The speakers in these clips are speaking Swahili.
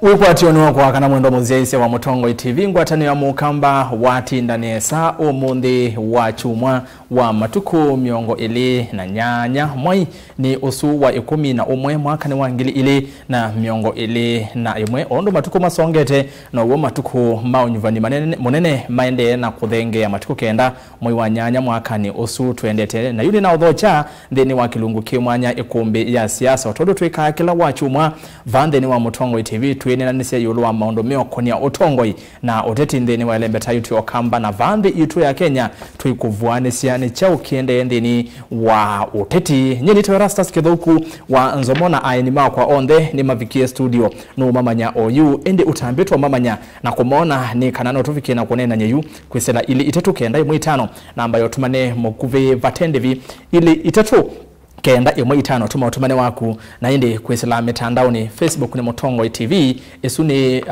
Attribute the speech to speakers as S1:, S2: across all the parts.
S1: Wikwationi kwa kana mwendo muziaise wa Mutongo TV ngwatani ya mukamba wati ndanesa umundi wa chumwa wa matuku miongo ili na nyanya mwai ni usu wa 11 mwaka ni wangili ili na miongo ili na imwe ondo matuku masongete na uwo matuku maunyuvani munene maende na kuthenge ya matuku kenda mwai wa nyanya mwaka ni usu tuendete na yuli na udhocha ndeni wa kilungu kimwanya ikumbi ya siasa watodo tuika kila wa chumwa vandeni wa Mutongo TV tuene na nisia yulu wa maondo meo konia otongoi na oteti ndeni wa elembeta yutu okamba na vande itu ya Kenya tuikuvuane siani chao kiende ndeni wa oteti nyeni tuwe rastas kidhuku wa nzomona ayenima kwa onde ni mavikie studio no mamanya oyu ende utambitu wa mamanya na kumona ni kanano tufiki na kunena nyeyu kwisela ili itatu kenda imu itano na ambayo tumane mokuve vatendevi ili itatu kenda imwe itano tumatumane waku na indi kwisela mitandao ni Facebook ni Mutongo TV esuni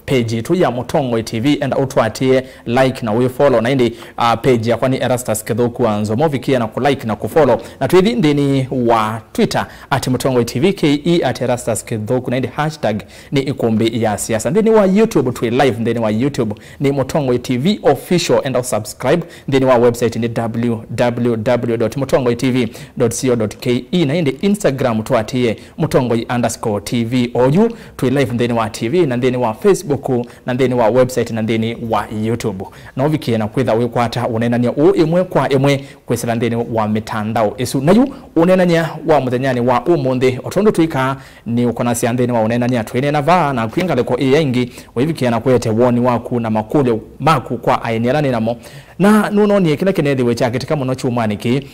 S1: page tu ya Mutongo TV enda utwatie like na we follow na indi page ya kwani Erastus Kedhoku Nzomo vikia na kulike na kufollow na tuithi ndini wa Twitter @Mutongo TV ke @Erastus Kedhoku na indi hashtag ni ikumbi ya siasa ndini wa YouTube tu live ndini wa YouTube ni Mutongo TV official enda subscribe ndini wa website ni www.mutongotv.co.ke na indi Instagram tuatie Mutongo_TV oyu tu live ndini wa TV na ndini wa Facebook na ndeni wa website na ndeni wa YouTube na uvikie na kwitha wikwata unenania imwe kwa imwe kwesela ndeni wa mitandao esu nayu unenania wa muthenyani wa umundi otondo tuika ni ukonasi ndeni wa unenania twene na vaa na kwingale ko yengi wivikie na kwete woni waku na makule maku kwa ayenelani namo na nuno ni kile kinedi wecha katika muno chumaniki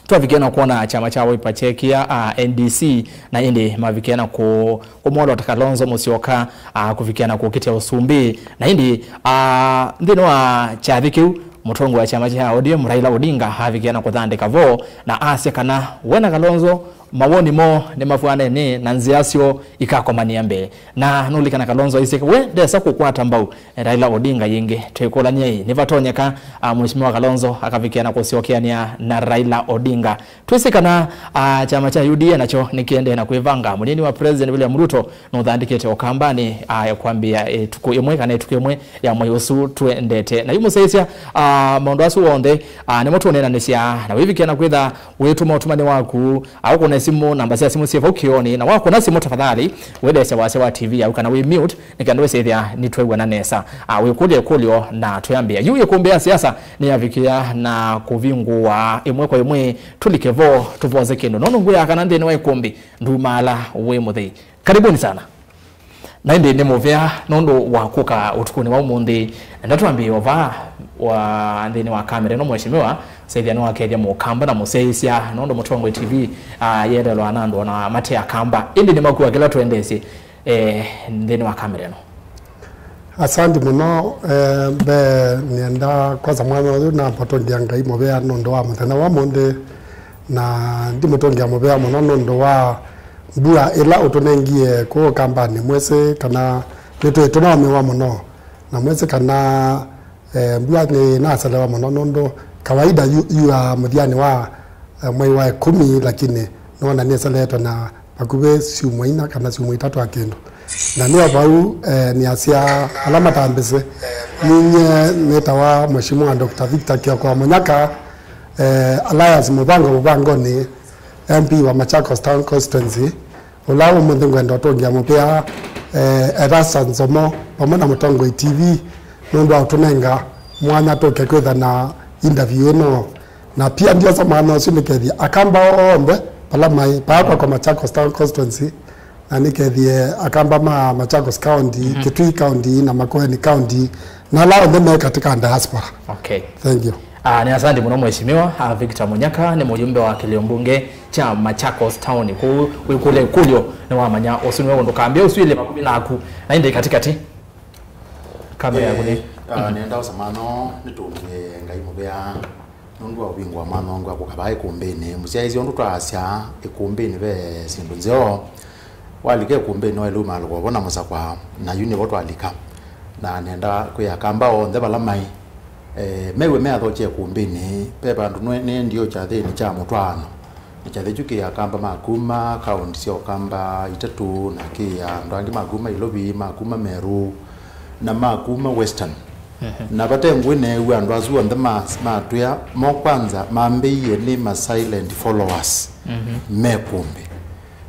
S1: tuavikena kuona chama cha Wipachekia NDC na indi mavikena kumolo Kalonzo Musyoka kuvikena kukitia usumbi na indi ndino wa chathikiu mutongo wa chama cha ODM Raila Odinga havikena kuthandika vo na asia kana wena Kalonzo mawoni mo ni mafuane ni na nziasio ikakomania mbe na nulikana Kalonzo isike we desa kukwata mbau Raila Odinga yinge twekola nyei nivatonyeka mheshimiwa Kalonzo akavikiana kusiokiania na Raila Odinga twisikana chama cha UDA nacho nikiende na kuivanga munini wa president William Ruto no thandikete okambani ya kwambia tuku imwe kana tuku imwe ya moyosu tuendete na yumusesia maondo asu onde ne moto nena nesia na wivikiana kwitha wetu motumani waku au kuna simu namba cia simu cia ukioni na wako na simu tafadhali wedese wa TV au kana we mute nikandwe sethia ni twegwa na nesa we kulio na tuyambia yu kumbea siasa ni avikia na kuvingwa imwe kwa imwe tulikevo tuvoze kendo nono nguya kana ndene wa ikumbi ndumala we muthei karibuni sana na indi ni movia nondo wakuka utukuni wa umundi ndatuambia ova wa ndini wa kamera no mheshimiwa saidia no akeja mukamba na museisia nondo Mutongo TV yedelo anando na mate akamba indi ni makuwa kila tuendesi ndini wa kamera no
S2: asante muno be nienda kwa zamani na potongia ngai movia nondo wa mutana wa monde na ndi mutongia movia muno nondo wa bua ila utonengie ko kambani mwese kana leto etonome wa muno na mwese kana bua ni nasala wa muno nondo kawaida yu mudhiani wa mwai wa 10 lakini naona ni sala na pakube simu ina kana simu itatu akendo na ni abau ni asia alama tambese ninye netawa mheshimiwa Dr. Victor Kioko Munyaka Alliance Mubango ni MP wa Machakos Town Constituency ulawo mundingo ndo tongia mupia Erastus Nzomo pamoja Mutongo TV ndo autonenga mwanya toke kwetha na interview no na pia ndio samana usimikethi akamba ombe pala mai paapa kwa Machakos Town Constituency na nikethie akamba Machakos County Kitui County na Makueni County na lao ndeme katika diaspora.
S1: Okay,
S2: thank you.
S1: Ni asante mno mheshimiwa Victor Munyaka ni mjumbe wa Kilimbunge cha Machakos Town kule kulio ni wa manya osunwe ndo kaambia uswile makumi na aku na inde katikati kamera ya kule
S3: nenda usamano nitumye ngai mubea nundu wa bingwa mano ngwa kukabaye kumbeni musiaizi ondu twasya ikumbeni be sindu nzeo walike kumbeni wa luma algo bona musakwa na yuni voto alika na nenda kuyakamba onde balamai mewe meathoche kumbeni pepa ndu ne ndio cha thini cha mutwano nichatheju kia kamba makuma kaunti cia kamba itatu na kia ndangi makuma Ilobi makuma Meru na makuma Western na bate ngwene wu andu azu on the matya mo kwanza mambiye ni ma silent followers mekumbi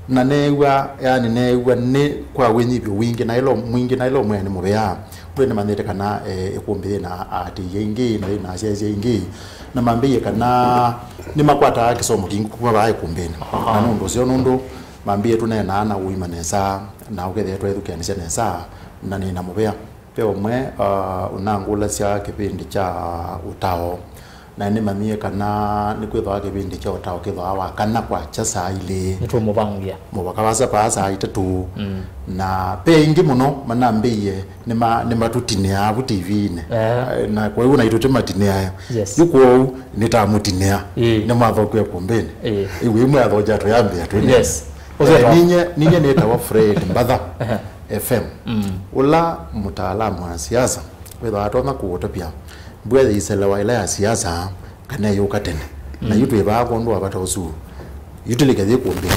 S3: na newa yani newa ne kwa wenyi bi wingi na ilo mwingi na ilo mwene mubea kwene manete kana ekumbi na ati yengi na seze yengi na mambiye kana ni makwata akisomo kingu kwa bae kumbeni na nundo sio nundo mambiye tunena ana uimanesa na ukethe twethukianise nesa na ni na mubea pe omwe unangula cia kipindi cha utao na ni mamie kana ni kwitha kipindi cha utao kitha wa kana kwa cha saa ile
S1: nitu mubangia
S3: mubakabasa pa saa itatu na pe ingi muno manambiye ni matutinia abu TV ne na kwa hiyo na itote matinia yuko nitamutinia ni mathokwe kumbeni iwe mwe athoja to yambia to ninye neta wa Fred Mbadha FM ula mutaalamu wa siasa wetha atona kuotopia bwethe iselewa ile ya siasa kana yuka tene na yutu ibako ndo abata usu yutilike kumbeni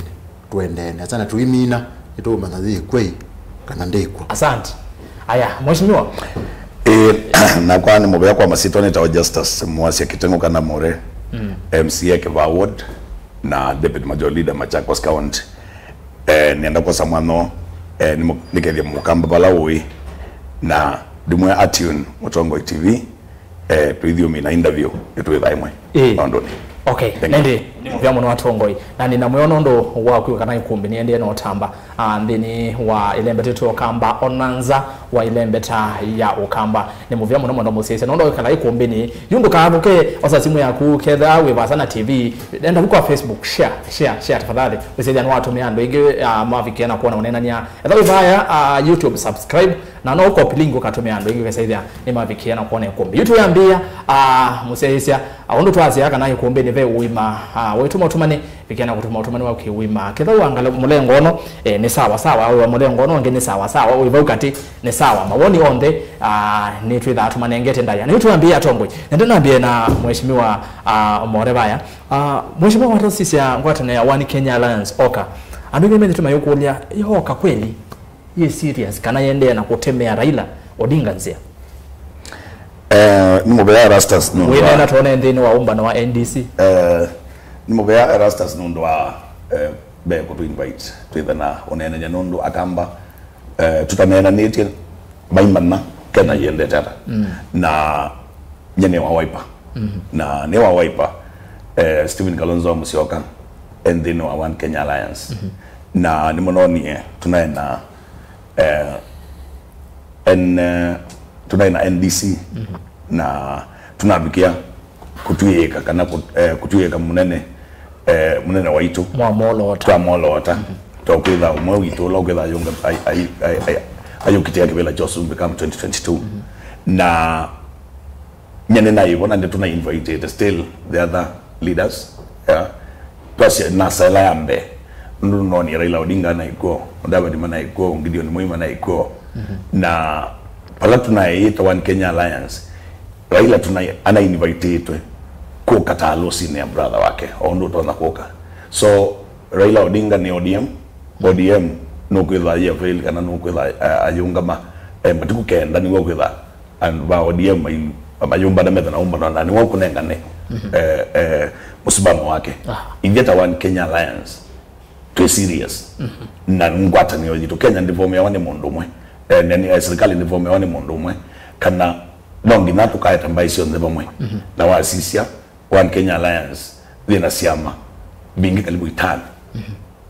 S3: tuendene sana tuimina ito manadhi kwei kana ndekwa.
S1: Asante. Aya, mheshimiwa
S4: na kwa ni mubea kwa masito ni tawa Justice Mwasi Kitengo kana more MCA Kiva Ward na Deputy Major Leader Machakos County nienda kwa samano nikethia mukamba balawi na dimwe atune Mutongo TV tuithio mina interview etwitha imwe ondoni.
S1: Okay, nende vya mwana watongoi na nina mweono ndo wa kuwa kana ikumbi ni ende no tamba ndini wa ilembete to kamba onanza wa ilembeta ya ukamba ni muvya mwana mwana musese ndo kana ikumbi ni yundu kaabuke osa simu yaku ketha we basana TV enda kwa Facebook share tafadhali weseja no watu meando ingi mavikiana kuona unenania etha vaya YouTube subscribe na no copy link ukatumeando ingi weseja ni mavikiana kuona ikumbi YouTube yambia musese ondo twazi kana ikumbi ni ve uima wetu motumane bikiana kutuma utumane wa kiwima ketha wangala mulengo ono ni sawa au mulengo ono ngene sawa uiva ukati ni sawa mawoni onde ni twitha atumane ngete ndaya ni tuambia tongwe ndio naambie na mheshimiwa Morebaya mheshimiwa wa taasisi ya ngwatana ya One Kenya Alliance Oka anduge mimi tuma yokulia yoka kweli ye serious kana yende na kutemea Raila Odinga nzia
S4: nimobea Erastus no
S1: wewe na tuone ndini wa umba na wa NDC
S4: nimobea Erastus no ndo wa be ko invite twithana onena nyanundu akamba tutamena netie baimana kana yende tata na nyene wa Wiper na ne wa Wiper Stephen Kalonzo Musyoka and then wa One Kenya Alliance na nimononi tunaena tunaena NDC na tunabikia kutuyeka kana kutuyeka munene waitu
S1: mwa
S4: molota to kwitha umwe witu lo kwitha yunga ayukitia kibela Joseph become 2022 na nyane na ibona ndio tuna invited still the other leaders plus na sala yambe nduno ni Raila Odinga na iko David Mana iko Gideon Muima na iko na pala tunaita One Kenya Alliance Raila ana invited ko katalo sine brother wake ondo tona koka so Raila Odinga ni ODM no kwitha ya fail kana no kwitha ayungama matiku kenda ni kwitha and ba ODM amayumba na meta na umba na ni wokunengane musibamo wake ingeta One Kenya Alliance to serious na ngwata ni ojitu Kenya ndivyo meone mundu mwe nani serikali ndivyo meone mundu mwe kana longi na tukaeta mbaisio ndivyo mwe na wasisia One Kenya Alliance lina siama bingi kalibu itano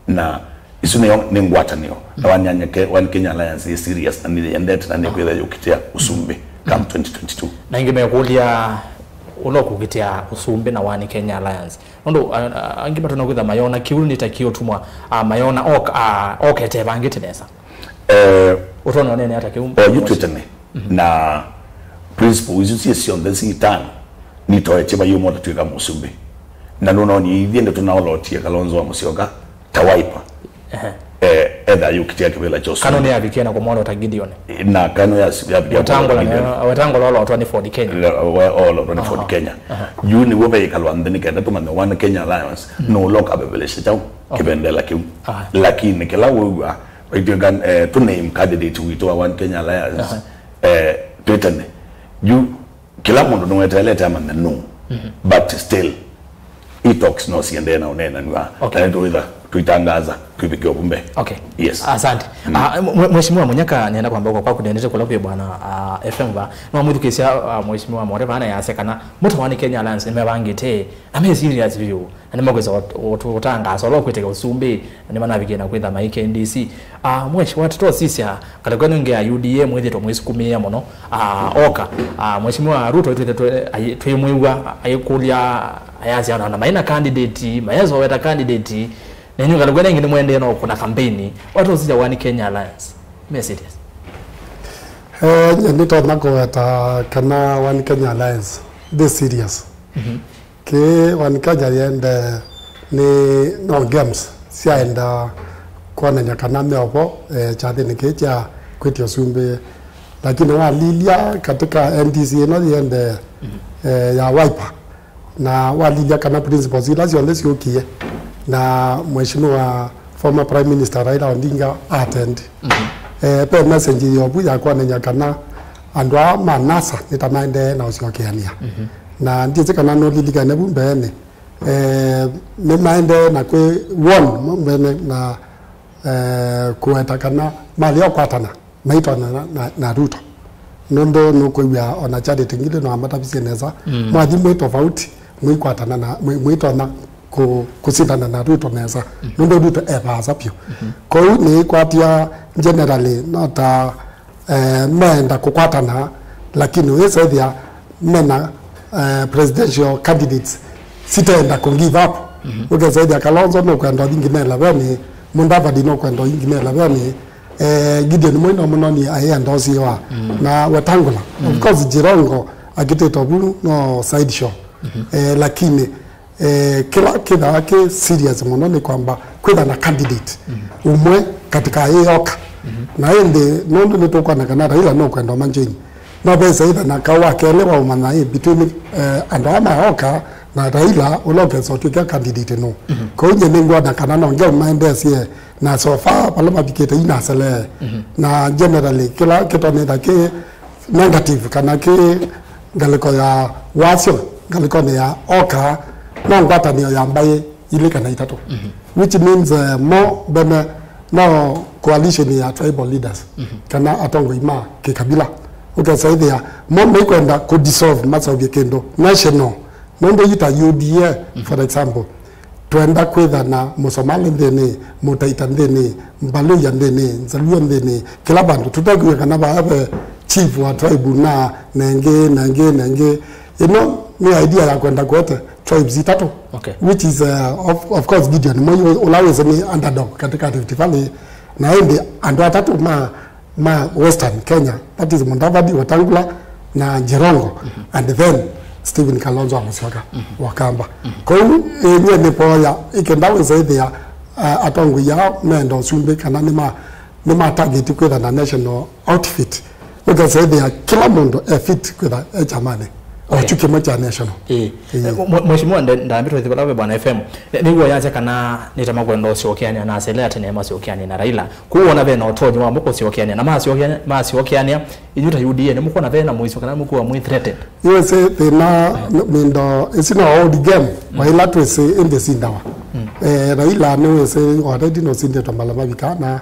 S4: na isune ni ngwata niyo na wanyanyake One Kenya Alliance is serious na ni yendete na ni kwitha yukitia usumbi kam 2022
S1: na ingimekulia ulo kugitia usumbi na One Kenya Alliance ndo angima tunakwitha mayona kiulu nitakio tumwa mayona okete bangite nesa utona nene hata kiumbe
S4: yututene na principle izusi sion desi itano ni toeche bayumo tatwika musumbi na nuno ni thiende tunaolotia Kalonzo wa Musyoka ta Wiper either yukitia kibela chosu
S1: kanone ya vikena kwa mwana utagidione
S4: na kano ya
S1: watango lolo watu ni Ford Kenya
S4: all of Ford Kenya juni wobe ikalwandeni kenda tumane One Kenya Alliance no lock abebelesha chao kibendela kiu lakini kila wewe waitigan to name candidate wito wa One Kenya Alliance twetane you kila mundu nwetheleta amane no but still it talks no siende na unena niwa ndio tuitangaza tuipige upumbe.
S1: Okay.
S4: Yes.
S1: Asante. Mheshimiwa Munyaka nienda kwamba kwa kudendeje kulopye bwana FM ba no mwitu kisia mheshimiwa more bana yasekana mutu One Kenya Alliance mebangite ame serious view ani magweza utangaza lo kweteka usumbe ani mana bigena kwetha maike NDC mheshimiwa tuto sisi kalekwa nge ya UDA mwezi to mwezi 10 muno oka mheshimiwa Ruto twemwiwa ayikulia ayazi ana maina candidate mayezo weta candidate nenyu kalekwa ngine mwende no kuna kampeni watu usija One Kenya Alliance message
S2: nito nako ata kana One Kenya Alliance this serious ke One Kenya yende ni no games siaenda kwa nanya kana meopo chade ni kecha kwetio sumbe lakini walilia katika NDC no yende ya Wiper na walilia kana principles ila zionde siokie na mheshimiwa former prime minister Raila Odinga attend pe message yobu ya kwa nanya kana andwa manasa nitamaende na usiokiania na ndiye kana no lilika ne bumbene ne maende na kwe one mbene na kueta kana mali okwatana maito na Ruto nondo no kwa ona chade tingile no amata biseneza mwathi mwe tofauti mwikwatana na mwito na kusindana na Ruto neza nondo Ruto ebaza pio ko ni kwatia generally not menda kukwatana lakini wese dia mena presidential candidates sitaenda ku give up ukazaidi Kalonzo no kwenda ingine la bani Mundavadi no kwenda ingine la bani Gideon Moi muno ni ayenda osiwa na Wetangula of course Jirongo agiteto bu no side show lakini kila ke serious muno ni kwamba kwenda na candidate umwe katika yoka na ende nondo nitoka na kana Raila no kwenda manjeni na besa ida na kawa kelewa umana between andama yoka na Raila uloke sotuka candidate no ko nyenengwa na kana no ngel maende sie na so far palama bikete ina sele na generally kila kitone dake negative kana ke galiko ya wasio galiko ya oka na ngata ni ya mbaye ile kana itatu which means more than no coalition ya tribal leaders kana atongo ima ke kabila ukasaidia mambo ikwenda ku dissolve masaudi kendo national mambo yita UDA for example tuenda kwetha na Musomali ndene Mutaita ndene Mbaluya ndene Nzaluo ndene kila bandu tutakuwa kana babe chief wa tribe na nenge you know my idea ya kwenda kwete tribes itatu which is of course Gideon Moi always ni underdog katika Rift Valley na ende ando atatu ma Western Kenya that is Mundavadi Wetangula na Jirongo and then Stephen Kalonzo Musyoka wakamba kwa hiyo ni poya ikendawe zaidi ya atongo ya mendo sumbe kana ni ma target kwenda na national outfit ukazaidi ya kila mundo fit kwenda jamani ochuke moja national
S1: mheshimiwa ndambito thibalawe bwana FM niwo yaje kana nitama kwenda siokiania na aselete ne masiokiania na Raila kuona bena otonyo wa muko siokiania na masiokiania inyuta UDA ne muko na bena muiso kana muko wa mu threatened
S2: yose tena mindo isina old game Raila twese ende sindawa Raila ne wese already no sinde tambala babikana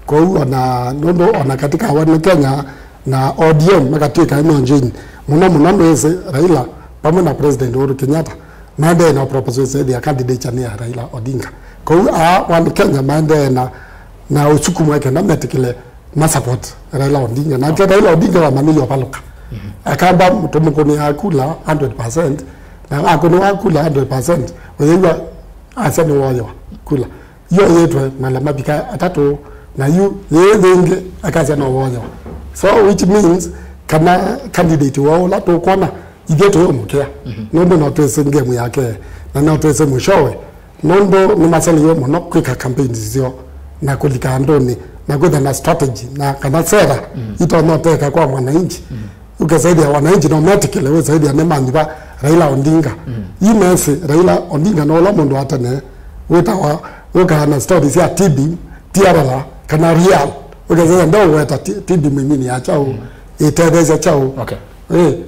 S2: kwa hiyo na nondo ona katika One Kenya na ODM makatika ino njini muno wese Raila pamoja na president Uhuru Kenyatta mande na proposal ya candidate ya Raila Odinga kwa hiyo One Kenya mande na usukumu wake na metikile na support Raila Odinga na Raila Odinga wa manili wapaluka akamba mtumukoni akula 100% na akono akula 100% wewe asani woyo kula yo yetu mala mabika atatu na yu yenge akaza no woyo so which means kana candidate wao la to kwana igeto yo mukea nondo na twese ngemu yake na na twese mushowe nondo ni masali yo mono kwika campaign zio na kulika ndoni na kwenda na strategy na kana sera ito noteka kwa mwananchi ukasaidia wananchi no automatically wewe zaidi anemani Raila Odinga imesi Raila Odinga no la mundu atane wetawa ukana stories ya TB tiarala kana real ukasaidia ndo weta TB mimi achao itebeza chao
S1: okay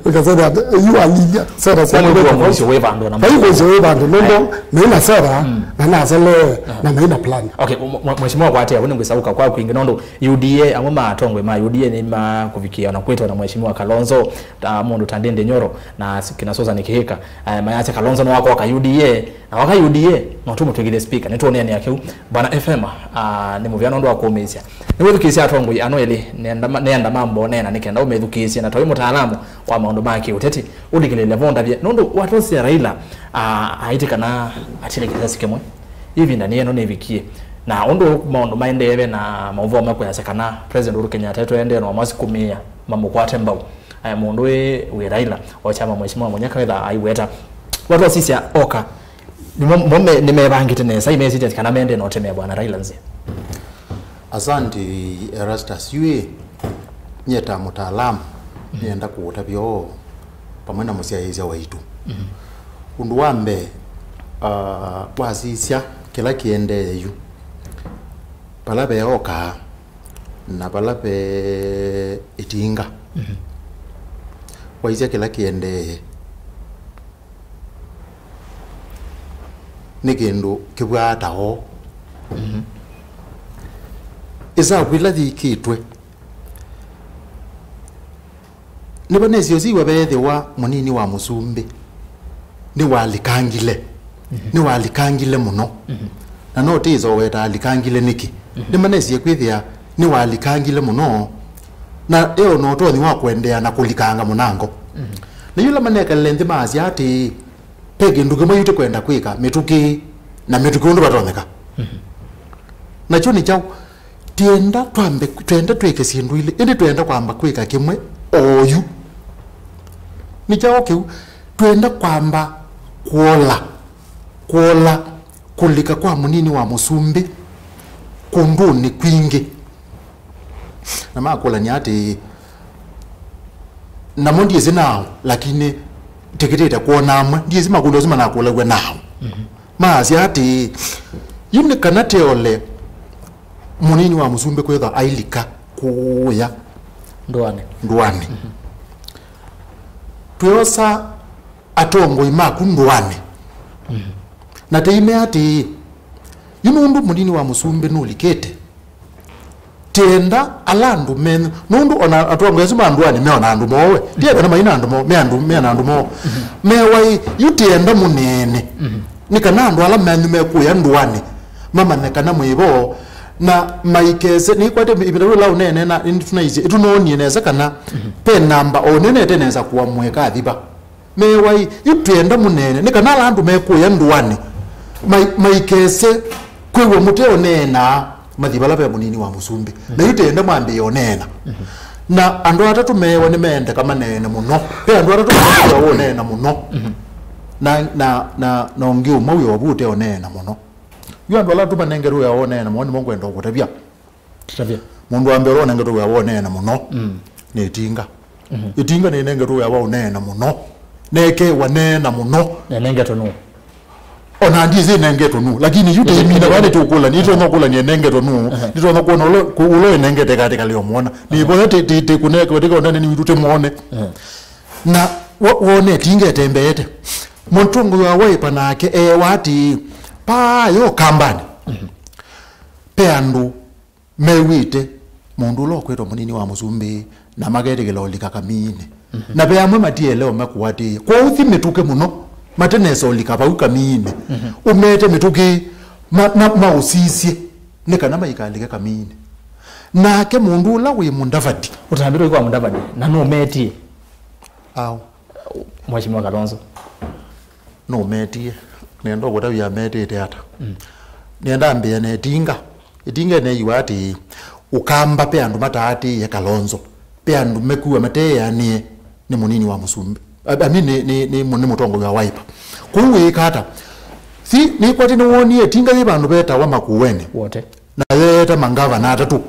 S2: ukasaidia you are leader sera sana
S1: kwa mwezi weva ndo na
S2: mwezi weva ndo na sera na nasele na maina plan
S1: okay mheshimiwa kwa atia ngwisauka kwa kuingi nondo UDA amwe matongwe ma UDA ni ma kuvikia na kwetu na mheshimiwa Kalonzo mundu Tandende Nyoro na kinasoza nikihika mayacha Kalonzo no wako ka UDA na waka UDA no tumu twigire speaker nituone ni yake bana FM ni muvyano ndo akomesya niwe tukisia atongwe anoeli nenda mambo nena nikenda umethukisia na toyi mutaalamu wa maundu make uteti udigile vonda bya nondo watosi ya Raila aitikana atile kiasi kimwe hivi ndani yeno nevikie na ondo maundu maendeve na mauvo mako yasekana president Uhuru Kenyatta ende no mwasi kumia mambo kwa tembao mundu we Raila o chama mheshimiwa Munyaka wetha aiweta watu sisi oka nimebangite nesa imezi kana mende no teme bwana Raila nzi
S3: asante Erastus yue nyeta mutaalamu nienda kuutabyo pamwe na musiaiza waitu undu wambe wasisya kila kiende yu palabe oka na palabe itinga waisya kila kiende nikindu kibwataho isa kwila thikitwe nibanezio ziwa bethe wa munini wa musumbi ni walikangile muno na no tizo weta alikangile niki nibanezio kwithia ni walikangile muno na eo no to ni wa kwendea na kulikanga munango na yula maneka lende mazi ati pege nduge mayute kwenda kwika mituki na mituki undu batoneka na choni chao tienda tweke sindu ile ende twenda kwamba kwika kimwe oyu ni chao kiu twenda kwamba kuola kulika kwa munini wa musumbi kunduni kwingi na makola nyati na mundi zinao lakini teketeta kuona mwe ndiye zima kundo zima nakula gwe nao mazi ati yune kanate ole munini wa musumbi kwetha ailika kuya ndwane tuyosa atongo imaku ndwane na teime ati yunundu munini wa musumbi nulikete tenda alandu men nundu ona atongo yazima ndwane meona andu mowe ndiye kana maina andu mo me andu mo mewai yutenda munene nikana andu ala menu mekuya ndwane mama nekana mwibo na maikese ni kwate ibiro la unene na tunaize tunoni neza kana pe namba onene teneza kuwa mweka thiba mewai yutenda munene nikana landu mekuya ndwani maikese kwewe muteo nena mathibala pe munini wa musumbi na yutenda mwambe yonena na andu atatu mewa ni mende kama nene muno pe andu atatu mewa onena muno na ongi umawe wabute onena muno yandu ala tuba nengeru ya onena mwoni mongo endo kutabia mundu ambero nengeru ya onena muno ne tinga itinga ne nengeru ya onena muno neke wanena muno
S1: ne nengeto no
S3: ona ndize nengeto no lakini yute imina bane tukula nito nokula ni nengeto no nito nokona ulo nengete katika leo muona ni boya te kuneka katika onene ni yute muone na wone tinga tembete montongo ya waipa nake wati pa yo kambani peandu mewite mundu lo kweto munini wa musumbi na magete gelo likakamine na pe amwe matie leo makuati kwa uthi mituke muno mateneso likabauka mine umete mituke ma usisi nekana maikalika kamine na ke mundu la we mundavadi
S1: utambiro kwa mundavadi na no meti
S3: au
S1: mheshimiwa Kalonzo
S3: no meti nendo goda ya meti teata nenda ambia ne tinga itinga ne yuati ukamba pe andu matati ya Kalonzo pe andu mekuwa mate ya ni munini wa musumbi amini ni mutongo wa wiper kuwe kata si ni kwati ni woni etinga ye bandu beta wa makuwene
S1: wote
S3: na yeta leta mangava na atatu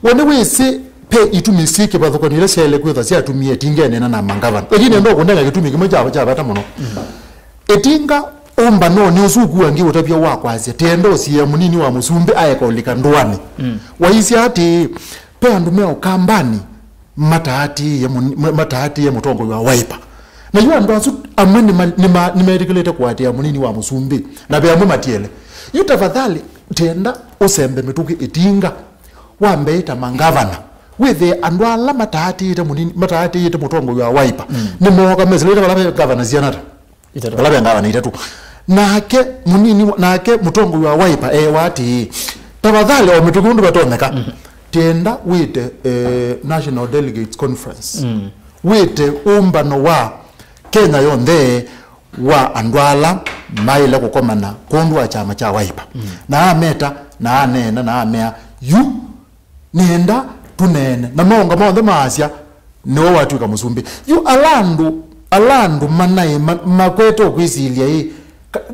S3: wone wese pe itumisi ke bathoko nile sele kwetha cia atumie tingene na mangava lakini ndo kundenga gitumi kimwe cha bata muno etinga omba no ni usuku wangi utapia wakwaze tendo cia munini wa musumbi ayekolika ndwani waisi ati pe andu meo kambani matahati ya mutongo wa Wiper na yu andu asu amwe ni medikalete kwatia munini wa musumbi na be amwe matiele yu tafadhali tenda usembe mituki itinga wambeita mangavana withe andu ala matahati ya mutongo wa Wiper ni moga mezelete bala governor zianata bala ngavana itatu nake munini nake mutongo wa Wiper wati tafadhali o mituki ndu batoneka tenda wite National Delegates Conference wite umbano wa Kenya yonde wa andwala maile kukomana kundu wa chama cha Wiper na ameta na anena na amea yu nienda tunene na maonga maonde maasya no watu ka musumbi yu alandu manai makweto kwisilia hii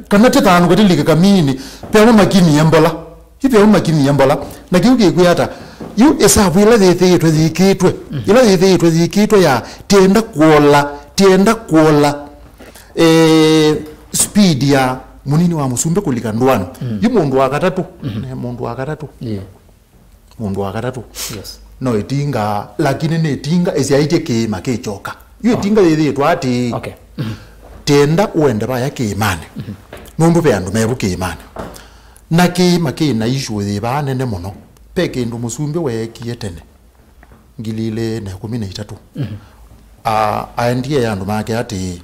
S3: kanate tanu katilike kamini pe makini yembola hipe makini yembola na kiuke kuyata yu esabu ila thithitwe thikitwe ya tienda kuola speed ya munini wa musumbe kulika ndwani yu mundu wa katatu mundu wa katatu
S1: yes
S3: no itinga lakini ne itinga esiaite kema kechoka yu itinga thithitwe ati
S1: okay
S3: tenda uende ba yake imane mundu pe andu mebu kemane na kema kina issue the ba nene muno peke ndo musumbe wekie tene ngilile na 13 aendie yandu make ati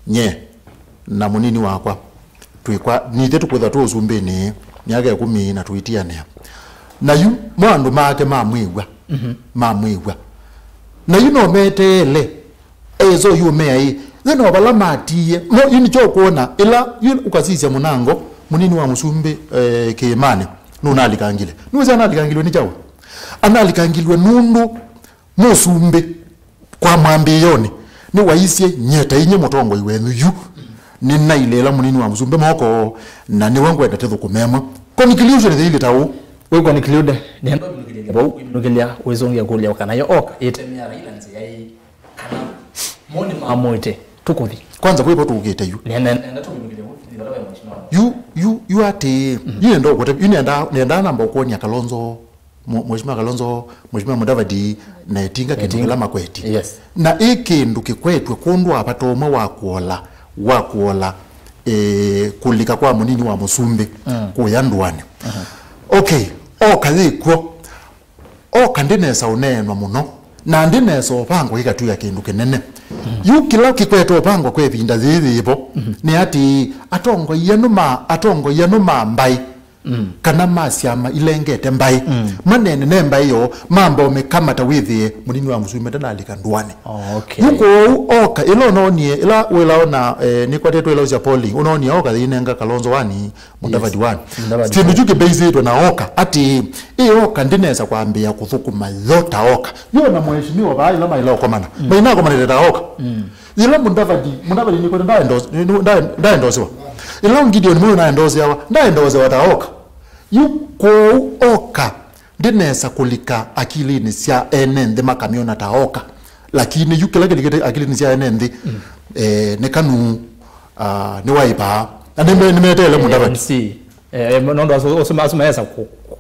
S3: nye na munini wakwa tuikwa nithe tukwetha tu usumbe ni myaka 10 na tuitiane na yu mwandu make mamwigwa na yu no metele ezo yu mei theno bala matie no yini chokuona ila yu ukasisia munango munini wa musumbe keemane nuna alikangile nuza analikangilwe ni chawo analikangilwe nundu musumbe kwa mwambiyoni ni waisye nyeta inye mutongo iwenu yu nina ilela munini wa musumbe moko na ni wangu edatetho kumema conclusion ile tawo
S1: we conclude ni ndo nukilia wezongia kulia kana yo oka yetemia ila nzi yai kana moni mamoite tukuthi
S3: kwanza kwepo tukete yu
S1: nenda tukunukilia
S3: you ati yine ndo kote nenda namba ukonya Kalonzo Mheshimiwa Kalonzo Mheshimiwa Mudavadi na itinga kindu makweti
S1: yes
S3: na ikindu kikwetwe kundu apatoma wa kuola kulika kwa munini wa musumbi kuyandwane okay okadhikwo okandinesa unenwa muno na ndinesa opango ikatu ya kindu kinene yu kila kikwetwa opango kwebinda thithipo ni ati atongo yanuma mbai kana masyama ilengete mbai manene ne mbai yo mambo mekamata withie munini wa musumbi ndalika ndwane
S1: okay
S3: yuko oka ilo nonie ila welaona ni kwateto ila usia polling unonia oka thinenga Kalonzo wani Mudavadi wani sindu juke beisitwe na oka ati oka ndinesa kwambia kuthukuma thota oka yo na mheshimiwa ba ila maila okomana maina okomana teta oka ila Mudavadi ni kwa ndaendoswa ila Gideon mwe ndaendoswa ta oka yuko oka ndinesa kulika akilini cia enende makamiona ta oka lakini yukela kile akilini cia enende ne kanu ni Wiper nimetele Mudavadi
S1: nondo osumasa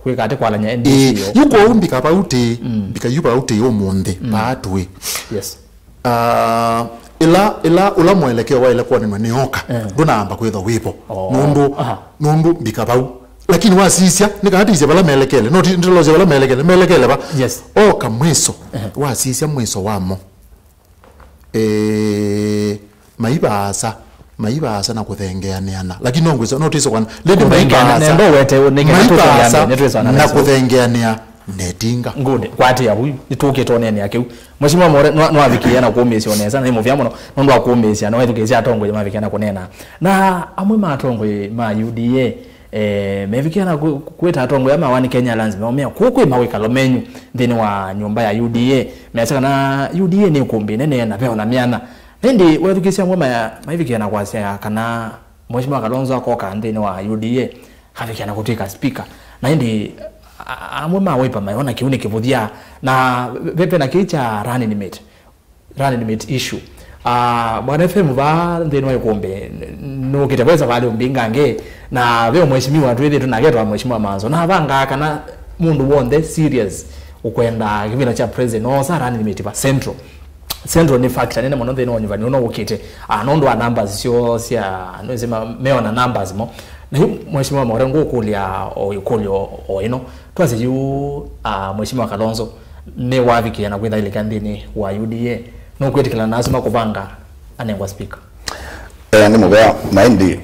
S1: kwikate kwalanya NDC
S3: yuko umbika pauti bika yupa uti omunde batwe
S1: yes
S3: ila ula mwelekeo wa ile kwa ni oka ndunamba kwetha wipo nundu bika pau lakini wasisia nikatise bala melekele no ndiloze bala melekele ba
S1: yes
S3: oka mwiso wasisia mwiso wamo maibasa na kuthengeaniana lakini nongweza notice kwa lende maibasa
S1: ndo wete
S3: maibasa na kuthengeania netinga
S1: ngode kwati ya huyu ituke tonene yake mheshimiwa more no avikiana kuomesia onesa na muvya muno ndo akuomesia no etukezia atongo ya mavikiana kunena na amwe matongo ma UDA mevikiana kweta atongo ya mawani Kenya Lands meomea kuko maweka lomenyu thini wa nyumba ya UDA measaka na UDA ni kumbi nene na peo na miana ndi wetukisia mwa mavikiana kwasia kana mheshimiwa Kalonzo akoka ndini wa UDA havikiana kutika speaker na ndi amwe mawepa mayona kiune kivuthia na pepe na kicha running mate issue bwana FM ba ndeni wa ikombe no kitaweza vale mbingange na veo mheshimiwa twethe tunagetwa mheshimiwa manzo na vanga kana mundu wonde serious ukwenda kivila cha president no sa running mate ba central ni factor nene mono theni wanyuvani uno ukite anondo wa numbers sio sia nozema meo na numbers mo na mheshimiwa Morengo kulia o ino twaze yu mheshimiwa Kalonzo ne waviki na kwenda ile kandini wa UDA no kwetikala nasema kubanga anengwa speaker
S4: ni mobea maindi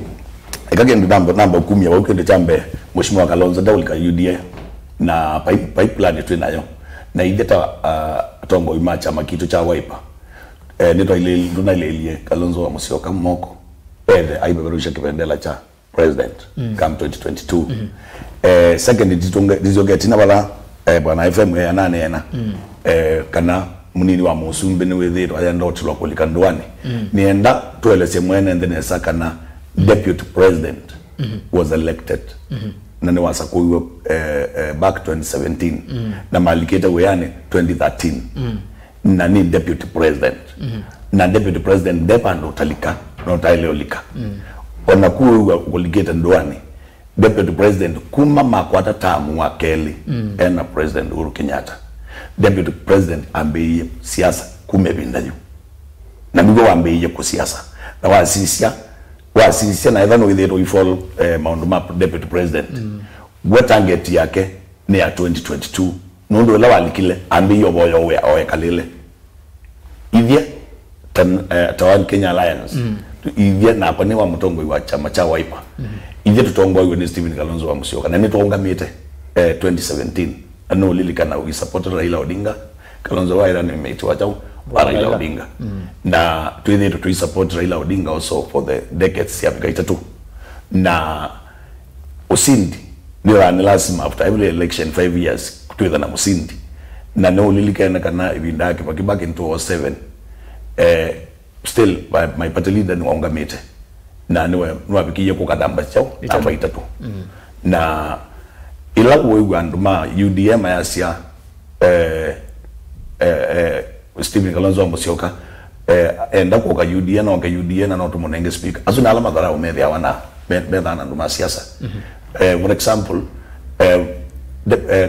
S4: ikagenda namba 10 wa ukende chambe mheshimiwa Kalonzo daulika UDA na pipeline tunayo na ideta tongo imacha makitu cha Wiper nito ile nduna ile Kalonzo wa Musyoka moko aibeberusha kipendela cha president come 2022 second dizogetina bala bwana FM ya nane yana kana munini wa musumbe ni wethiro aya ndo tulwa kulikandwani nienda tueleze mwene ndene sakana deputy president was elected na ni wasakuwe back 2017 na maliketa weyane 2013 na ni deputy president na deputy president depando talika no taileolika ona kuwe kuliketa ndwani deputy president kuma makwata tamu wa Kelly ena president Uhuru Kenyatta deputy president ambiye siasa kumebindayo na migo ambiye ku siasa na wasisia na even with it fall Mount Map deputy president what target yake ni ya 2022 nondo la walikile ambiye boyo we kalile ivye tawan Kenya Alliance ivye na kwa ni wa mtongo wa chama cha Wiper ivye tutongo ni Stephen Kalonzo wa Musyoka na nitonga mite 2017 ano lilikana we supported Raila Odinga Kalonzo wa ni mate wa chao Raila Odinga na to support Raila Odinga also for the decades ya miaka 3 na usindi ndio ni lazima after every election 5 years kutuweza na musindi na no lilikana kana ibindake bakibaki into 07 still my party leader ni waunga mate na niwe nwabikiye kukadamba chao namba 3 na ila wewe anduma UDM yasia Stephen Kalonzo wa Musyoka enda kwa UDA na kwa UDA na noto monenge speaker azuna alama dara umedhi awana bedha na nduma siasa for example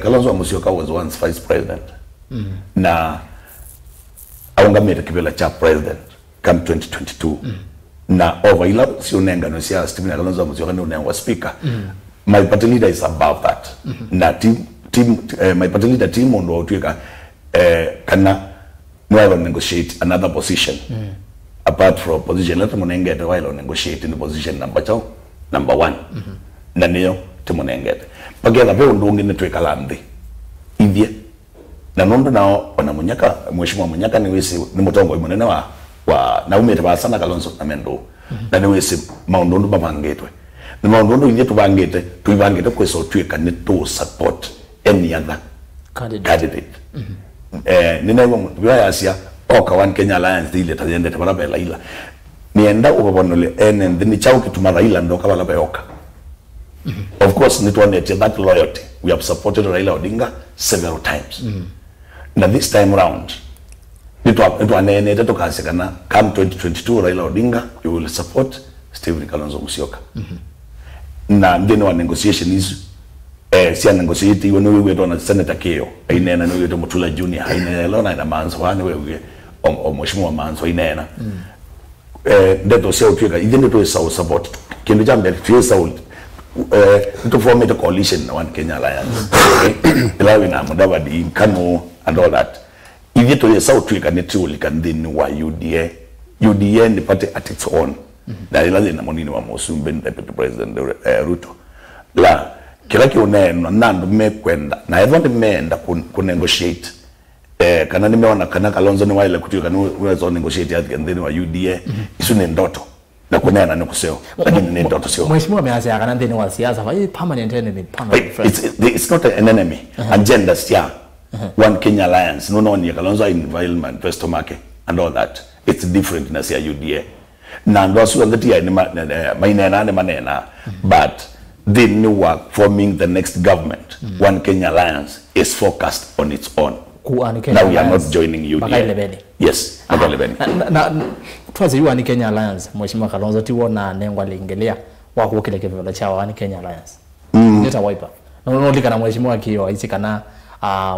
S4: Kalonzo wa Musyoka was once vice president na aunga meta kibela cha president come 2022 na over ila sio nenga no sia Stephen Kalonzo wa Musyoka ni unengwa speaker my party leader is above that na team my party leader team ndo tuweka kana while negotiate another position apart from position let monengete while negotiate in the position number 1 na niyo timonengete pagela vyo ndungi netweka lambi ivye na nondo nao wana Munyaka mheshimiwa Munyaka ni wisi ni mutongo imonene wa na umete ba sana Kalonzo na mendo na ni wisi maundondo babangetwe ni maundondo inye tubangete tuibangete kweso tweka ne to support any other candidate nina ngo yasia oka wan Kenya Alliance ile tazende tabala Raila nienda ubabonole and ni chao kituma Raila ndo kabala bayoka of course nitwane that loyalty we have supported Raila Odinga several times na this time round nitwane nete tokasekana come 2022 Raila Odinga you will support Stephen Kalonzo Musyoka na ndeno wa negotiation is sia negotiate wano wewe ndo Senator Keo ainena no wewe Mutula Junior ainena lona na manzo wani wewe o mheshimiwa manzo ainena ndeto sio tuweka idende to support kindu jambe tuwesa to form a coalition na One Kenya Alliance ilawi na Mudavadi Kanu and all that idende to sio tuweka netuli kandini wa UDA ni party at its own na ilazi na monini wa Musumbe deputy president Ruto la kila kioneno nandu mekwenda na hivyo nimeenda kunegotiate kana nimeona kana Kalonzo ni wale kutuka ni uwezo negotiate at then wa UDA isu ni ndoto na kunena ni kuseo lakini ni ndoto sio
S1: mheshimiwa ameanza kana ndeni wa siasa fa permanent enemy
S4: it's not an enemy agenda sia One Kenya Alliance no ni Kalonzo environment first market and all that it's different na sia UDA na ndo asu ngati ya ni manena but the new work forming the next government, One Kenya Alliance, is focused on its own. Now we are not joining you here. Yes,
S1: na twazi One Kenya Alliance Mheshimiwa Kalonzo tiwona nengwa lingelea wako kile kivyo cha One Kenya Alliance. Nita Wiper. No likana Mheshimiwa kio isikana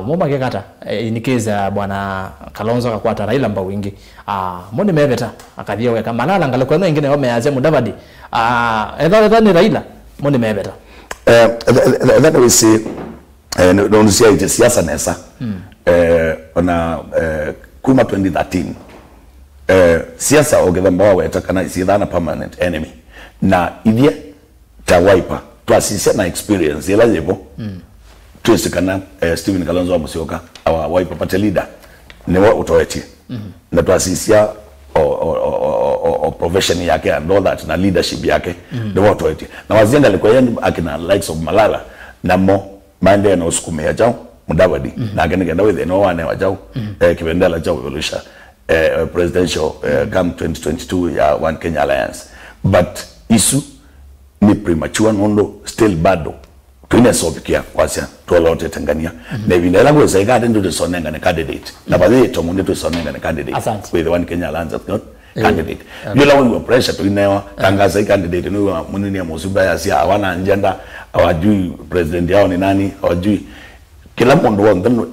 S1: moma kekata inikeza bwana Kalonzo akakwata Raila Mbawingi mone meveta akathia weka malala ngale kwa wengine wameanza Mudavadi edha ni Raila mone meveta
S4: that we see no nisia ite siasa nesa ona kuma 2013 siasa ogethamba weta kana isithana permanent enemy na ithie ta Wiper twasisia na experience ila yevo tuisikana Stephen Kalonzo Musyoka our Wiper party leader newa utoetie na twasisia o profession yake and all that na leadership yake newa utoetie na wazenga alikuwa yeye akina likes of Malala na mo mande na usukume ya jao Mudavadi na agenda with no one wa jao kibendela jao evolution presidential come 2022 ya One Kenya Alliance but isu ni premature nondo still bado tunasobikia kwasia tuolote Tanzania na vile langu zaigade ndio tusonenga ni candidate na baadhi tomunde tusonenga ni candidate with One Kenya Alliance candidate bila wewe pressure tuinewa tangaza candidate ni munini ya Musuba ya sia hawana agenda hawajui president yao ni nani hawajui kila mundu wa ndano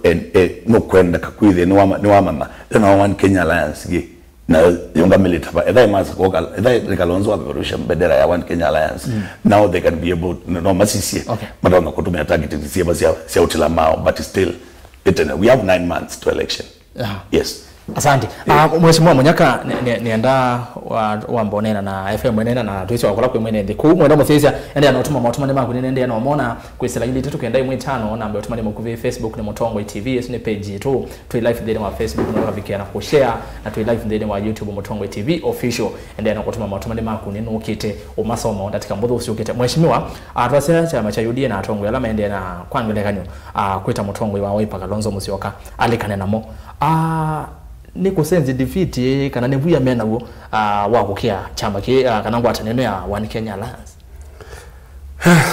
S4: no kwenda kakwithe ni wa mama tena One Kenya Alliance ye na yonga militaba edha maza koka edha Kalonzo abeberusha bendera ya One Kenya Alliance now they can be able no masisi madonna kutumia target sia basi sia utila mao but still we have 9 months to election. Yes.
S1: Asante. Mheshimiwa Munyaka nienda wa mbonena na FM mwenena na tuisi wakola kwa mwenende ku mwenda muthisia ende anotuma mautuma nema kunende ende amona kwisela ili tetu kenda imwe tano na ambe otuma nema ku Facebook ni Mutongo TV ni page yetu tu live ndene wa Facebook na wavikia na ku share na tu live ndene wa YouTube Mutongo TV official ende anotuma mautuma nema kunene ukite umasoma ondatika mbodho usiukite. Mheshimiwa atwasea chama cha UDA na atongo alama ende na kwangile kanyo kwita Mutongo wa Wiper Kalonzo Musyoka alikane namo ni kusenzi defeat kana nebuya mena wo wakukia chama ke kana ngwata neno ya One Kenya Alliance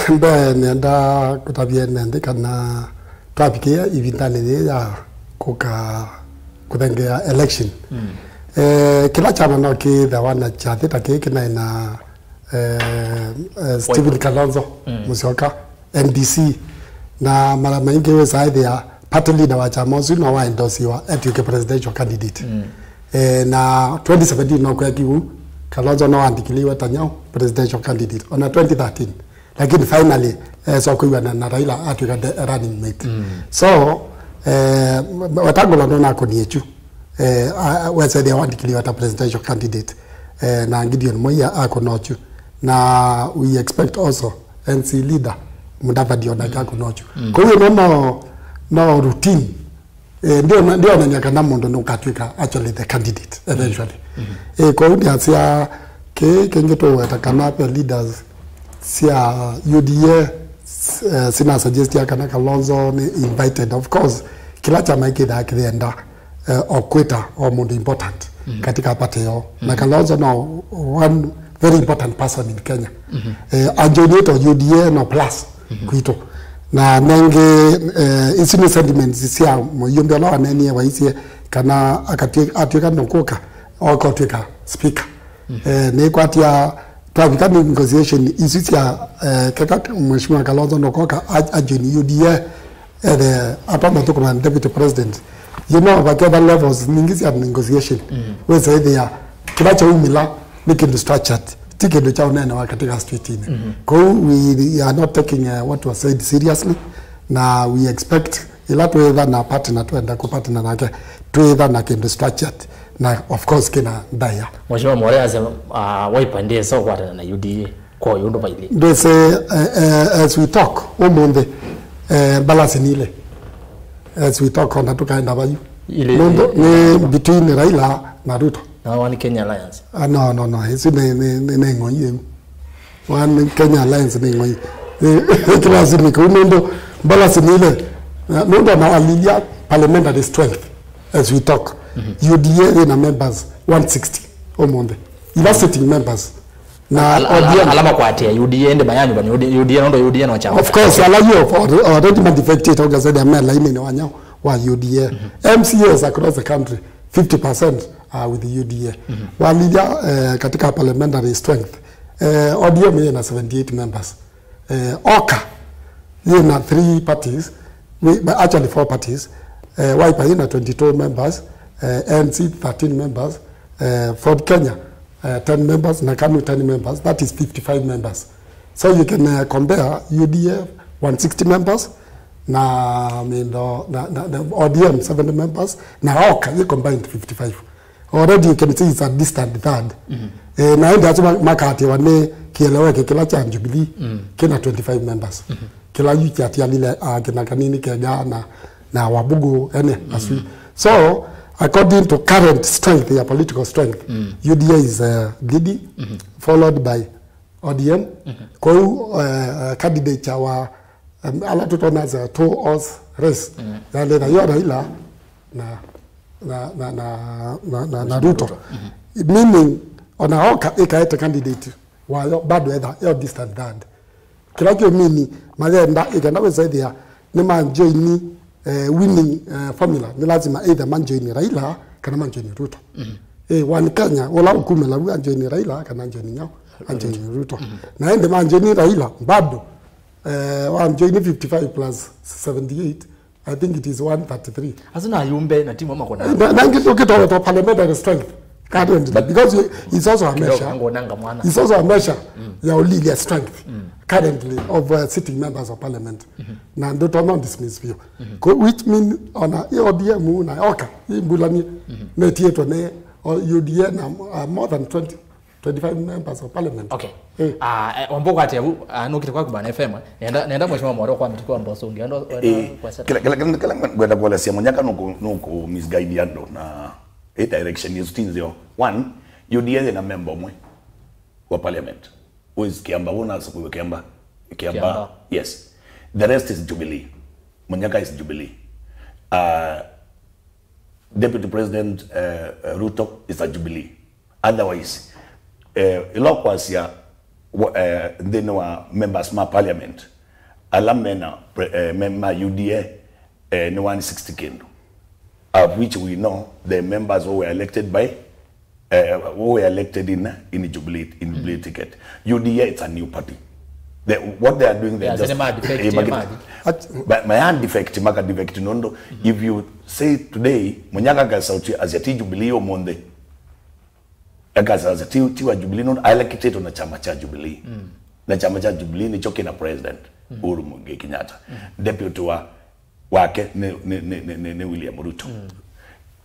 S2: mbe nenda kutabia nende kana tapikia ivintane ya kuka kutengea election kila chama no ki the one chat take kina ina Stephen Kalonzo Musyoka NDC na mara mengi wezaidi ya party leader wa chama zino wa endorsiwa atuke presidential candidate na 2017 no kwa kiu Kalonzo no andikiliwa tanyao presidential candidate on 2013 lakini finally so kuiwa na Raila atuka running mate so watangola ndo nako niechu wese they andikiliwa ta presidential candidate na Gideon Moya ako nochu na we expect also NC leader Mudavadi odaka nochu kwa hiyo no routine ndio nanyaka na mundu no katwika actually the candidate eventually kwa hiyo asia kengeto watakana pe leaders sia UDA sina suggest ya kana Kalonzo ni invited of course kila chama kida kienda okwita o mundu important katika party yao na Kalonzo no one very important person in Kenya anjonito UDA no plus kuito na nenge isini sentiments sia moyombe la wanene wa isi kana atuika nokoka au kotuika speaker ne kwatia twabika negotiation isisia kaka Mheshimiwa Kalonzo nokoka ajeni UDA atama to command deputy president you know whatever levels ningisi at negotiation we say there kibacha umila nikindu structured ticket cha unene wa katika street ine we are not taking what was said seriously na we expect ila tuweza na partner tuenda ku partner nake tuweza na kindu structured na of course kina daya
S1: Mheshimiwa Moreaze Wiper ndiye so kwata na UDA kwa yundo baili
S2: they say as we talk omonde balance nile as we talk on tukaenda bayu ile ni between Raila na Ruto
S1: na One Kenya Alliance
S2: no hizi ne ngoyi One Kenya Alliance ne ngoyi klasi ni kunondo balance nile ndo na alilia parliamentary strength as we talk UDA na members 160 omonde ila sitting members na
S1: ODM alama kwa atia UDA ende bayanyu bani UDA ndo UDA no chama.
S2: Of course alayo already manifested organized amela ine ni wanyao wa UDA. MCAs across the country 50% are with the UDA. Walilia katika parliamentary strength. ODM ina 78 members. OKA ina 3 parties, actually 4 parties. Wiper ina 22 members, NC 13 members, Ford Kenya 10 members, na KANU 10 members. That is 55 members. So you can compare UDA 160 members na ODM 70 members na OKA you combined 55. Already you can see it's a distant third. Na enda chuma makati wane kieleweke kila cha Jubilee kina 25 members. Kila yuki atia lile kina kanini kega na wabugu aswi. So according to current strength, their political strength, UDA is leading, followed by ODM. Kwa candidate wa ala tutona as a 2 horse race. Yale na yona ila na Ruto. Meaning ona OKA ikaeta candidate wa bado either distant third. Kila kio mini magenda ikanawe zaidi ya ni manjoini winning formula ni lazima either manjoini Raila kana manjoini Ruto. One Kenya wala ukume la manjoini Raila kana manjoini nyao manjoini Ruto. Na ende manjoini Raila bado manjoini 55 plus 78, I think it is 133.
S1: Asuna yumbe na timu ama kona.
S2: Na ngito to parliamentary strength currently because it's also a measure. It's also a measure ya ulili strength currently of sitting members of parliament. Na ndo tono dismiss view. Which mean ona ODM na OKA imbulani na tieto ne UDA na more than 25 members of parliament.
S1: Okay. Wambogo ati nukita kwa kubana FM. Nenda mheshimiwa Mwaro kwa mtukua Mbosso ngiando kwa sasa.
S4: Kila gwenda kwa sia monyaka nuko misguide yando na direction is tinzio. One, UDA na member mwe wa parliament. Who is Kiamba una sabu Kiamba. Yes. The rest is Jubilee. Monyaka is Jubilee. Deputy President Ruto is a Jubilee. Otherwise ilokwasia then wa members ma parliament alamena member UDA ni 160 kendo, of which we know the members who were elected by who were elected in Jubilee ticket. UDA it's a new party. What they are doing there just my defect maka defect nondo. If you say today Munyaka ga sauti asiati Jubilee o monde akaza tiwa Jubilee non elected na chama cha Jubilee. Na chama cha Jubilee ni choke na president Uhuru Muigai Kenyatta. Deputy wake ne William Ruto.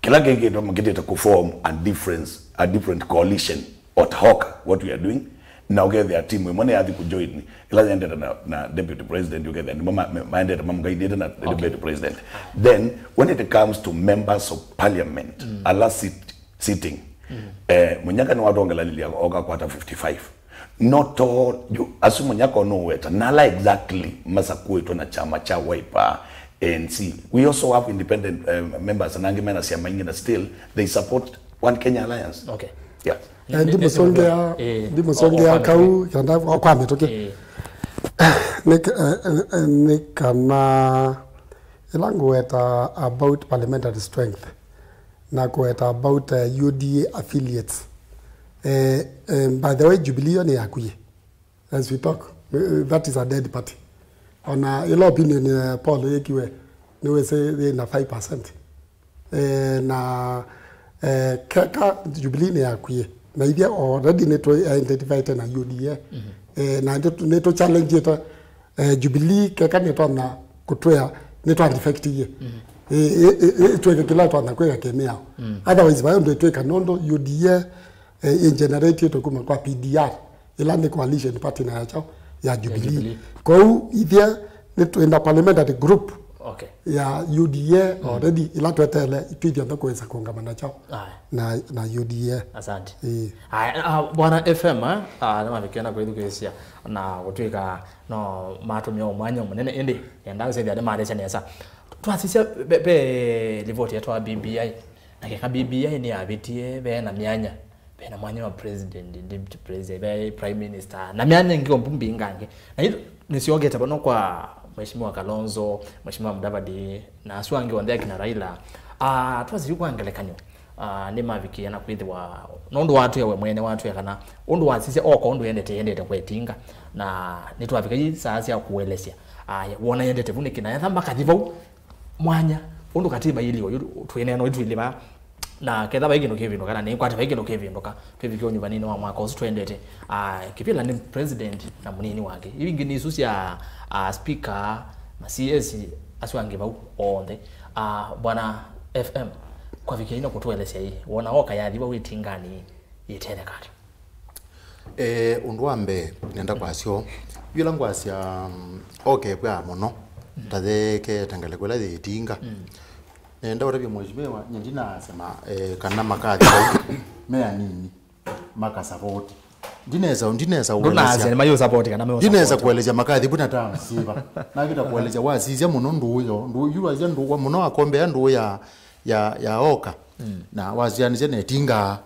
S4: Kila genge ndo mkete to form a different coalition at hoc what we are doing. Now get their team we money hadi kujoin ila ende na deputy president you get the mind that mama guide na deputy president. Then when it comes to members of parliament a last sitting Munyaka ni watu wangalalilia oka kwa 55. Not all you asu Munyaka no weta nala exactly masa kueto na chama cha Wiper ANC. We also have independent members and angimena siya maingi still they support One Kenya Alliance.
S1: Okay.
S4: Yeah.
S2: Ndi musongea kau yanda kwa metoke. Nikana ilangu weta about parliamentary strength. Na kueta about UDA affiliates. By the way, Jubilee ni yakuye. As we talk, that is a dead party. On a opinion, Paul Yekiwe, we say they na 5%. Na kaka Jubilee ni yakuye. Na idea already neto identified na UDA. Na neto challenge yeto Jubilee kaka neto na kutoya neto antifecti ye. Tuweke kila watu anakweka kemea. Otherwise bayo ndo tuweka nondo UDA generate yeto kuma kwa PDR ilande coalition party na yachao ya Jubilee. Kwa hiyo idea neto enda parliamentary group ya UDA already ila tuwetele ituidi ando kuweza kuungamana chao na UDA.
S1: Asante. Bwana FM nama vikena kwa edukesia na kutuika no matumia umanya umunene indi yanda sendi ade maadesha nesa. Twasisia be livoti yetu wa BBI na keka BBI ni abitie be na myanya pena mwanya wa president, deputy president, prime minister na miane ngio mbumbi ngange na hilo nisiogeta bano kwa Mheshimiwa Kalonzo, Mheshimiwa Mudavadi na aswange wandea kina Raila twaziri kwangelekanyo ni maviki yana kwithwa nondu watu yawe mwene watu yakana undu wasise oko undu yendete kwetinga na nitwavika yi saasi ya kuelesya wona yendete vune kina yathamba kathivau mwanya undu katiba ilio twene no itwiliva na ketha baigino kevindo kana ni kwata baigino kevindo ka twevikyo nyuvanini wa mwaka usu twendete kipila ni president na munini wake hivi ngini isusi ya speaker na CS aswange bau onde bwana FM kwa vikina kutuelesya hii wona oka yathiwa witingani yitene kati
S3: undu wambe nenda kwasyo yula ngwasya okay kwa mono tatheke tangale kwela yitinga nenda urabi mheshimiwa nyandina sema kana makazi mea nini maka support ndineza
S1: uelezea mayo support kana mayo
S3: ndineza kuelezea makazi buna tamu siba na kita kuelezea wasizia muno ndu yula zia ndu muno akombe ndu ya oka na wazianize netinga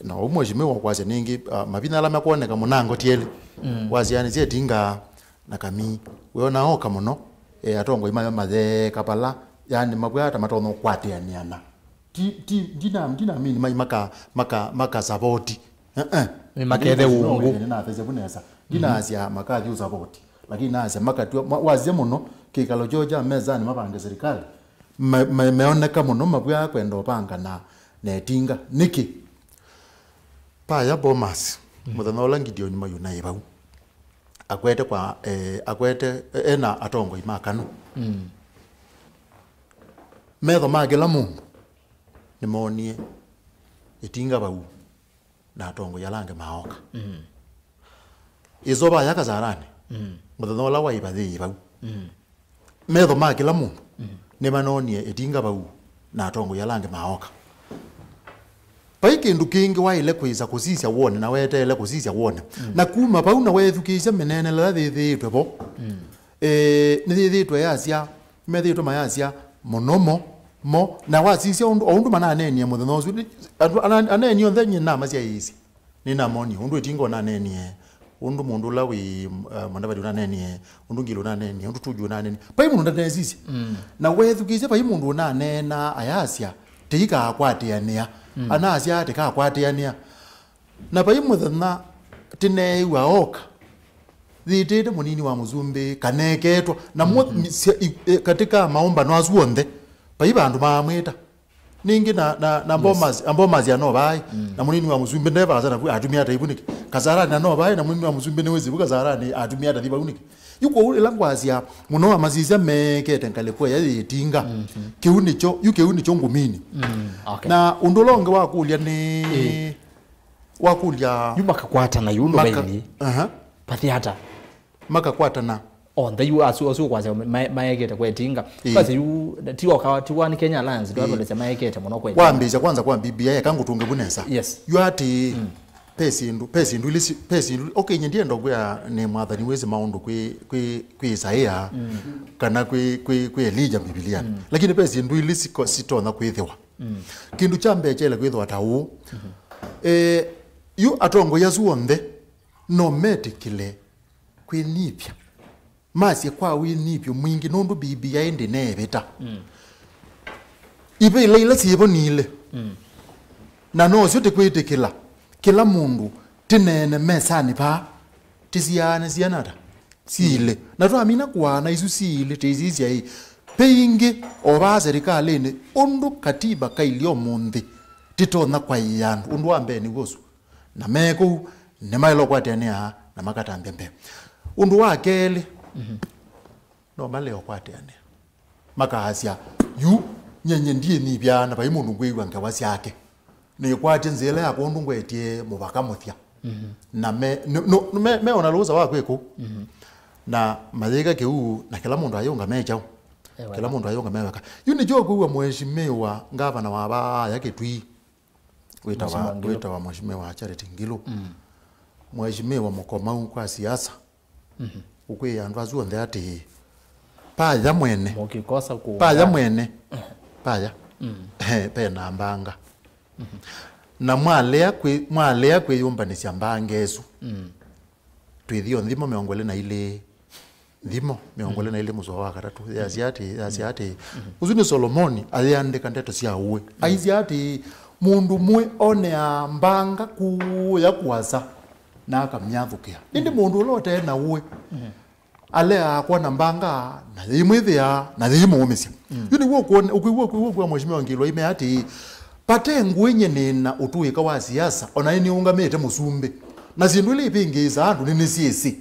S3: na mheshimiwa kwase ningi mabina ala makuoneka munango tiele wazianize tinga na kami weona oka muno atongo imayo mathe kapala yani mabwata matono kwatianiana ndina mini maka support
S1: ni makethe ungu
S3: na theze bunesa ndina asia makathi u support lakini na asia makati wazie muno kikalo joja mezani mabange serikali meoneka muno mabwa kwenda opanga na netinga niki paya Bomas muthana ola ngidio nyuma yunaiba akwete kwa akwete ena atongo imakano metho magela mundu nimonie itinga bau na atongo yalange maoka izoba yakazarane muthana ola waiba thi bau metho magela mundu nimanonie itinga bau na atongo yalange maoka paiki ndu kingi waile kuiza kusisya wone na wetele kusisya wone na kuma bau na wethukisya menene la thithitwe bo ni thithitwe yasya methitwe mayasya monomo mo na wasisya undu mananenie muthano usu anenio thenye na masya isi ni na moni undu itingo na nenie undu mundu la wi Mudavadi unanenie undu ngilo unanenie undu tuju unanenie pai mundu ndanezisya na wethukisya pai mundu unanena ayasya tika akwatiania anasya tika akwatiania na pai muthana tineiwa oka thitite munini wa Muzumbi kaneketwa na katika maomba no azuonde pai bandu mamwita ningi na Bomas ya no bai na munini wa Muzumbi ndeva sana atumia taibuniki kazara na no bai na munini wa Muzumbi newe zibuka zara ni atumia taibuniki yuko ule langwazia muno amazizia mekete nkalekwa ya yitinga kiunicho yukeunicho ngumini
S1: okay.
S3: Na undolonge wakulya ni wakulya
S1: yumaka kwata na yundo baini pathi hata
S3: maka kwata na
S1: on the you asu kwaza maekete kwetinga basi yu tiwa kwa tiwani Kenya Alliance ndo aloleza maekete muno kwetinga
S3: wambija kwanza kwa BBI kangu tunge bunesa
S1: yes
S3: yu ati pesindu ilisi pesindu okay nyendie ndo kwa ne mwathani wezi maundu kwi Isaiah kana kwi Elijah Biblia lakini pesindu ilisi sitona kwithiwa kindu cha mbechele kwithwa tawu yu atongo yazuonde no medically kwinipya masi kwa winipyo mwingi nondu BBI ndi nebeta ibe ile sibo nile na no sio tekwetekela kila mundu tinene mesani pa tisiane sianata sile na to amina kwana isu sile tezizia hii peingi oba serikali ni undu katiba kailio mundi titona kwa yandu undu ambe ni gosu na meko ne mailo kwa tenia na makatambia mbe undu wakele no maleo kwa tenia makahasya yu nyenye ndiye ni byana ba imundu ngwewa ngawasi yake ni kwati nzela ya kondu ngwetie mubaka muthya na me ona luza wa kweko na mathika kiu na kila mundu ayonga mecha kila mundu ayonga mewaka yuni joku wa mheshimiwa ngavana wa ba yake twi wita wa mheshimiwa Charity Ngilu mheshimiwa Mukomau kwa siasa ukwe andu azuonde ati paya mwene
S1: ukikosa ku
S3: paya mwene paya pena mbanga na mwalea kwe yumbanisya mbangezu twithio nthimo miongole na ile nthimo miongole na ile muzo wa katatu yaziati uzuni Solomoni aliandika ndeto cia uwe aiziati mundu mwe one ya mbanga kuya kuwaza na akamnyathukia indi mundu ulote na uwe alea kwa na mbanga na thimwithia na thimuumisya yuni wo kwa mheshimiwa Ngilo ime ati pate ngwenye nina utuika wa siasa ona ni ungamete musumbe na zindu ile ipingiza andu nini siesi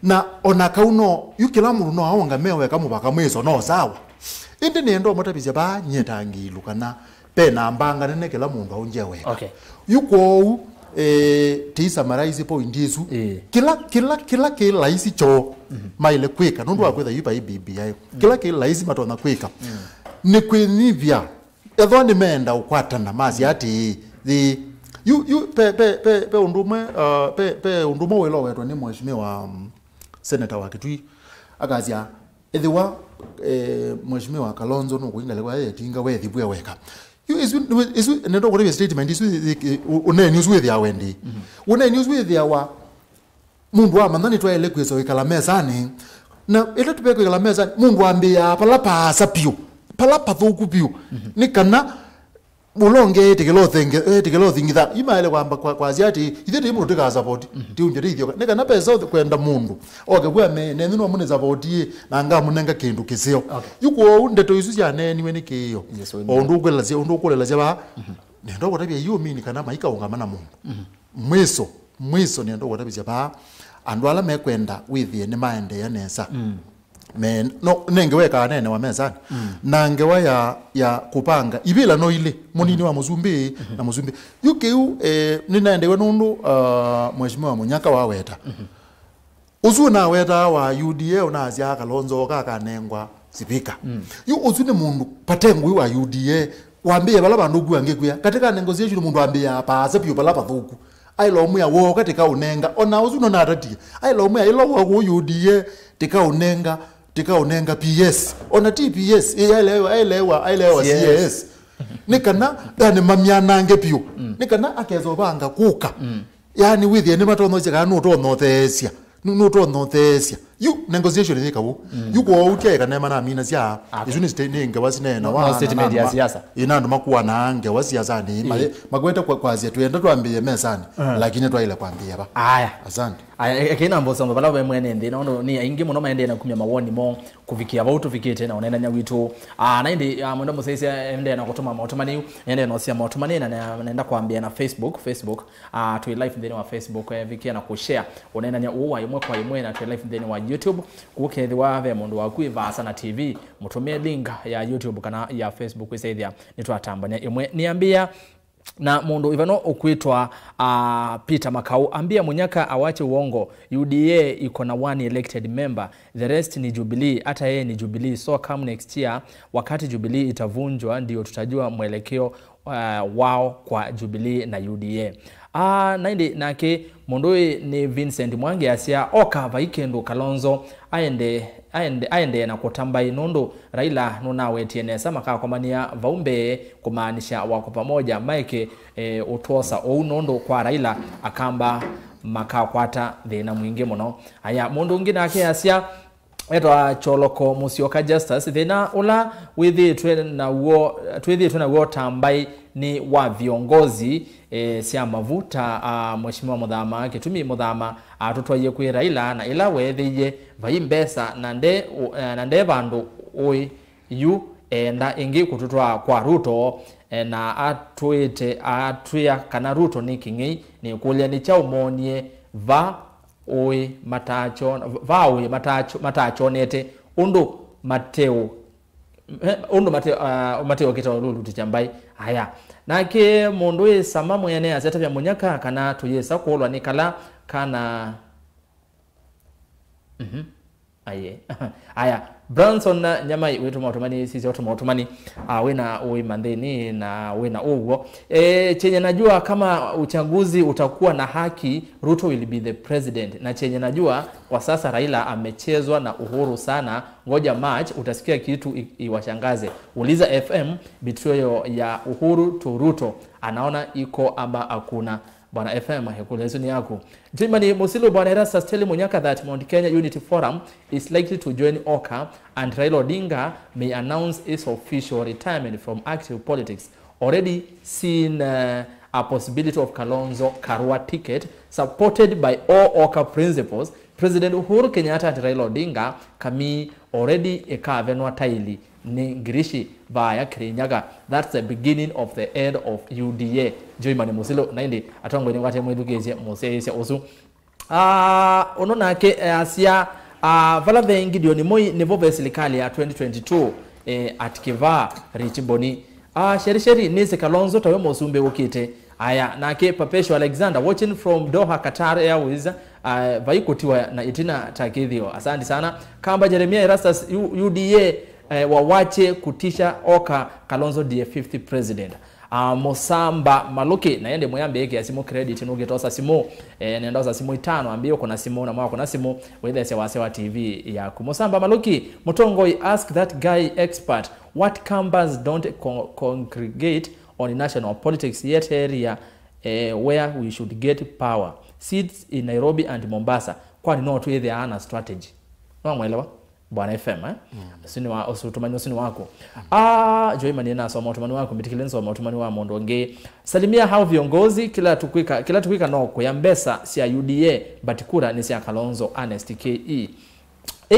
S3: na ona kauno yukila mundu no awonga mewe kamubaka mweso no sawa indi nendo motabizya ba nyeta Ngilo kana pena mbanga nene kila mundu aunje weka
S1: okay
S3: yuko ti summarize point isu kila isi cho maile kwika nundu akwetha yupa BBI kila isi matona kwika ni kwinivya etho ni menda ukwatana mazi ati the you pe undume welo wetwa ni mheshimiwa senator wa Kitui akazia ethiwa mheshimiwa Kalonzo no kuinga lewa yetinga wethibwe weka you is nendo kwa statement is une news with ya wendi une news with ya wa mundu wa manani twaele kweso ikala mezani na ile tupeko ikala mezani mundu ambia pala pasa pio pala pathuku pio ni kana mulonge tekelo thingitha imaile kwamba kwa aziati ithete mundu tika support ti unje ithio ni kana pesa kwenda mundu oke kwa me ne nino mune support na nga munenga kindu kisio yuko ndeto isu ya neni weni kiyo ondu kwela zeba nendo kwatabia hiyo mini kana maika ungamana mundu mwiso nendo kwatabia ba andu ala mekwenda withie ni maende ya nesa men no nengeweka nene wa mezani na ngewa ya kupanga ibila no ile munini wa Muzumbi na Muzumbi yukiu ninaendewe nundu mheshimiwa Munyaka wa weta uzuna weta wa UDA unazia Kalonzo kakanengwa sipika yu uzune mundu patengu wa UDA wambie bala bandu gwangekuya katika negotiation mundu ambia paase pyo bala pathuku ailo muya wo katika unenga ona uzuno na atati ailo muya ilo wa UDA tika unenga PS ona TPS ailewa CS nikana yani mamyanange pyo nikana akezo banga kuka yani withie ni matono chika no to nothesia you negotiation ni kabu you go utia kana mana mina sia izuni standing wasine na wa
S1: statement ya siasa
S3: inandu makuwa na ange wa siasa ni magweta kwa zia tuenda tuambie mesani lakini twaile kwambia ba
S1: aya
S3: asante
S1: aya kina mboso mbala we mwene ndi no ni aingi muno maende na kumya mawoni mo kuvikia bautu vikite na unaenda nyawitu naindi mwenda musaisi ende na kutuma mautumani ende no sia mautumani na naenda kuambia na Facebook tu live ndeni wa Facebook vikia na kushare unaenda nya uwa imwe kwa imwe na tu live ndeni wa YouTube kukethi wave mundu wa kuivasa na TV mutumie link ya YouTube kana ya Facebook isaithia nitwatambanya imwe niambia na mundu ivano ukuitwa Peter Makau ambia Munyaka awache uongo UDA iko na one elected member the rest ni Jubilee hata yeye ni Jubilee so come next year wakati Jubilee itavunjwa ndio tutajua mwelekeo wao kwa Jubilee na UDA naindi nake mundu ni Vincent Mwangi asia oka vaikendo Kalonzo aende na kutambai nundu Raila nuna wetienesa maka komania vaumbe kumaanisha wako pamoja Mike utosa ou nundu kwa Raila akamba maka kwata thina mwingi muno aya mundu ngina ake asia etwa Choloko Musyoka Justice thina ula withitwe na wo tambai ni wa viongozi sia mavuta mheshimiwa Muthama Kitumi Muthama atutwaye kwi Raila na ila wethiye vaimbesa na nde bandu oi yu enda ingi kututwa kwa Ruto na atuya kana Ruto ni kingi ni kulia ni cha umonie oi matacho nete undu Mateo Kitao Lulu tichambai haya nake mundu sama mwene azeta vya Munyaka kana tuyesa kuolwa nikala kana aye haya Branson na nyamai wetu mautumani sisi watu mautumani wena oi mandeni na wena uwo chenye najua kama uchaguzi utakuwa na haki Ruto will be the president na chenye najua kwa sasa Raila amechezwa na Uhuru sana ngoja March utasikia kitu iwashangaze uliza FM betrayal ya Uhuru to Ruto anaona iko ama hakuna. Bwana FM hekulezo ni yako. Jimani Musilo Bwana Erastus telling Munyaka that Mount Kenya Unity Forum is likely to join OCA and Raila Odinga may announce his official retirement from active politics. Already seen a possibility of Kalonzo Karua ticket supported by all OCA principals. President Uhuru Kenyatta and Raila Odinga kami already ekavenwa taili ni ngirishi via Kirinyaga. That's the beginning of the end of UDA. Joimani Musilo naindi atongo ni wate mwedugeje Moses osu. Onona ke asia vala vengi dio ni moi nivo serikali ya 2022 atikiva Richiboni. Sheri nise Kalonzo tawe Mosumbe ukite. Aya nake Papesho Alexander watching from Doha Qatar Airways vaikutiwa na itina takidhio. Asante sana. Kamba Jeremia Erastus UDA wawache kutisha OCA Kalonzo ndiye 50th president. Mosamba Maluki na yende moyambe yake ya simu credit nuge tosa simu nenda simu 5 ambio kuna simu na mwa kuna simu whether Sewa TV ya Mosamba Maluki Mutongoi ask that guy expert what Kambas don't congregate on national politics yet area where we should get power seats in Nairobi and Mombasa kwani no tu ile ana strategy mwelewa Bwana FM sini wa usutumani sini wako Joy Manena so utumani wako mitikilenzo wa utumani wa Mondonge salimia hao viongozi kila tukwika no kuyambesa si ya UDA batikura ni si ya Kalonzo Honest KE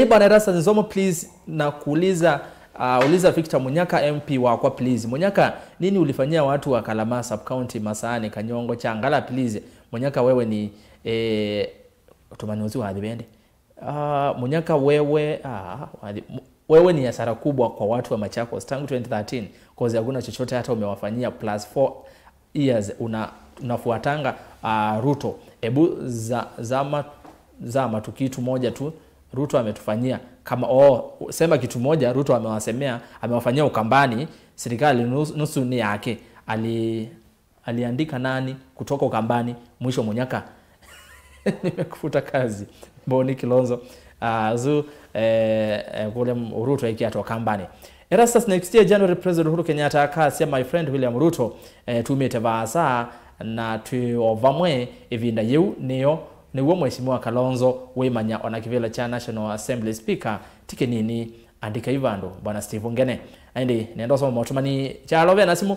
S1: Bwana Erastus Nzomo please na kuuliza uliza Victor Munyaka MP wako please Munyaka nini ulifanyia watu wa Kalama sub county Masaani Kanyongo Changala please Munyaka wewe ni utumani wa Adibende Munyaka wewe ni hasara kubwa kwa watu wa Machakos tangu 2013 cause hakuna chochote hata umewafanyia plus 4 years unafuatanga Ruto ebu zama tu kitu moja tu Ruto ametufanyia kama sema kitu moja Ruto amewafanyia Ukambani serikali nusu ni yake aliandika nani kutoka Ukambani mwisho Munyaka nimekufuta kazi Boni Kilonzo kule Ruto ikiatoka Ukambani. Erastus next year January President Uhuru Kenyatta akasema my friend William Ruto tumetevasa na tuovamwe evinda yeu niwo mheshimiwa Kalonzo wemanya onakivela cha National Assembly Speaker tike nini andika ivando Bwana Steve Ngene andi nendo so motumani cha love na simu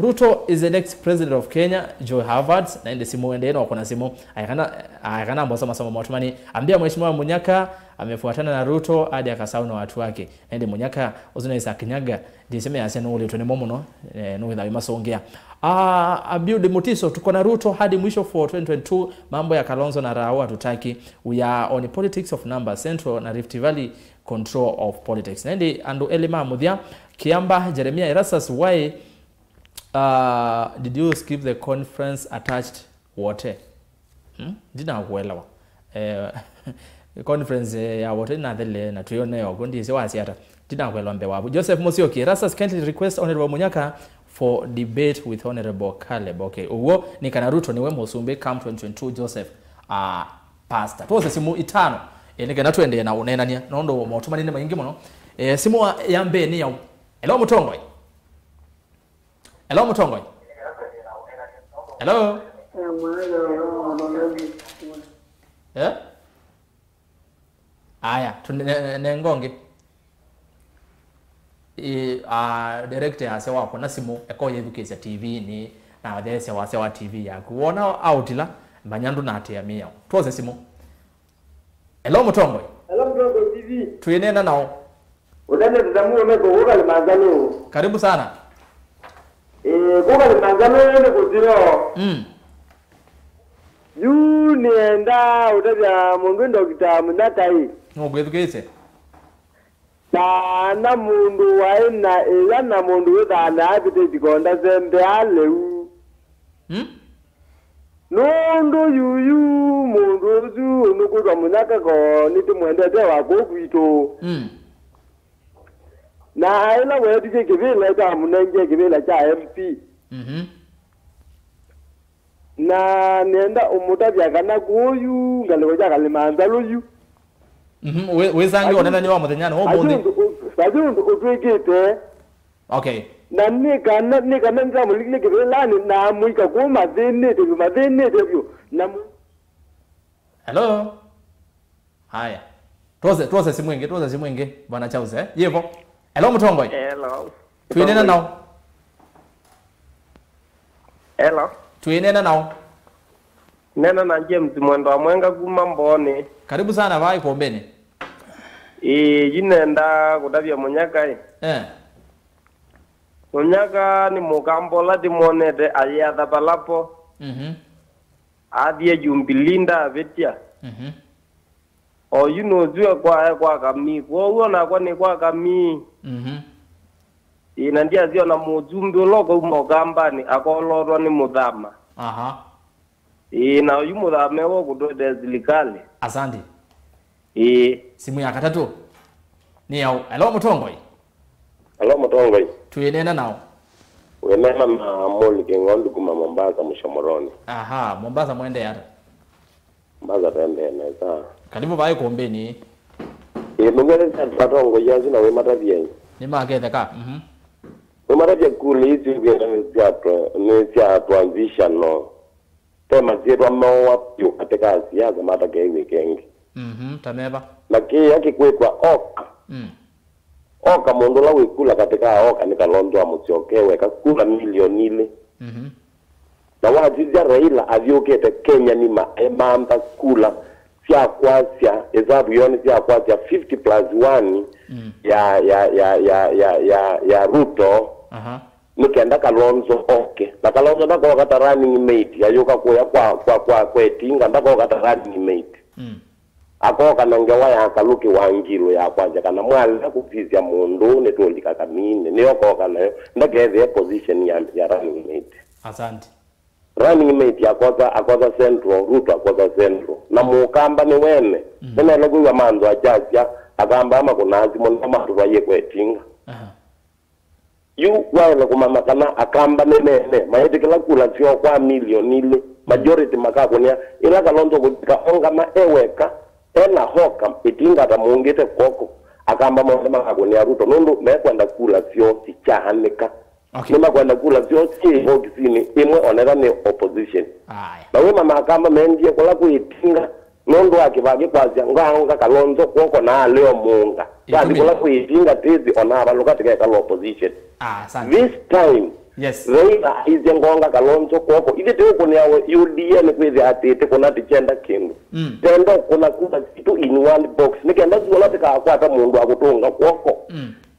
S1: Ruto is the next president of Kenya Joe Harvard na ende simu ende no kuna simu ayakana mbosa masomo motumani ambia mheshimiwa Munyaka amefuatana na Ruto hadi akasahau na watu wake ende Munyaka uzuna isa kinyaga diseme ya seno ule tone momuno no witha masongea Abiudi Mutiso tuko na Ruto hadi mwisho for 2022 mambo ya Kalonzo na Rawa hatutaki we are on politics of numbers Central na Rift Valley control of politics nende ando Elima Muthia Kiamba Jeremia Erastus why did you skip the conference attached water dina kuelewa conference ya water na thele na tuione yogondi se wasi hata dina kuelewa mbe wabu Joseph Mosioki Erastus kindly request Honorable Munyaka for debate with Honorable Caleb okay uwo ni kana Ruto niwe Mosumbe come 2022 Joseph pastor tuose simu 5 nikana twende na unenania nondo motumani ne mayingi muno simu ya mbe ni ya hello Mutongoi Hello Mutongoi Hello Aya tunengonge director ase wako na simu ekoye bukeza TV ni na dese wa TV ya kuona outila banyandu na atia tuose simu Hello Mutongoi
S5: Hello Mutongoi TV
S1: tuyenena nao
S5: Udane tuzamu umeko uga limanzalo
S1: Karibu sana
S5: uga limanzalo ni kutiro yu nienda utaja mungu Dr. Munakai
S1: ngwethukise
S5: na mundu waina na mundu wethana abite jikonda zembe aleu Nondo yuyu mundu uzu nukuzwa Munyaka ko nitumwendete wako kwito na ila wetu je kivila cha munenge kivila cha MP na nenda umutabya kana kuyu ngale ja kalimanza luyu
S1: wezange onena ni wa muthenyana wo muthi
S5: bajundu utwikite
S1: okay
S5: na nikana nza mulile kibelani na muika kuma dhini tevyo na
S1: Hello. Haya. Tuoze simu ingi bwana Chauze. Yevo. Hello Mutongoi.
S5: Hello.
S1: Tuinena nao.
S5: Hello.
S1: Tuinena nao.
S5: Nena na James Mwendo wa Mwenga kuma Mboni.
S1: Karibu sana vai Kombeni.
S5: Jinenda kutavya Munyaka Munyaka ni mukambola timonete ayatha palapo. Adie jumbilinda vetia. O zue kwa kami. Kwa uona kwa ni kwa kami. Inandia zio na mujumbi uloko umogambani. Ako loro ni mudhama.
S1: Aha.
S5: Na uyu mudhame wo kutode zilikali.
S1: Asante. Simu ya katatu. Ni yao. Hello Mutongoi.
S6: Hello Mutongoi.
S1: Tuinena nao.
S6: Wenena na moli kengondi kuma Mombasa Mshomoroni.
S1: Aha, Mombasa mwende yata.
S6: Mombasa tende neza.
S1: Karibu vai Kombeni.
S6: Nungere tatongo yazi na wemata bien.
S1: Ni magethe ka.
S6: Wemata bien kulisi ni sia transition no. Tema zero mawa pio katika siasa mata kewe kengi.
S1: Tameba.
S6: Lakini yake kwekwa oka. Oka mundu la wikula katika oka ni Kalonzo Musyoka kakula milioni ile. Na wajija Raila avyokete Kenya ni maemamba kula sia kwasya ezabu yoni sia kwasya 50+1 ya Ruto. Nikenda Kalonzo na Kalonzo ndako kata running mate yayoka kwa etinga ndako kata running mate. Akoka nangewa ya kaluki wangilo ya kwanja kana mwala kufizia mundu netolika kamine niyo koka nayo ndakeze position ya running mate.
S1: Asante.
S6: Running mate akoza central Ruto akoza central na mukamba ni wene nene logo ya manzo ajaja akamba ama kunazi mona matu waye kwetinga. Yu wale kumama kana akamba nene maete kila kula sio kwa milioni ile majority makakonia ila Kalonzo kutika onga ma eweka ena hoka itinga tamungete koko akamba mona makakonia Ruto nundu mekwenda kula sio sichahanika. Nima kwenda kula sio si okisini imwe onera ni opposition. Na we mama akamba menjie kula kuitinga nundu akibage kwazia nganga Kalonzo koko na leo munga. Kadi kula kuitinga tizi onaba lukatika kala opposition. This time,
S1: yes,
S6: Raila is ngonga Kalonzo koko. Ile teo kuna UDA ni kwezi atete kuna tichenda kindu. Tendo kuna kuta kitu in one box. Nikenda zula tika akwata mundu akutunga koko.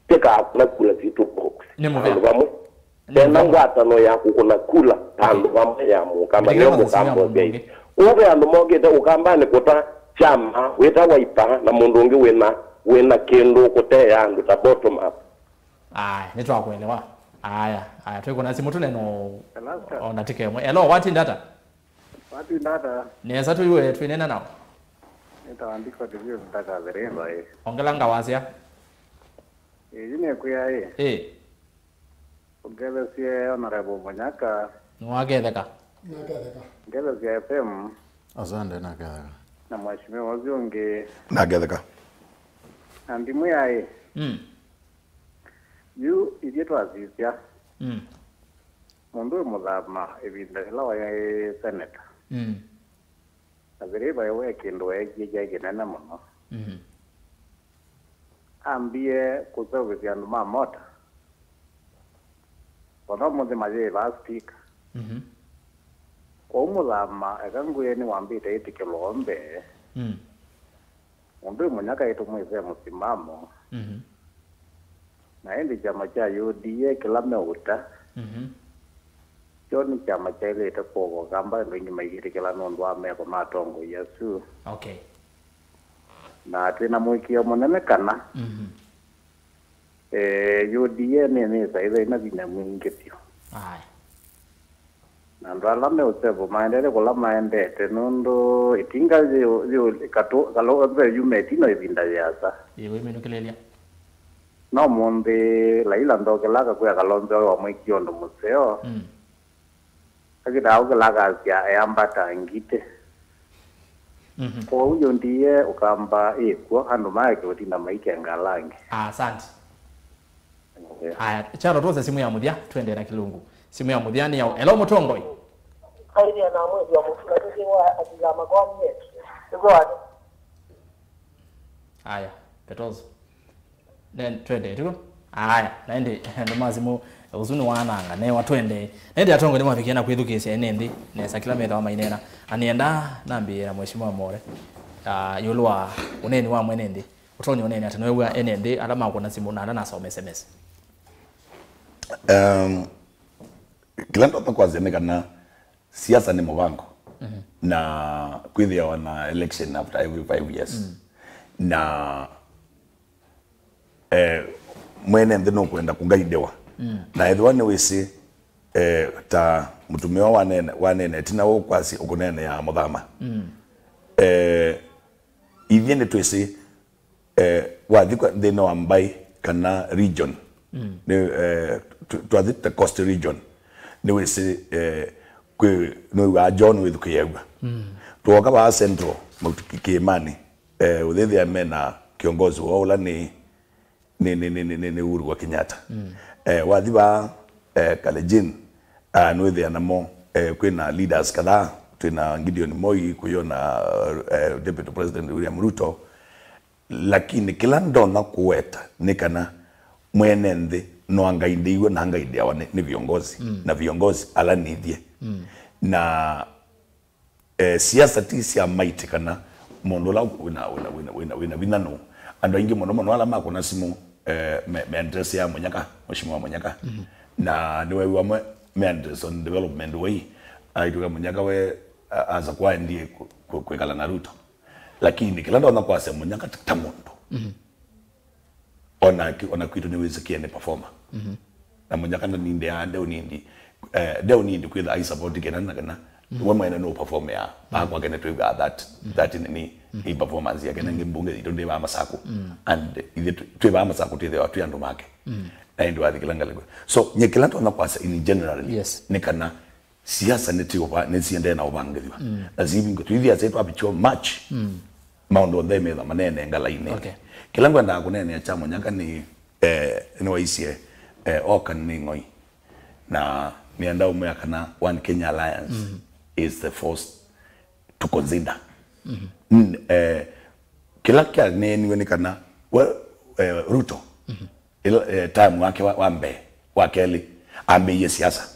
S6: Tika akuna kula kitu box.
S1: Nimuve.
S6: Tenda ngwata no ya kuna kula tandu kama ya mukamba niyo mukambo gei. Uwe ando mogete ukambani kuta chama weta waipa na mundu ungi wena kendo kote ya andu ta bottom up.
S1: Nitwa kuelewa. Aya, tuko na simu tuneno onatike mwe. Hello, what in data?
S5: What in data?
S1: Neza tu yue twinena nao.
S5: Nitaandika ndivyo nataka zeremba
S1: Ongela ngawasia.
S5: Yine kuya Ongela sie honorable Munyaka.
S1: Nwagetheka.
S5: Ongela sie FM.
S3: Asante nagetheka.
S5: Na mheshimiwa Wazungi.
S4: Nagetheka.
S5: Andimu yae. Yu idieto azizia. Mundu muthama ebinda lawa ya senator. Azireba yewe kendo ejeje genana muno. Ambie kuzowezia nduma mota. Kono mundu maje ba speak. Kwa muthama ekanguye ni wambite itikilombe. Mundu Munyaka yetu mweze musimamo. Na hindi chama cha UDA kila meuta. Choni chama cha ile itapogo kamba ndio maigiri kila nondo ameko matongo Yesu.
S1: Okay.
S6: na tena mwikio munene kana UDA ni saizi ina vina mwingi pio na ndo alame utevo maendele kula maendete nundo itinga zio kato kalo abe yume tino ibinda yasa
S1: yewe minukilelia
S6: no mombe laila ndo kelaka kwa Kalonzo wa mwikio ndo museo akita au kelaka ya ambata ngite kwa huyo ndiye ukamba kwa ando maike utina maike ngalangi
S1: asante Haya, charo tuoze simu ya muthia twende na kilungu. Simu ya muthia ni ya Hello Mutongoi.
S7: Haidi na mwezi wa mfuna tuzi wa atizama kwa mwetu. Niko wapi?
S1: Haya, petozo. Then twende tuko. Haya, naende ndo mazimu uzuni wananga ne watwende. Nende atongo ni mafikiana kwithukisia enendi nesa kila metha wa mainena. Anienda nambira mheshimiwa More. Yulwa uneni wa mwenendi. Utonyo uneni atanowe enendi alama kuna simu na na some SMS.
S4: Kila ndo kwanza ni kana siasa ni mwango. Na kwithia wana election after every 5 years. Na mwene nthi no kwenda kungaidewa na ethwa ni wisi ta mutumio wanene tina wo kwasi ukunene ya muthama ithie ni twisi wathikwa thina wa Mbai kana region ni twathita coast region ni wisi no wa John withukiyegwa tuoka ba central mutukikimani uthithia mena kiongozi wa ula ni Uhuru wa Kenyatta. Wathiba Kalejin nwithia namo kwina leaders kadhaa twina Gideon Moi kuyona Deputy President William Ruto, lakini kila ndona kuweta ni kana mwene nthi no angaindeiwe na angaidewa ni viongozi na viongozi alanithie na siasa ti cia maiti kana mundu la wina binano ando ingi mono ala makona simu me address ya Munyaka mheshimiwa Munyaka na niwe wa me address on development way aiduka Munyaka we aza kwa ndiye kwekala na Ruto, lakini kila ndo kwa sema Munyaka tamondo ona kwitu niweze kiende performer na Munyaka ndo ninde ande unindi deo nindi kwitha I support kenana kana wamwe no perform ya akwa kene twi that in ni performance ya kene ngimbunge itonde ba masako and ile twi ba masako twi watu yandu make na ndio athikilanga lego so nyekila ndo nakwasa in general
S1: yes
S4: ni kana siasa netiwa nesiende na ubangithwa lazima ngo twithia zetu abicho match maundo ndeme tha manene ngalaine
S1: okay
S4: kila ngwenda kunene ya chama Munyaka ni waisie okan ni ngoi na nienda umwe kana One Kenya Alliance is the first to consider kila kia ni kana Ruto time wake wa Kelly ambe siasa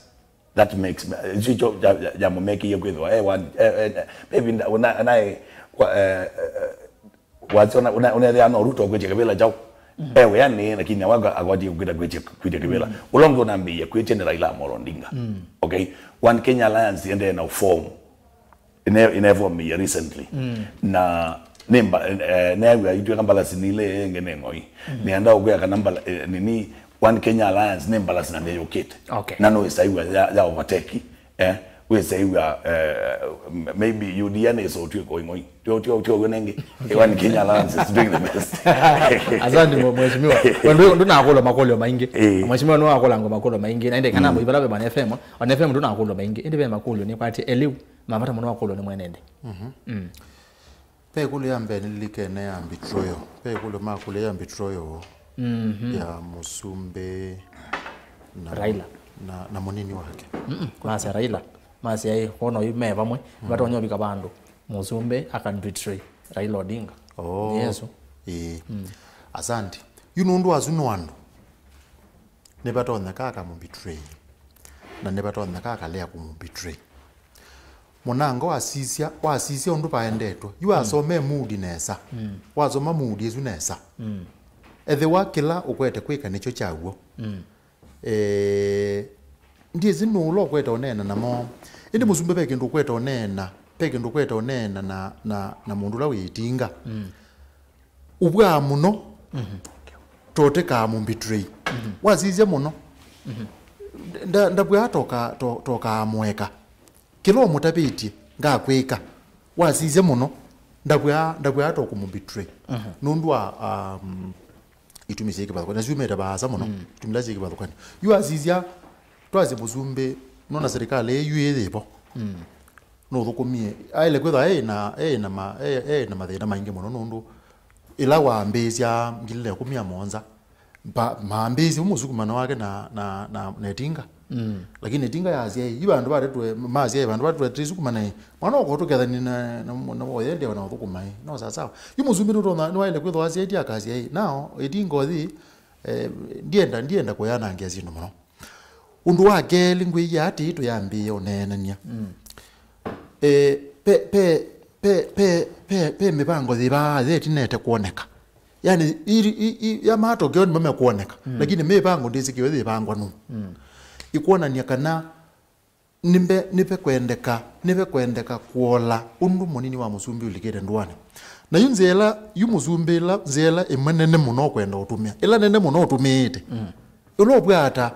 S4: that makes jicho jamu make ye kwithwa baby una wazona ya no Ruto kweche kabila jao ewe yani lakini waga agwadi kwida kweche kabila ulongo nambi kweche ni Raila Amolo Odinga okay One Kenya Alliance ende na form inevo me recently na nemba newe itu kambala sinile ngene ngoi nianda ogya kanamba nini One Kenya Alliance nembala sinande yokete
S1: okay
S4: nano isaiwa ya overtake we say we are maybe UDN so tu going on tu wenenge One Kenya Alliance is doing the best
S1: azandi mheshimiwa ndo nakola makolo maingi mheshimiwa no akola ngo makolo maingi na inde kana ibara be bana FM on FM ndo nakola maingi inde be makolo ni kwati eliu mavata mwana makolo ni mwenende
S3: pe kule yambe nilikene ya Mbitroyo pe kule makule ya Mbitroyo ya Musumbe na
S1: Raila
S3: na monini wake
S1: mase Raila mase ai hono yume bamwe bato nyobi kabando Musumbe akan betray Raila Odinga yeso
S3: asante yunundu azunwando ne bato nakaka mu betray na ne bato nakaka lea ku mu betray monango wasisia ondu paendetwa yu asome mood nesa wazoma mood yezu nesa ethe wakila ukwete kwika nicho chawo ndiye zinulo kweta onena namo indi Musumbe peke ndo kweta onena na mundu la witinga ubwa muno tote ka mu betray wazizia muno ndabwa toka amweka kilo mutapiti ngakwika wazizia muno ndabwa toka mu betray nundwa itumizike badokana zumeta baza muno tumilazike badokana yu azizia twaze Musumbe nona serikali yuyelebo no thukumie aile kwetha na mathina maingi muno nundu ila wambezia ngilile kumia monza maambezi umusukumana wake na Etinga lakini Etinga yaziye ibantu baretwe maziye abantu batwe trisukumana mwana okotokeza ni na oyende wana uthukuma no sasa yumuzumbi rutona nwaile kwitho aziye akaziye now Etinga othi ndienda kuyana ngia zino muno undu wake lingwi yati to yambie onenania pe mipango ziba zetinete kuoneka yani ya mato gioni mame kuoneka lakini mipango ndizikio zibangwa nu ikuonania kana nipe kwendeka kuola undu munini wa musumbi ulikire ndwane na yunzela yumuzumbila zela emanene muno kwenda utumia ila nene muno utumite ulo bwata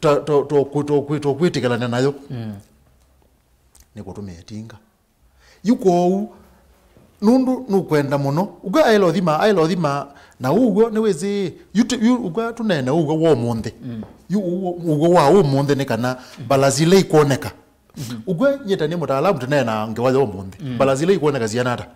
S3: to kwitikana nayo ni kutumia Etinga yuko nundu nukwenda muno uga ailo na ugo niwezi uga tunene ugo wo monde ugo wa wo monde ne kana balazile ikoneka ugo nyeta ni mutaalamu tunena ngewaje wo monde balazile ikoneka zianata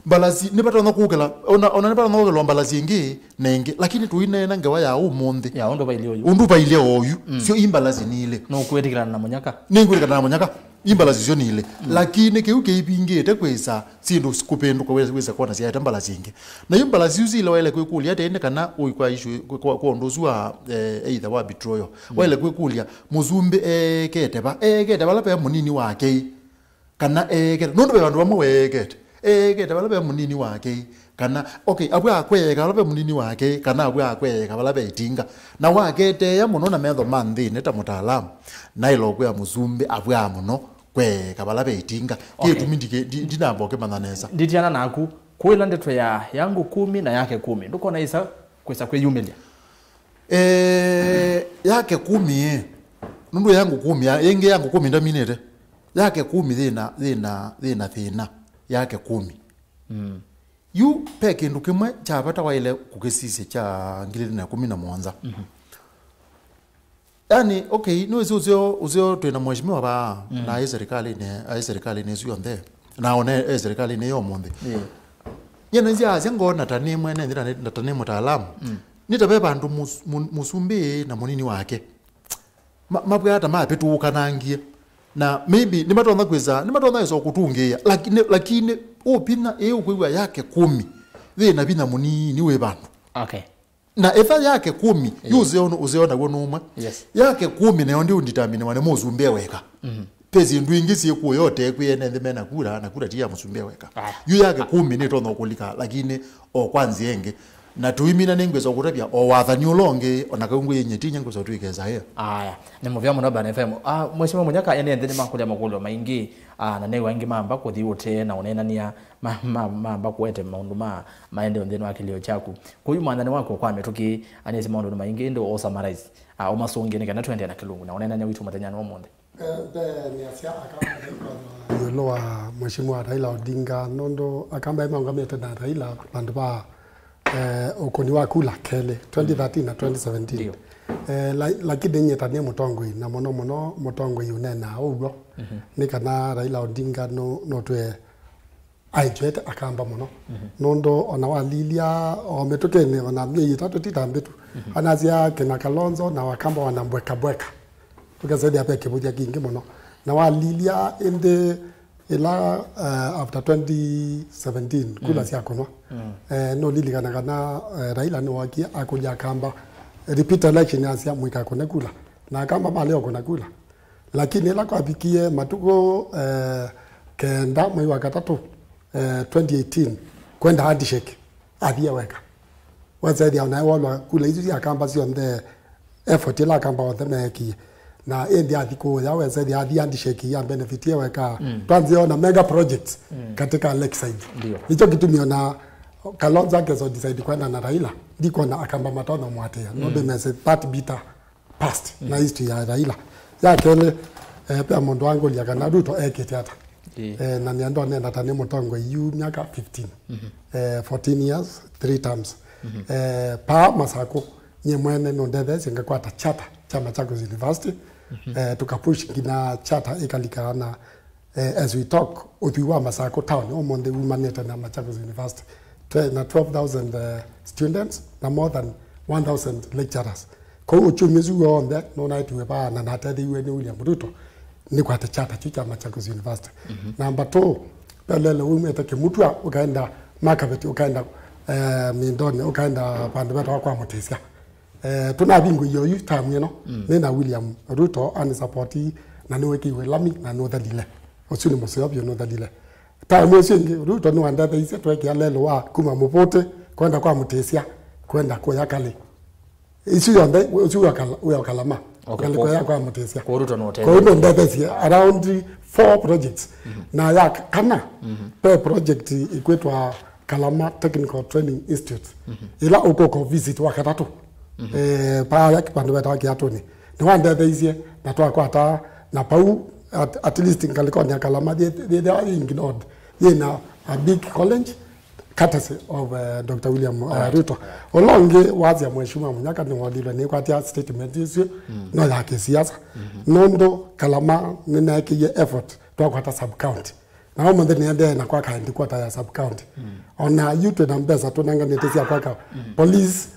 S3: balazi ni batona kugela ona ni batona kugela balazi ngi nenge lakini tuinena ngewaya wo monde
S1: ya
S3: undu baile oyu sio imbalazi nile
S1: no kwetikana na munyaka
S3: ningulikana na munyaka imbalazi zio nile lakini keuke ipingete kwesa sindu kupendo kwesa kona sia tambala zinge na imbalazi uzile wale kwekulia tende kana kwa issue kwa ndozwa either wa betrayal wale kwekulia muzumbe keteba lape munini wake kana kete nondo be bantu bamwe kete lape munini wake kana okay abwa akweka lape munini wake kana abwa akweka lape Etinga na wakete ya muno na metho manthi neta mutaalamu na ilo kwa muzumbe abwa muno kwe kabala Etinga kitumindike ndinamboke mananesa
S1: nditiana naku kwela ndetwe yangu 10 na yake 10 nduko na isa kwesa kweyumelia
S3: yake 10 nundu yangu 10 yenge yangu 10 ndaminete yake 10 thina yake 10 yu peke ndukimwe chabata waile kukesise cha ngilini na 17 yani okay niwezi uzio tuena mheshimiwa ba na serikali ne zuyo nde naone serikali ne yomonde yena nzia zengona tani mwene ndira natane mutaalamu nitabe bantu musumbi na munini wake mabwata mapetu kanangie na maybe nimatona kweza iso kutungia lakini opina ukwiwa yake 10 thina bina munini we bantu
S1: okay
S3: na efa yake 10 uzeona gwonumwe yake 10 nayo ndio nditamine wane muzumbia weka pezi ndu ingisi ku yote kuyene ndimena kula tia muzumbia weka yu yake 10 ni tono kulika lakini okwanzienge na tuimina nengwezo kutabya owathani ulonge onakangwe nyetinya ngozo tuikeza he
S1: aya ni muvya muno bana FM mheshimiwa munyaka ene ndene makulia makulo maingi na newa ingi mamba kuthi wote na onenania mamba kuwete maundu maende ndene wakilio chaku kuyu mwanani wako kwa metuki anezi maundu maingi ndo o summarize omasonge ne kana twende na kilungu na onenania witu matanyana omonde
S2: ni asia akamba yolo wa mheshimiwa Raila Odinga nondo akamba imangamete na Raila bandu ba okoni wa kula kele 2013 na 2017 lakini nyetania mutongwe na mono mutongwe yunena ugo ni kana Raila Odinga no twe aijete akamba mono nondo ona walilia ometokene ona mie tatu titambetu anazia kena Kalonzo na wakamba wanambweka tukazaidi hapa kibuja kingi mono na walilia ende ila after 2017 kula sia kono no lili kana Raila no wakia akuja kamba repeat election asia mwika kona kula na kamba maleo kona kula lakini ila kwa bikie matuko kenda mwezi wa gatatu 2018 kwenda handshake abia weka wazaidi ana wala kula hizo ya kamba sio nde effort ila kamba wathemeki na endi athiko ya wazaidi handshake ya benefit ya weka tuanze na mega projects katika Lakeside hicho kitu niona Kalonzo akezo decide kwenda na Raila ndiko na akamba matono mwatea no be message that bitter past na history ya Raila ya kele pia mondo wangu ya kana Ruto eketiata na niando nenda tani motongo yu miaka 15 14 years 3 terms pa masako nyemwene no ndethe singakwata chata chama cha University tukapush kina chata ikalikana as we talk uthiwa masako town omonde womaneta na Machakos University na 12,000 students na more than 1000 lecturers ko uchumi zuo onde no na itiwe ba na natadi we ni William Ruto ni kwa chata cha Machakos University. Number 2 pelele umeta kimutwa ukaenda Makabeti ukaenda Mindoni ukaenda Pandebeta kwa Mutisia. Tuna bingu yoyu tamu no nina William Ruto ani supporti na niwe kiwe lami na no dalile. Osuni mosio byo no dalile. Tamu singi Ruto no anda the ise tweke alelo wa kuma mupote kwenda kwa Mutisia kwenda kwa yakale. Isi yonde usi wa kalama. Okay, kwa Mutisia.
S1: Kwa Ruto no
S2: tell. Kwa Ruto ndethe around 4 projects. Na ya kana per project ikwetwa Kalama Technical Training Institute. Ila uko visit wakatatu. Pa ya kipande weta kiatoni. Ni wanda theisie na twa kwata na pau at least ngalikonya Kalama they are ignored. Yena a big college courtesy of Dr. William Ruto. Olonge wazi ya mheshimiwa Munyaka ni wadile ni kwatia statement hizo no ya kisiasa. Nondo Kalama nina kiye effort twa kwata sub county. Na wao mwende niende na kwa kaindi kwa ya sub county. Ona YouTube na mbeza tunanga netesia kwa police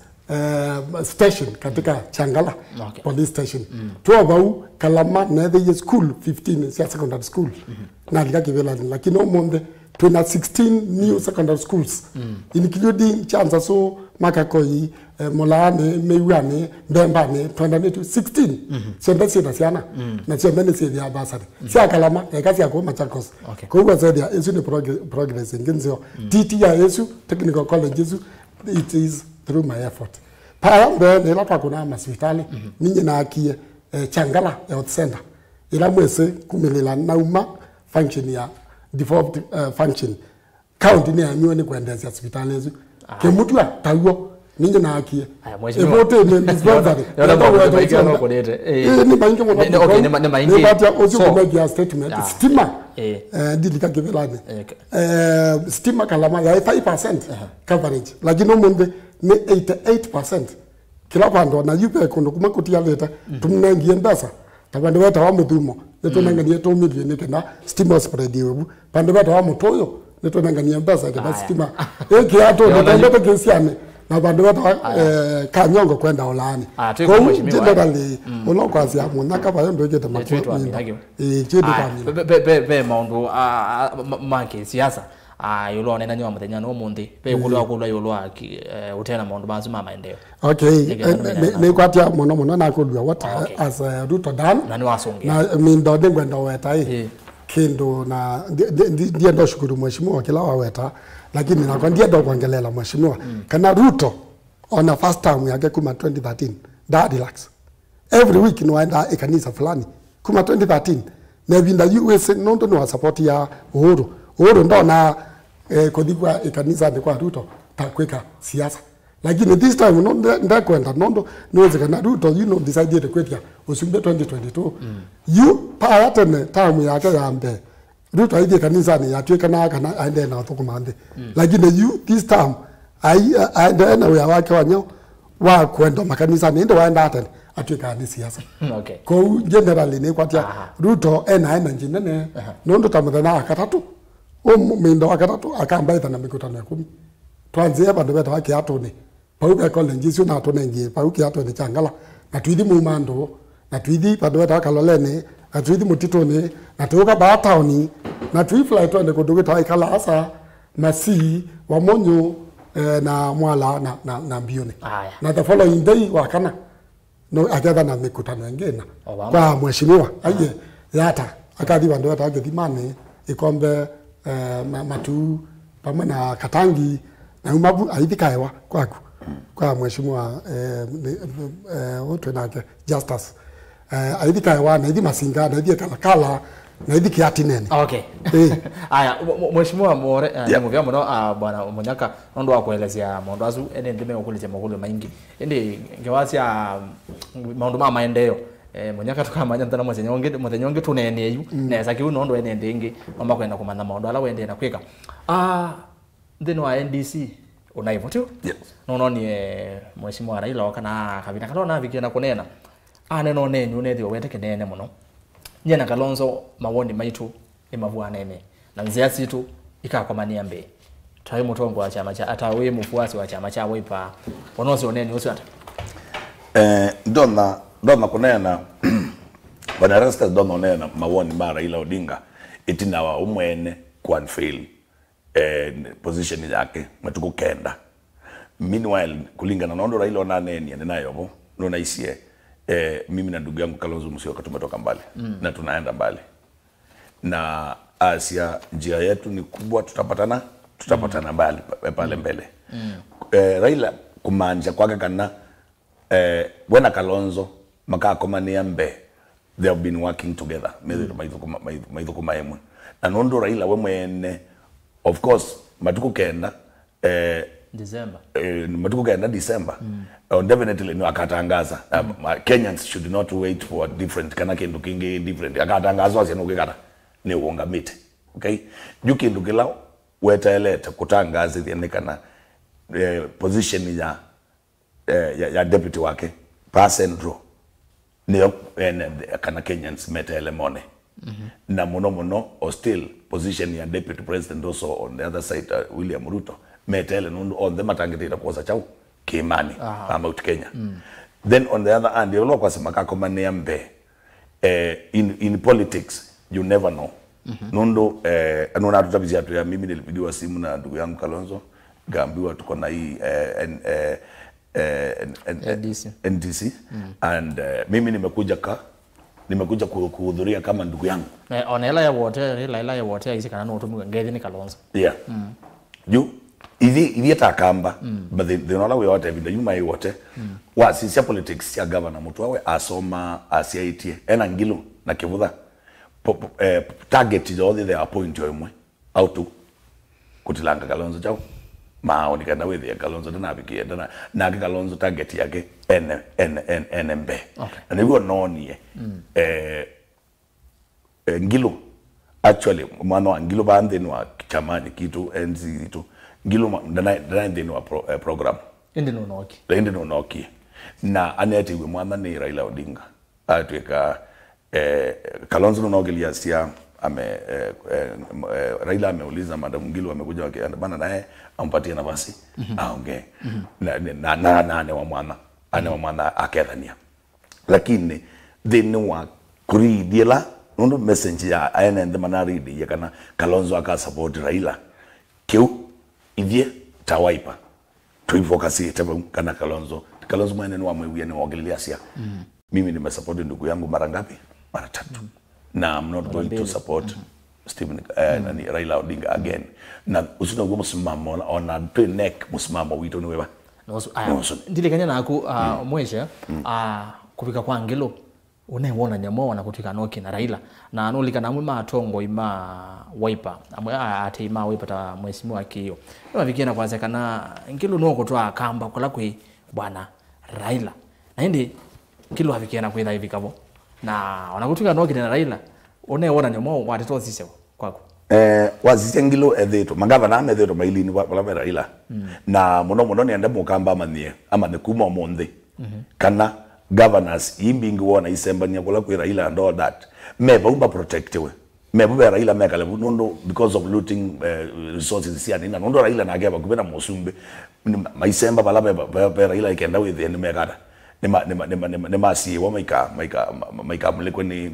S2: station katika Changala police station. Tuwa bau Kalama na the school 15 secondary school. Na lika kivela lakini omonde tuna 16 new secondary schools including Chanza so Makakoi Molane Meiwane Mbembane twandane to 16 sembesi na siana na sembene se ya basari sia Kalama ekasi yako Machakos ko kwa zaidi yesu ni progress nginzo TT ya yesu technical college yesu it is through my effort para mbe la kuna hospitali ninyi na akie Changala Health Center ila mwese kumilela nauma function ya devolved function county ni anyone kuendeza hospitali yesu kemutwa tawo ninyi na akie evote ni dispensary ni maingi mwana okay ni maingi ni batia osu kumejia statement stima ndilika kivelane stima Kalama ya 5% coverage lakini omonde ni 88% kila pando na yupe kondo kuma kutia leta tumnengie mbasa tabande weta wa muthumo netonangania 2 million kenda stima spread yebu pande weta wa mutoyo netonangania mbasa kenda stima eki ato ndende kesiane na bande weta kanyongo kwenda olani kwa generally unokwasi ya Munyaka bayo ndoje tamakwa chidi kamina
S1: be maundu manke siasa yulo nena nywa muthenya no mundi pe kulwa yulo utena maundu mazu mama endeo
S2: okay ne kwatia muno na kulwa what as Ruto dan
S1: na ni wasongia
S2: na mindo ndengwenda weta kindo na ndiye ndo shukuru mheshimiwa kila waweta lakini na kwa ndiye ndo kuongelela mheshimiwa kana Ruto on a first time yake kuma 2013 da relax every week no enda ikanisa fulani kuma 2013 na binda US nondo no support ya Uhuru ndo na kodikwa ikanisa ni kwa Ruto takweka siasa lakini this time no ndakwenda nondo niwezekana Ruto you know decided kwetia usumbe 2022 you pattern time yake yambe Ruto aidie kanisa ni yatweka na kana aende na tukumande lakini you this time aende na wewe wake wanyo wa kwenda makanisa ndio waenda hata atweka ni siasa
S1: okay
S2: ko generally ni kwatia Ruto ena njinene nondo tamudana akatatu mindo wakatatu akamba na mikutano ya 10 twanzia bandu beta wake atone pauka college sio na atone ngie pauka atone Changala na tuithi mumando na tuithi bandu beta wakalolene na tuithi mutitone na tuka ba town na tuithi flight twende kudugita ikala asa masi wa monyo na mwala na mbione na the following day wakana no akadha na mikutano ngena kwa mheshimiwa aye yata akadhi bandu beta wake dimane ikombe matu pamana Katangi na umabu aidikaewa kwaku kwa mheshimiwa wote nake Justice aidikaewa na idi masinga na idi kalakala na idi kiatinene
S1: okay aya mheshimiwa more muvya muno bwana Munyaka ndo akuelezea maundu azu ende ndime okulize magulu maingi ende ngewasya maundu ma maendeleo Munyaka tukamanya ntana muthenyonge tunene yu neza kiu nondo ene ndingi mama kwenda kumana maundu ala wende na kwika ndino wa NDC unaivo tu
S4: yes
S1: no ni mheshimiwa Raila wakana kabina kalona vikena kunena neno nenyu nethi wende kenene muno nyena Kalonzo mawoni maitu imavua nene na nzia situ ikakomania mbe tawe mutongo wa chama cha atawe mufuasi wa chama cha Wiper onozi oneni usata
S4: Dona kunena bana rasta dona nena mawoni mara ila Odinga itina wa umwene kwa fail position yake matuko kenda. Meanwhile kulingana na Raila onaneni nayo bo nona isie mimi na ndugu yangu Kalonzo Musyoka tumetoka mbali na tunaenda mbali. Na Asia njia yetu ni kubwa, tutapatana mbali pale mbele. Raila kumanja kwake kana wena Kalonzo maka komania mbe, they have been working together maithu kumaemwe na nondo Raila we mwene of course matuko kenda December definitely no akatangaza Kenyans should not wait for different kana kindu kingi different akatangaza asiano kikata ni uongamite. Okay, jukindu kila wetaeleta kutangaza thianekana position ya deputy wake Pasendro ni kana Kenyans metele mone na muno or still position ya deputy president also on the other side William Ruto metele nundu on the matangitira kosa chau Kimani Mount Kenya. Then on the other hand yolo kwa semaka komania mbe in politics you never know. Nundu anona tutabizia tu ya mimi nilipigiwa simu na ndugu yangu Kalonzo gaambiwa tuko na hii NDC and mimi nimekuja kuhudhuria kama ndugu yangu.
S1: Onela ya wote hizi kana no tumu ngezi ni Kalonzo.
S4: Yeah. Juu hivi atakamba but they know we wote vinda yuma hii wote wa sisi politics ya governor mtu awe asoma asiaitie ena ngilu na kivudha target jo the appoint yo imwe au tu kutilanga Kalonzo chao maoni kana wewe ya Kalonzo na abikie na Kalonzo target yake NMB na hivyo nonie ngilu actually mwana wa ngilu bande ni wa chamani kitu NZ tu ngilu ndana ndeni wa program ende no noki na aneti we mwana ni Raila Odinga atweka Kalonzo no gelia sia Raila ameuliza madam Ngilu amekuja wakiandamana naye ampatie nafasi aongee na ane wa mwana akethania lakini thini wa kuridiela nondo message ya aende manaridi yakana Kalonzo aka support Raila kiu ivye tawaipa tuivokasi tebe kana Kalonzo mwene ni wa mwewe ni wagelia sia mimi nimesupport ndugu yangu mara ngapi? Mara 3. Na I'm not going to support Stephen Raila Odinga again. Na usina gumo simamo ona to neck musimamo wito ni wewa.
S1: Ndile kanya naku mwesha kupika kwa ngelo unewona nyamo wana kutika noki na Raila na anolika na mwa atongo ima wiper amwe ate ima wiper ta mwesimu akiyo na vikena kwanza kana ngelo noko to akamba kola kwi bwana Raila na ndi ngelo avikena kwitha hivi kabo na wanakutika noki na Raila unewona nyamo watito sise kwako wazise ngilo etheto magavana ametheto mailini wala Raila na muno ni enda mukamba amanie ama ne kuma monde kana governors imbingi wona isembania kola ku Raila and all that meba protected meba Raila mekala nondo because of looting resources sia nina nondo Raila na ageba kubena musumbe maisemba bala beba Raila ikenda with the mekada nema si wa maika mleko ni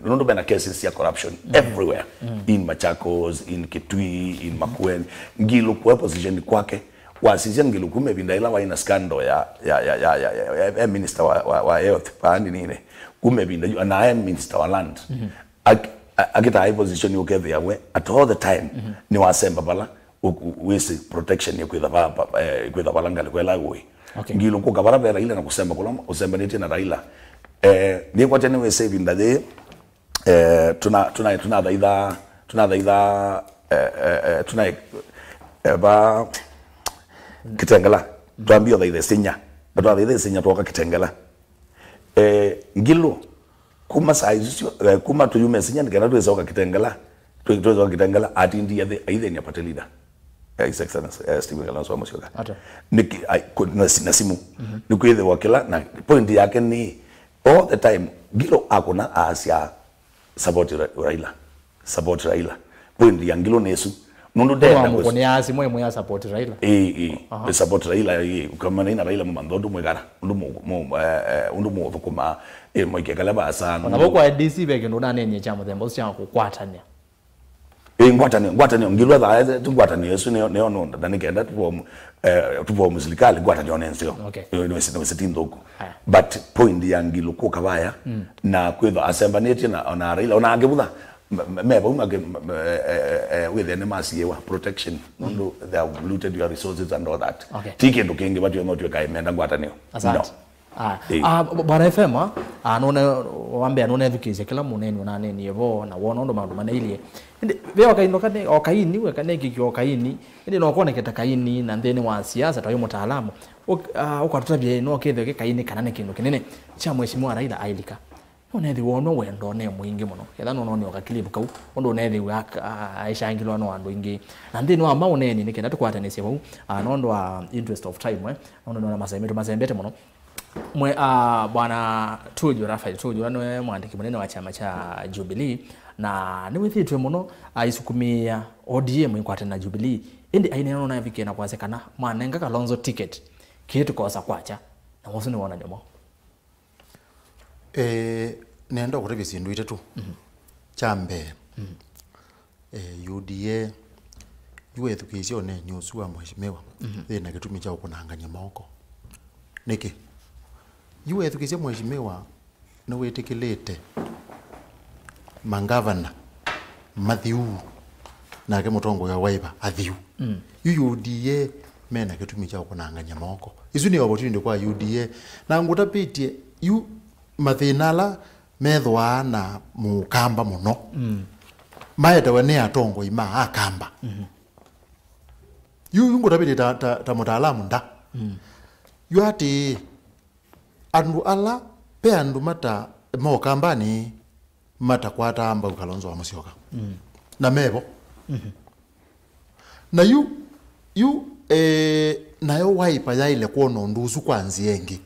S1: nondo bena cases ya corruption everywhere in Machakos, in Kitui, in Makueni ngilo kwa position kwake wasije ngilo kumebinda ila wa ina scandal ya minister wa health pandi nini kumebinda na minister wa land akita high position yuke there we at all the time ni wasemba bala wisi protection ya kwitha bala ngali kwela we ngilo ko kabara bera ile na kusemba koloma usemba niti na Raila ni kwa tena we saving that day tuna ba Kitengela tuambio the sinya but the sinya toka Kitengela ngilo kuma size kuma tuyume sinya ngena tuweza toka Kitengela tuweza Kitengela atindi ya either ni apate leader His Excellency Stephen Kalonzo Musyoka niki na simu nikwethe wakila na point yake ni all the time ngilo akona asia support Raila point ya ngilo nesu
S4: nundu denda
S1: mko ni asi mwe ya support Raila
S4: the support Raila kama nina Raila mmandondo mwegara undu mu thukuma mwike kala basana
S1: na boko DC beke ndo nane nye chama thembo cia kukwatania
S4: ngwatani ngilwa thae tungwatani yesu ne ono ndani kenda tupo muslikali ngwatani onensio no sitindoko but point ya ngilo ko kabaya na kwetho asembanete na Raila ona angebutha meba umage with the masiwa protection no they have looted your resources and all that tikendo kingi batu yo not kai menda ngwatani no
S1: bwana FM anone wambe anone vikise kila muneni na neni yevo na wona ndo mandu manailie ndi veo kaino kane okaini we kane kikyo okaini ndi no kone keta kaini na ndeni wa siasa tayo mutaalamu ukatutabye no kethe ke kaini kanane kindu kinene cha mheshimiwa Raila ailika onethi wono wendo ne muingi muno ketha no ni okakilibu kau ondo nethi wa aishangilwa no andu ingi na ndeni wa mauneni nikenda tukwatanisia bau nondo wa interest of time ondo no masembete muno mwe bwana Tuju Raphael Tuju anwe mwandiki munene wa chama cha Jubilee na niwithitwe muno aisukumia ODM inkwate na Jubilee indi aineno na yavike na kwazekana mwanenga Kalonzo ticket kitu kosa kwacha na wosu ni wona ndemo
S3: nenda kurevi sindu itetu chambe UDA yuwe thukisio ne nyusua mheshimiwa na kitumi cha kunanganya moko niki yuwe thukisio mheshimiwa no wetikilete mangavana Mathiu na ke mutongo ya Wiper athiu UDA mena kitumi cha kunanganya moko izu ni opportunity kwa UDA na ngutapitie mathinala methwa na mukamba muno maeta wene atongo ima akamba ngutapitie ta mutaalamu nda ati andu ala pe andu mata mokambani mata kwata amba Kalonzo wa Musyoka na mebo na nayo Wiper ya ile kuono nduzu kwanzi yengi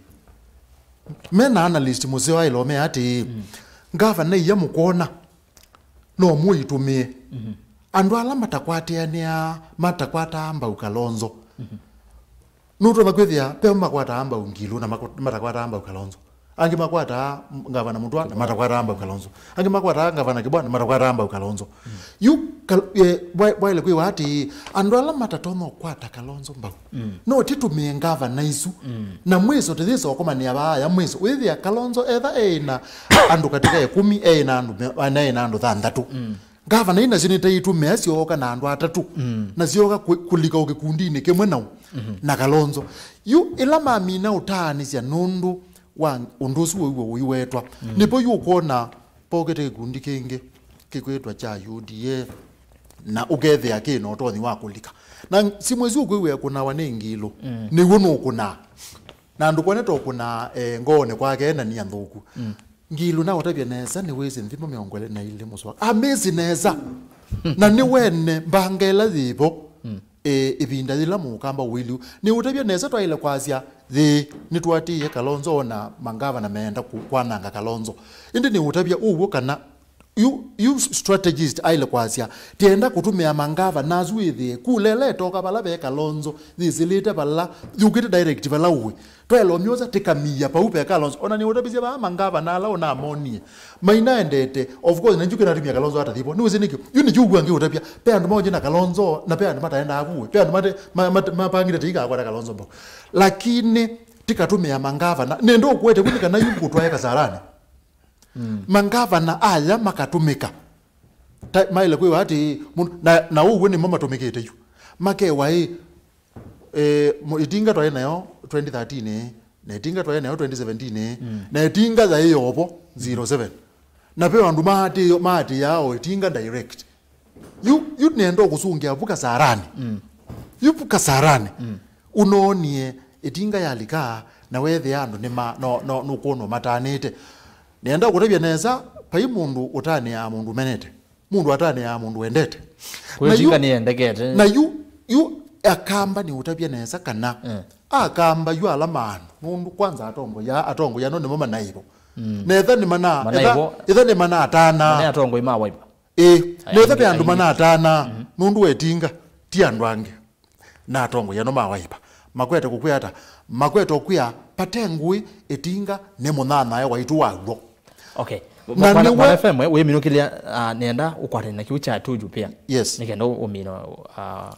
S3: mena analyst museo ilo me ati governor ya mukona no muitumie andu ala matakwata amba Kalonzo nuto nakwethia pe makwata amba ungilu na matakwata amba Kalonzo angi makwata gavana mutwa na matakwata amba Kalonzo angi makwata gavana Kibwana matakwata amba Kalonzo wale kwi ati andu ala matatono kwata Kalonzo mbau no titumie gavana isu na mweso tethiso koma ni abaya mweso withia Kalonzo etha na andu katika 10 na andu 6 gavana ina zinite itume asioka na andu 3 na zioka kulika ukikundini kemwe nao na Kalonzo ila mamina utani cia nundu wa undusu wewe wetwa nipo yukona pokete kundi kingi kikwetwa cha UDA na ugethe yake no tothi wa kulika na simwezi ukwiwe kuna wanengilo ni wono kuna na ndukone to kuna ngone kwake na ni anthuku ngilu na utabia neza ni wezi nthimo miongole na ile muswa amezi neza na ni wene mbangela thibo ibinda lila mukamba wilu ni utabia neza twa ile kwazia ni twatiye Kalonzo na mangava na meenda kwananga Kalonzo indi ni utabia uwo kana you strategist aile kwazia tienda kutumia mangava nazwithi kulele toka bala be Kalonzo thizilite bala yukite direct bala uwe twelo myoza tikamia paupe Kalonzo ona ni utabizia ba mangava nala ona amoni maina endete of course nanjuke natumia Kalonzo hata thipo ni uziniki yuni jugwa ngi utabia pe andu moja na Kalonzo na pe andu mataenda avuwe pe andu mapangire tika kwa Kalonzo mbo lakini tikatumia mangava na nendo kwete kunika na yuko twaya Sarani mangava na aya makatumika maile kwi ati na uwe ni mama tumikite yu make wai itinga twaye nayo 2013 na itinga twaye nayo 2017 na itinga za hiyo opo 07 na pe andu mati yao itinga direct you nendo kusungia vuka Sarani yupuka Sarani unonie itinga yalika na wethe andu ni no kuno matanite nenda kutabia neza pai mundu utani ya mundu menete mundu atani ya mundu endete
S1: kutinga ni endegete
S3: na you akamba ni utabia neza kana akamba yu alamano mundu kwanza atongo ya no ni mama naibo netha ni mana etha ni mana atana
S1: mana atongo ima Wiper
S3: netha pe andu mana atana nundu wetinga ti andu angi na atongo ya no mawaipa makwete kukweta makwete okuya patengui etinga ne munana ya waitu wagwo.
S1: Okay. Bwana FM we minukilia nenda ukwate na kiucha tuju pia.
S3: Yes.
S1: Nikenda umino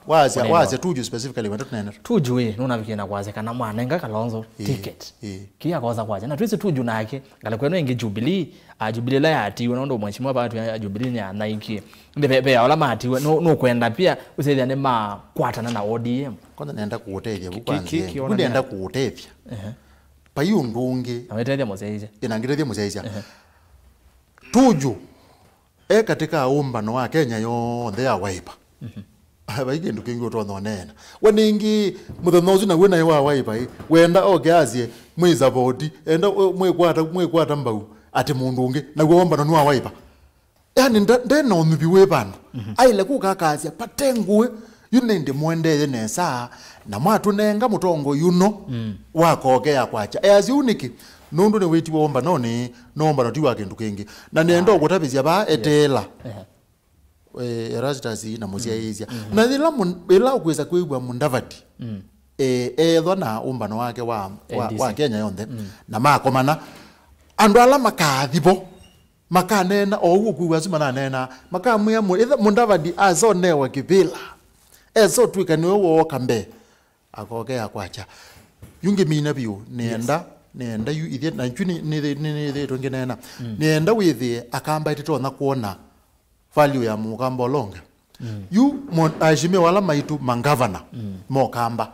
S3: waze tuju specifically wenda tunena.
S1: Tuju we nuna vikena kwaze kana mwana nga Kalonzo ticket. Kia kwaza kwaje na twese tuju nake ngale kweno ingi Jubilee Jubilee la yati unaondo mheshimiwa batu ya Jubilee ni anaiki. Ndebe ya wala mati no kwenda pia usaidia ne ma kwatana na ODM.
S3: Kwanza naenda kuotethia bukwanze. Nenda kuotethia. Payundungi.
S1: Ametethia Musaija.
S3: Inangirethia Musaija. Tuju katika umbano wa Kenya yonthe ya Wiper abaige ndukingi utono nena waningi muthanozu na wena wa Wiper wenda ogazie mwiza bodi enda mwekwata mbau ati mundu ungi na gwo umbano ni wa Wiper yani ndena onubiwe bana aile kukakazia patengue yunende mwendeye nesa na mwatu nenga mutongo yuno wakogea kwacha as uniki nundu ne weti womba noni nomba no tiwa kindu kingi na nendo okutabizia ba etela Erastus na Musaija na ila ukweza kuigwa Mundavadi thona umbano wake wa Kenya yonthe na makomana andu ala makathibo makanena ogu kuigwa simana nena makamya Mundavadi azonewa kibila ezo twikaniwe wo kambe akogea kwacha yunge mina biu nenda yu ithia na nchuni ni tonge nena nenda withi akamba itito na kuona value ya mukamba olonga yu ajime wala maitu mangavana mokamba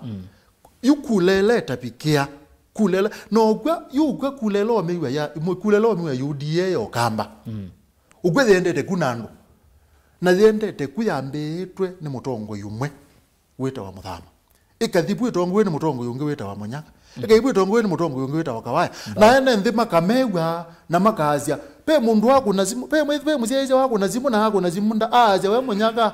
S3: yu kulele tapikia kulele no gwa kulelo miwa ya kulelo miwa UDA okamba ugwe endete kunando na endete kuyambetwe ni mutongo yumwe weta wa muthama ikathibu itongo ni mutongo yungi weta wa Munyaka ikaibu itongo ni mutongo yungi weta wa Kawaya na ene nthi makamegwa na makazia pe mundu wako nazimu pe Musaija wako nazimu na wako nazimu nda aja we Munyaka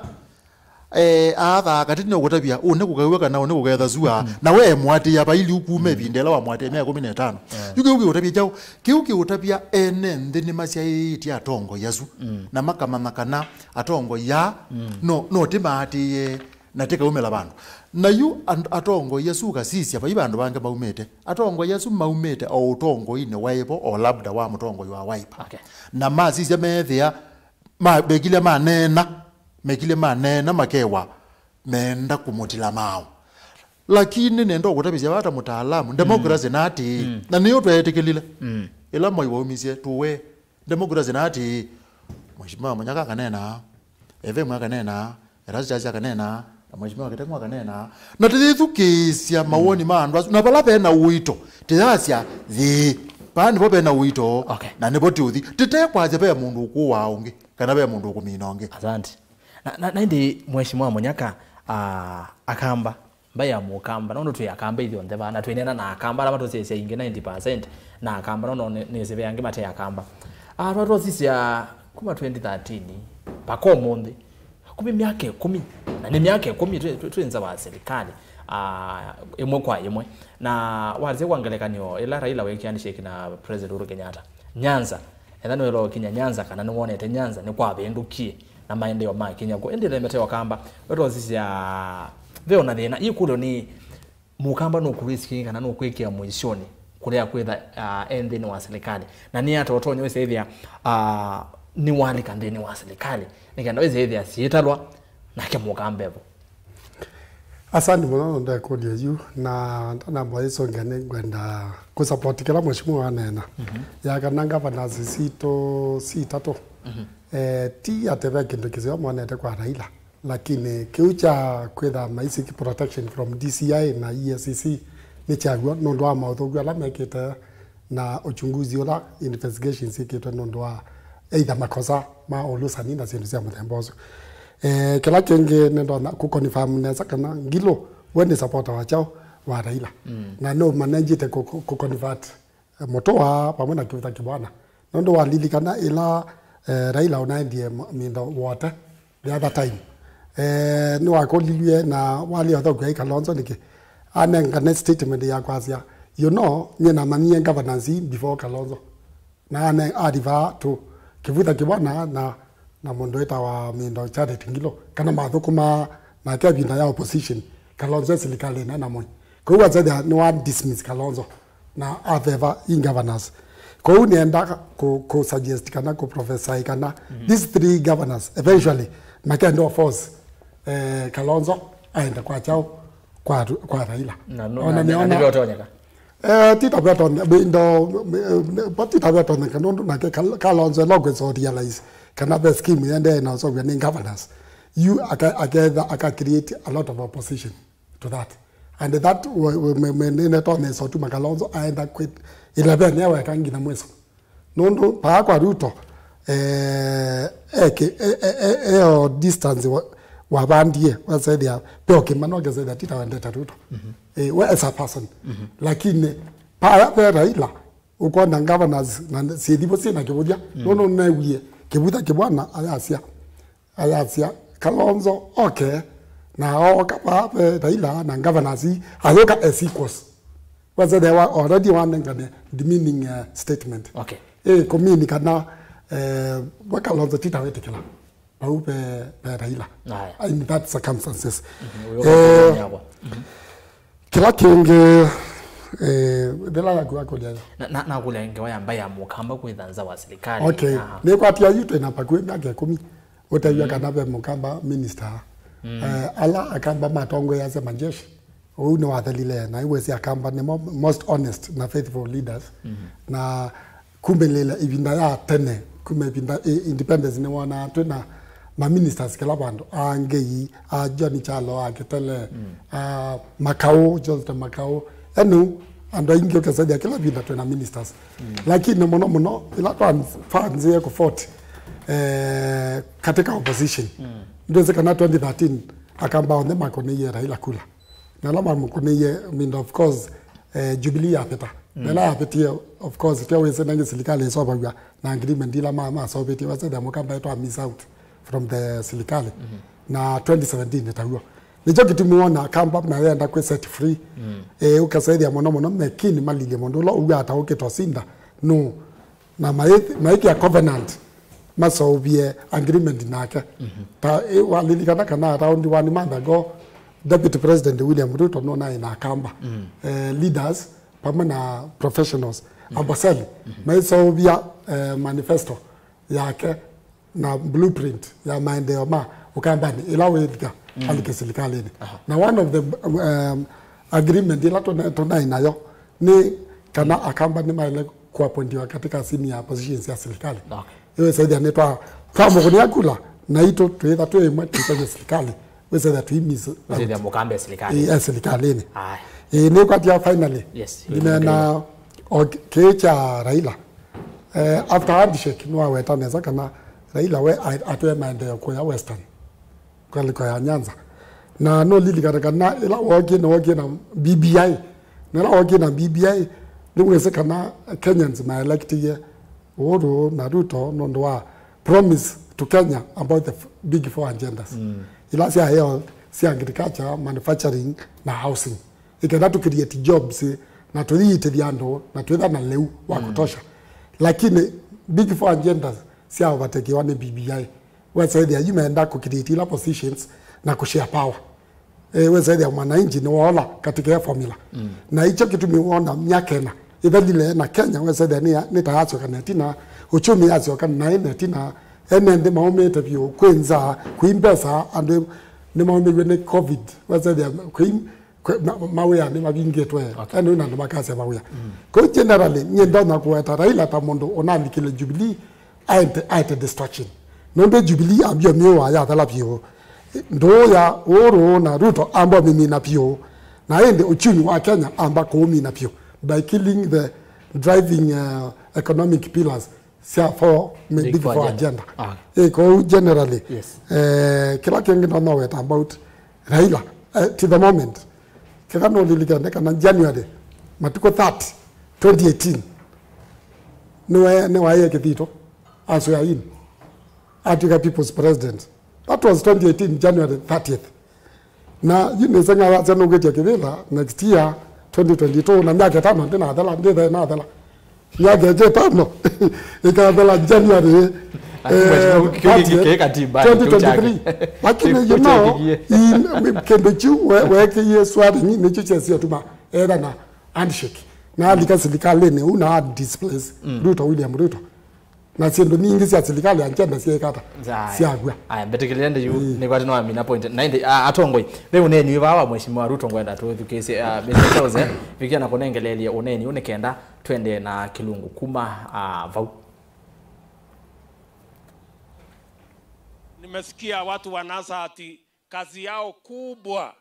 S3: atha katini okutabia une kukaiweka na une kuketha zua na we mwati ya baili ukume bindela wa mwati ya 15 yuki utabia jao kiuki utabia ene nthi ni Musaija atongo yazu na makamanakana atongo ya no timati nateka umela bandu na yu atongo Yesu kasisi apa ibandu bange maumete atongo Yesu maumete o utongo ine waipo o labda wa mutongo wa Wiper na masisi methia begile manena makewa menda kumutila mao lakini nendo kutabizia hata mutaalamu democracy nati na niyo twetekelile ila moyo umisie tuwe democracy nati mheshimiwa Munyaka kanena eve mwaka nena Erastus kanena mheshimiwa Gitengwa kanena na tithukisia mawoni mandu na bala pena uito tithasya thi pani bo pena uito na nebo tuthi titekwaje pe mundu ku waungi kana be mundu ku minonge.
S1: Asante na ndi mheshimiwa Munyaka akamba mbaya mukamba nono tu yakamba ithio ndeva na twenena na akamba la matosese inge 90% na akamba nono neseve yange mate yakamba roto sisi ya kuma 2013 pakomonde kumi miaka 10 na ni miaka 10 tuenza wa serikali imwe kwa imwe na waze kwangelekanyo ila Raila wekianisheki na President Uhuru Kenyatta Nyanza ethano elo kinya Nyanza kana nuonete Nyanza ni kwa bendukie na maendeleo ma Kenya ko endele mete wakamba roto sisi ya veo na thina ikulo ni mukamba no kuriski kana no kwekea mwishoni kulia kwetha endeni wa serikali na ni hata otonyo wese ethia ni wali kandeni wa serikali nikenda wese ethia sietalwa na ke mukambevo.
S2: Asante muno ndo kodia yu na ndana mwaeso ngane gwenda ku support kila mheshimiwa nena ya kananga banazi sitato ti atebe kindu kizio mwanete kwa Raila lakini kiucha kwetha maisi protection from DCI na EACC ni chagua nondo wa mauthogu ala mekete na uchunguzi ola investigations ikete nondo wa either makosa ma olusani na zindu cia muthembozo kila kenge nendo na ku confirm neza kana ngilo wende supporter wa chao wa Raila na no managite ku convert moto wa pamwe na kivuta kibwana nondo wa lilikana ila Raila ona ndiye mindo wote the other time ni wakolilwe na wali otho kwa Kalonzo niki anengane statement ya kwazia nyina manie governance before Kalonzo na ane adiva to kivuta kibwana na na mundu eta wa mindo Charity Ngilo kana mathukuma na kabinda ya opposition Kalonzo serikali na moi kwa hiyo zaidi ni one dismiss Kalonzo na aveva in governors kwa hiyo nienda ku suggest kana ku professor kana these three governors eventually makendo force Kalonzo aenda kwa chao kwa Raila
S1: ona niona otonyeka
S2: tita beto ndo tita beto kanondo na Kalonzo logo so realize kana be scheme yende na so we governors you aka create a lot of opposition to that and that we tone so tu Kalonzo aenda quit 11 yawe kangi na mweso nondo pa kwa Ruto distance wa bandie wasaidia peoke manoge zaidi tita wendeta Ruto we as a person lakini pa Raila uko na governors na sidibo sina kibudia nono na wiye kibuda kibwana ayasia Kalonzo okay na okapa Raila na governors ayoka as equals was there were already one demeaning statement
S1: okay
S2: komini kana Kalonzo tita wetekela paupe Raila in that circumstances kila kinge dela kwa kulia
S1: na kule ngewa yamba ya mukamba kwithanza wa serikali
S2: okay ne kwatia yuto inapakwe myaka 10 utayua kana be mukamba minister ala akamba matongo ya sema jeshi une wathalile na iwe si akamba ni most honest na faithful leaders na kumbelela ibinda ya tene kumebinda independence ni wana tuna ma ministers kala bando angei Johnny Chalo akitele Makao Joseph Makao enu ando ingi kasadia kila binda tuna ministers lakini mono ila fans yako 40 katika opposition ndio kana 2013 akamba onde makoni Raila kula na lama makoni mean of course Jubilee apeta na apetia of course tiawe senange serikali so bagwa na agreement ila mama so beti wasada mukamba eto miss out from the serikali na 2017 nitahuo nicho kitu muona kamba na yenda kwa set free ukasaidia mono mekini malile mondolo uga ataoke tosinda no na maiki ya covenant maso bie agreement nake ta walilikana kana around 1 month ago Deputy President William Ruto no na ina kamba leaders pamana professionals ambasali maiso bia manifesto yake na blueprint ya maendeleo ukambani ilawe edga alike serikali ni na one of the agreement ila tuna inayo ni kana akamba ni maile kwa pointiwa katika senior positions ya serikali iwe saidi anetwa kama kuni akula na ito tuweza tuwe mwati kwa serikali we saidi tuimizo
S1: saidi mukambe serikali
S2: ya serikali ni ni kwa tia finally na kecha Raila after handshake no awetaneza kana Raila we atoe maendeleo kwa Western kwa ya Nyanza na no lili kana ila woge na BBI na woge na BBI niweze kana Kenyans ma elected Uhuru na Ruto nondwa promise to Kenya about the big four agendas ila sia hiyo si agriculture manufacturing na housing ikenda to create jobs na tuliite diando na tuenda na leu wa kutosha lakini big four agendas si hao watekiwa ni BBI wewe yumeenda ku create la positions na kushare power wewe mwananchi ni waola katika formula na hicho kitu miona miaka idhalile na Kenya wewe ni taacho kana tina uchumi yacho kana na tina ende maomete bio kwenza kuimbesa ande ni maombe ni covid wewe mawea ni mabinge twa endo na makase mawea kwa generally nyenda na kueta Raila tamondo onalikile Jubilee ate destruction nombe Jubilee ambio miwa ya thalapio ndo ya Uhuru na Ruto amba mimi na pio na ende uchumi wa Kenya amba komi na pio by killing the driving economic pillars for big four agenda ko generally kila kengi no wet about Raila to the moment kila no liligana kana January matuko 30 2018 no waye kitito aso ya in Africa People's President that was 2018 January 30th na yine sanga watsano getia kivela next year 2022 na miaka 5 tena adala ndethe na adala miaka 5 ikadala January Lakini you know kendo chu weke Yesu hadi ni chuche sio tuma era na handshake na alika serikali ni una displace Ruto William Ruto na siendo nyingi sia serikali anjenda sia kata sia agwa
S1: aya betekilende yu ni kwati no amina point 90 atongoi leo neni bawa mheshimiwa Ruto ngwenda tu thukisi besoze vikia na kunengelelie uneni unikenda twende na kilungu kuma vau.
S8: Nimesikia watu wanasa ati kazi yao kubwa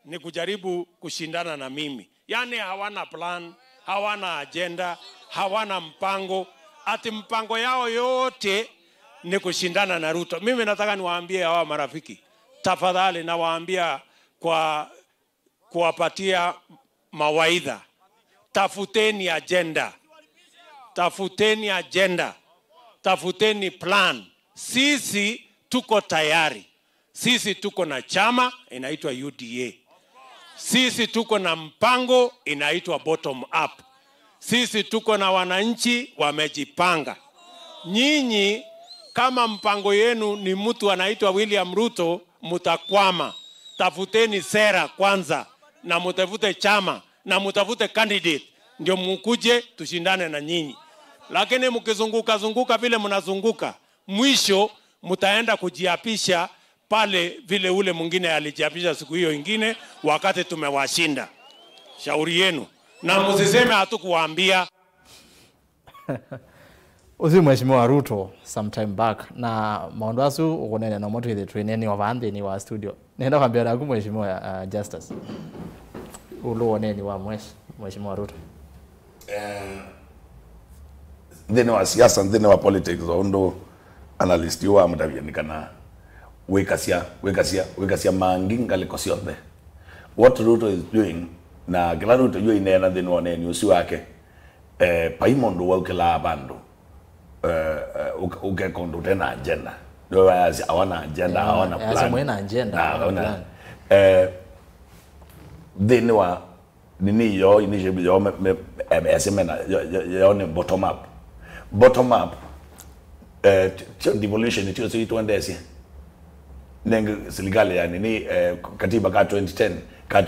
S8: ni kujaribu kushindana na mimi. Yani hawana plan, hawana agenda, hawana mpango. Ati mpango yao yote ni kushindana na Ruto. Mimi nataka niwaambie hawa marafiki, tafadhali nawaambia kwa kuwapatia mawaidha. Tafuteni agenda. Tafuteni agenda. Tafuteni plan. Sisi tuko tayari. Sisi tuko na chama inaitwa UDA. Sisi tuko na mpango inaitwa bottom up. Sisi tuko na wananchi wamejipanga. Nyinyi kama mpango yenu ni mtu anaitwa William Ruto, mutakwama. Tafuteni sera kwanza na mutafute chama na mutafute candidate ndio mkuje tushindane na nyinyi. Lakini mkizunguka vile mnazunguka, mwisho mtaenda kujiapisha pale vile ule mwingine alijiapisha siku hiyo ingine wakati tumewashinda. Shauri yenu. Na msiseme hatukuwaambia.
S1: Uzi mheshimiwa Ruto sometime back na maondo asu ukonene na moto ile training wa vande ni wa studio. Nenda kwambia na mheshimiwa Justice. Ulooneni wa mheshimiwa Ruto.
S4: Then wa siasa then wa politics ondo analyst yo amdavianikana wekasia manginga lekosiothe. What Ruto is doing na kila Ruto yo inena then one news wake paimondo wa kila bando uke kondo tena agenda do wazi hawana agenda hawana plan
S1: hawana agenda hawana
S4: then wa nini yo initiative yo esemena yo ne bottom up devolution it was it one nenge serikali ya nini katiba ka 2010 ka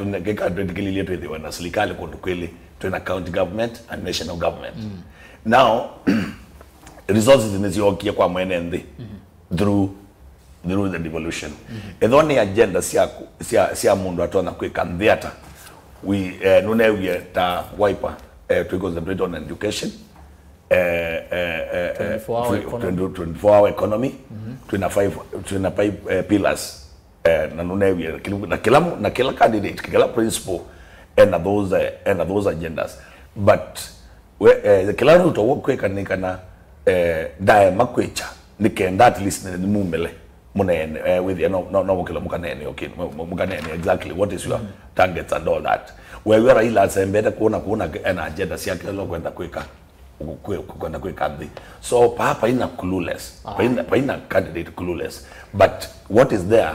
S4: kile pewe na serikali kwa kweli tuna county government and national government. Now resources zinazokia kwa mwenende through the devolution. Edoni agenda sia mundu atona kweka theater we nune we ta wiper to concentrate on education 24-hour economy 25 pillars na nune we na kila candidate kila principle and those agendas but the kila Ruto wokweka nikana dae makwecha nikenda at least ni mumbele munene with no kila mukanene okay mukanene exactly what is your targets and all that where are ila sembeta kuona an agenda sia kila kwenda kweka ndhi so papa ina clueless paina candidate clueless but what is there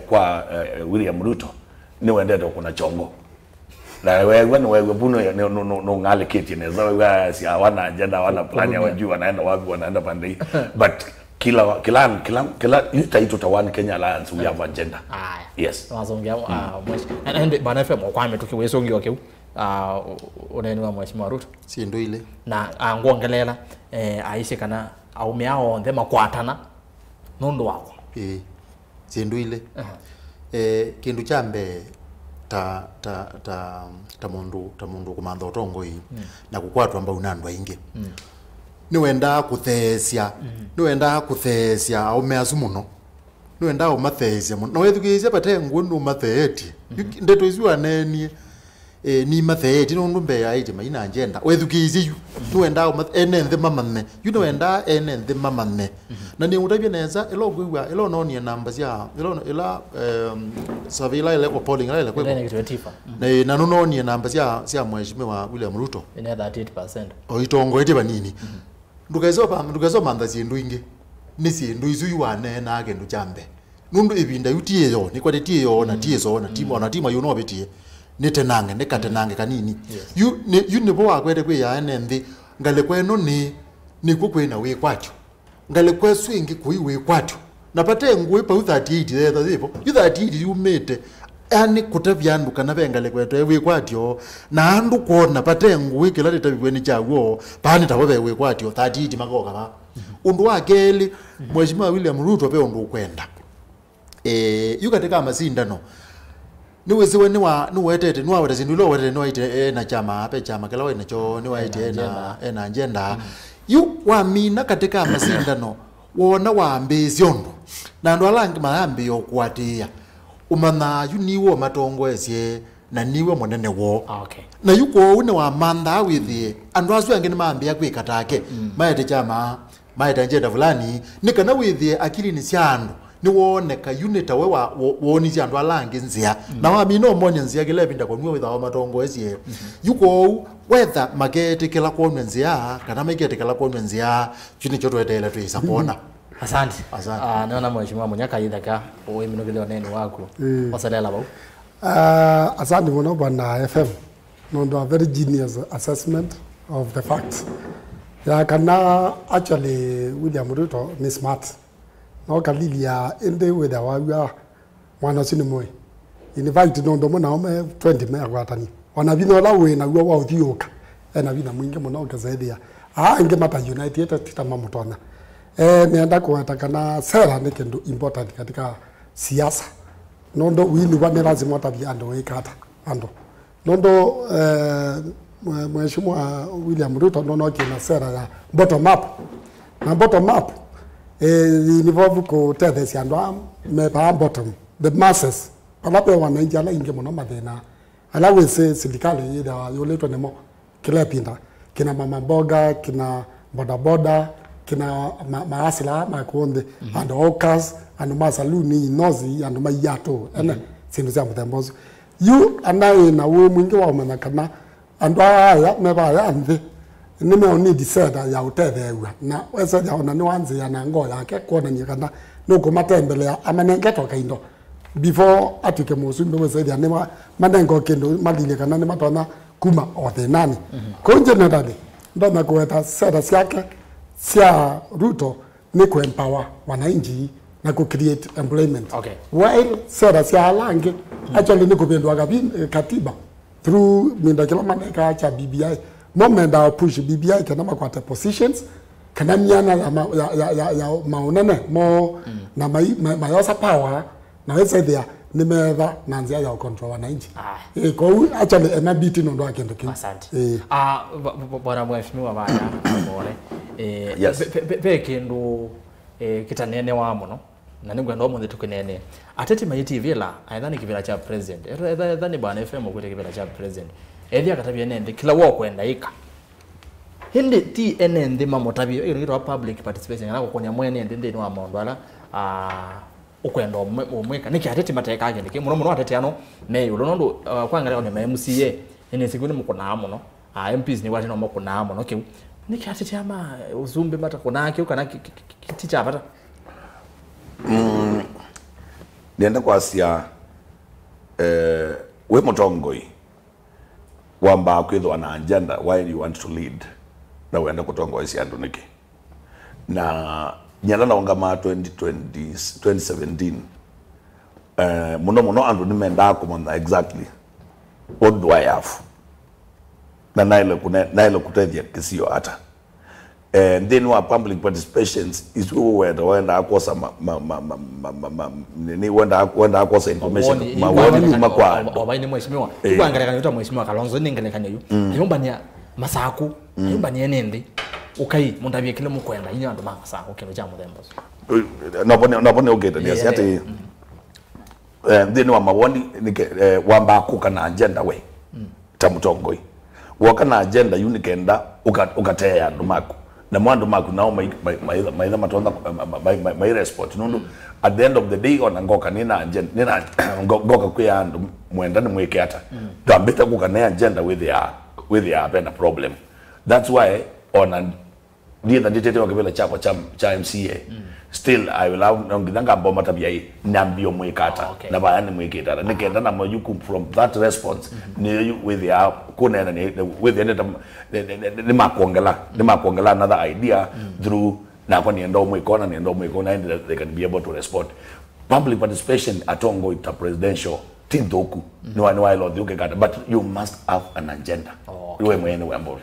S4: kwa William Ruto ni wende kuna chongo na wewe puno no ngale kiti neza wewe si hawana agenda hawana plan ya wajua wanaenda wapi wanaenda pande but kila itaitwa Tawan Kenya Alliance we have agenda. Yes
S1: wazongea and bana FM kwa tukiwesongea okay uneni wa mheshimiwa Ruto
S3: si ndo ile
S1: na ngongelela aishe kana au meao ndhe makwatana nondo wako
S3: si ndo ile kindu chambe ta mundu kumantha utongo hii na kukwatwa amba unandwa ingi ni wenda kuthesia au measu muno ni wenda umathesia muno no wethukizia pate ngunu matheeti ndeto iziwa neni ni matheeti no ndumbe ya ite maina agenda wethukizia yu ni wenda enenthe mamane yu no wenda enenthe mamane na ni utabia neza elogwa elo nonia namba cia ela survey ile kwa polling ile kwa na no nonia namba cia mheshimiwa William Ruto
S1: ina 38%
S3: oitongo ite banini ndugezo mantha cindu ingi ni cindu izu yuane na agendu chambe nundu ibinda yutie yo ni kwa tie yo na tie zo na timo na timo yuno betie ni tenange ne katenange kanini yu ni bo akwete kwe ya nthi ngale kweno ni kukwena we kwacho ngale kwa swingi kuiwe kwatu napate ngui pa 38 there zipo 38 yumete yani kutavyandu kana vengale kwetu ewe kwatyo na andu kuona pate ngui kila litabikweni chawo pani tawe ewe kwatyo 38 makoka ba undu wakeli Mheshimiwa William Ruto pe undu kwenda yukatika masindano niwesiwe niwetete niwawete zindu lo wete niwaite na chama ape chama kila wene cho niwaite na agenda yu wamina katika masindano wona waambezi ondo na ndo alangi maambi okwatia umana yu niwo matongo esie na niwe monene wo na yuko une wa manda withi andu asu angeni maambi yakwikatake maete chama maete agenda fulani nikana withi akili ni syandu ni woneka unita we woni syandu alangi nzia na wamino monye nzia kile binda kwa niwe wa matongo esie yuko whether magete kila kwa nzia kana magete kila kwa nzia chini choto etele tu isapona.
S1: Asante. Naona Mheshimiwa Munyaka idaka wewe mnogele neno wako. Wasalela bau.
S2: Asante mwana bwana FM. No a very genius assessment of the facts. Ya kana actually William Ruto ni smart. No kalilia ende with our mwana sini moy. In fact no ndo mwana ome 20 me agwatani. Wana bino la we na gwa wa thioka. Na bina mwingi mwana okazaidia. Nge mata United titama mutona. Nienda kuwatakana sera ni kindu important katika siasa. Nondo wili wane lazima watabia ando wekata. Ando. Nondo Mheshimiwa William Ruto nono kina sera ya bottom up. Na bottom up involve ko tethe ando me bottom. The masses. Alape wananchi ala inge mwana mathina. Ala wese serikali ida yoletwa nemo kila pinda. Kina mama mboga, kina bodaboda, kina maasila makonde and hawkers and masaluni nozi and mayato ene sindu za mtambozo you anaye na we mwingi wa manakana and aya meba ya ande nime oni diseda ya uteve na wesa ya ona ni wanze ya nango yake kuona nyikana nuko matembele ya amanengeto kaindo before atuke musumbe wesa ya nema manengo kendo malile kana ne matona kuma othe nani konje nadali ndo na kuweta sera yake sia Ruto ni kuempower wananchi na ku create employment. While sera sia alange actually ni kupendwa katiba through minda kila maneka cha BBI. Moment da push BBI kana makwata positions kana nyana ya maonene mo na mayosa power na wese there ni meva nanzia ya control wananchi. Kwa actually ena biti ndo akendo ki.
S1: Asante. Bwana Mheshimiwa baya bore. Kendo kitanene wa muno na ningwe ndo munde tukinene atete ma TV la aidhani kivila cha president aidhani bwana FM kwete kivila cha president elia katabia nende kila wao kwenda ika hindi TNN ndima motabio iyo ngiro public participation ngako konya mwene ndende no amondwala ukwenda omweka niki atete mateka age niki muno atete ano me ulo ndo kwangala ne MCA ene siguni mukona muno MPs ni wati no mukona muno okay niki atete ama uzumbe mata konake ukana kiticha bata
S4: nienda kwa sia we motongoi wamba kwithwa na agenda why you want to lead na wenda kutongoi sia andu niki na nyala na ongama 2017 muno andu nimenda kumona exactly what do I have na naile kutethia kisio hata and then what public participations is wenda akosa ni wenda akosa information mawoni makwa
S1: obaini Mheshimiwa kuangalia nyota Mheshimiwa Kalonzo ningelekanya yu yombania masaku yombania nende ukai mundabye kile mukwenda inyo andu makasa ukelo cha mudembozo
S4: nabone ogeta yes ati then wa mawoni wamba akuka na agenda we tamutongoi waka na agenda unikenda ukatea andu mako na mwandu maku nao maitha matonda my resport nundu at the end of the day ona ngoka nina ngoka kwa andu mwendane mweke hata tambeta kukana agenda with their been a problem. That's why on the detail wakivela chako cha MCA still I will have ngidanga bomba tabia hii nambio mwekata na bayani mweketa nikenda na majuku from that response ni with their kuna with the ni makuongela another idea through na kwa nienda mwikona and they can be able to respond. Public participation atongo ita presidential tindoku ni wani lo duke kata, but you must have an agenda. Iwe mwene wembo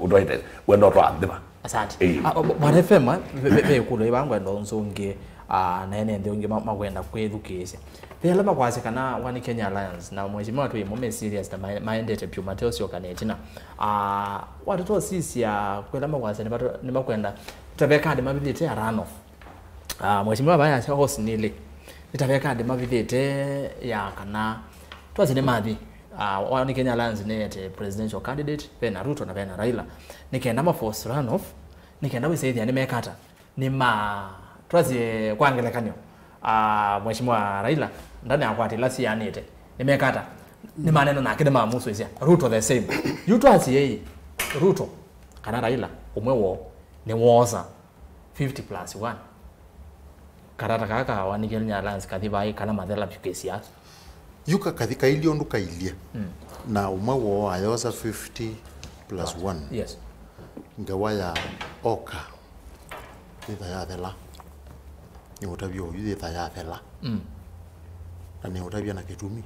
S4: udoite wendo to andima.
S1: Asante. Mwana FM ve kulo ibangwa ndo nzonge nene ndonge magwenda kwedukise. Vela makwase kana wani Kenya Alliance na mheshimiwa tu mume serious na minded pure Mateo sio kanetina. Watu to sisi ya kwela makwase ni makwenda tabeka de mabilite ya runoff. Mheshimiwa baya sio host nile. Tabeka de mabilite ya kana twazine madhi. Wani Kenya Alliance ne presidential candidate Bena Ruto na Bena Raila. Nikaenda ma force runoff. Nikaenda wise ya nimekata. Nima twazi kwangele kanyo. Mheshimiwa Raila ndani ya kwati lasi ya nete nimekata ni maneno na kidema maamuzi hizi Ruto the same yuto asi Ruto kana Raila umwewo ni woza 50+1 karata kaka wani Kenya Alliance kadhiba kana madhela pukesi
S3: yuka kathika ilio nduka ilie na umwewo ayoza 50+1
S1: yes
S3: ngawaya oka ida ya thela ni utabio yude thaya thela na ni utabia na kitumi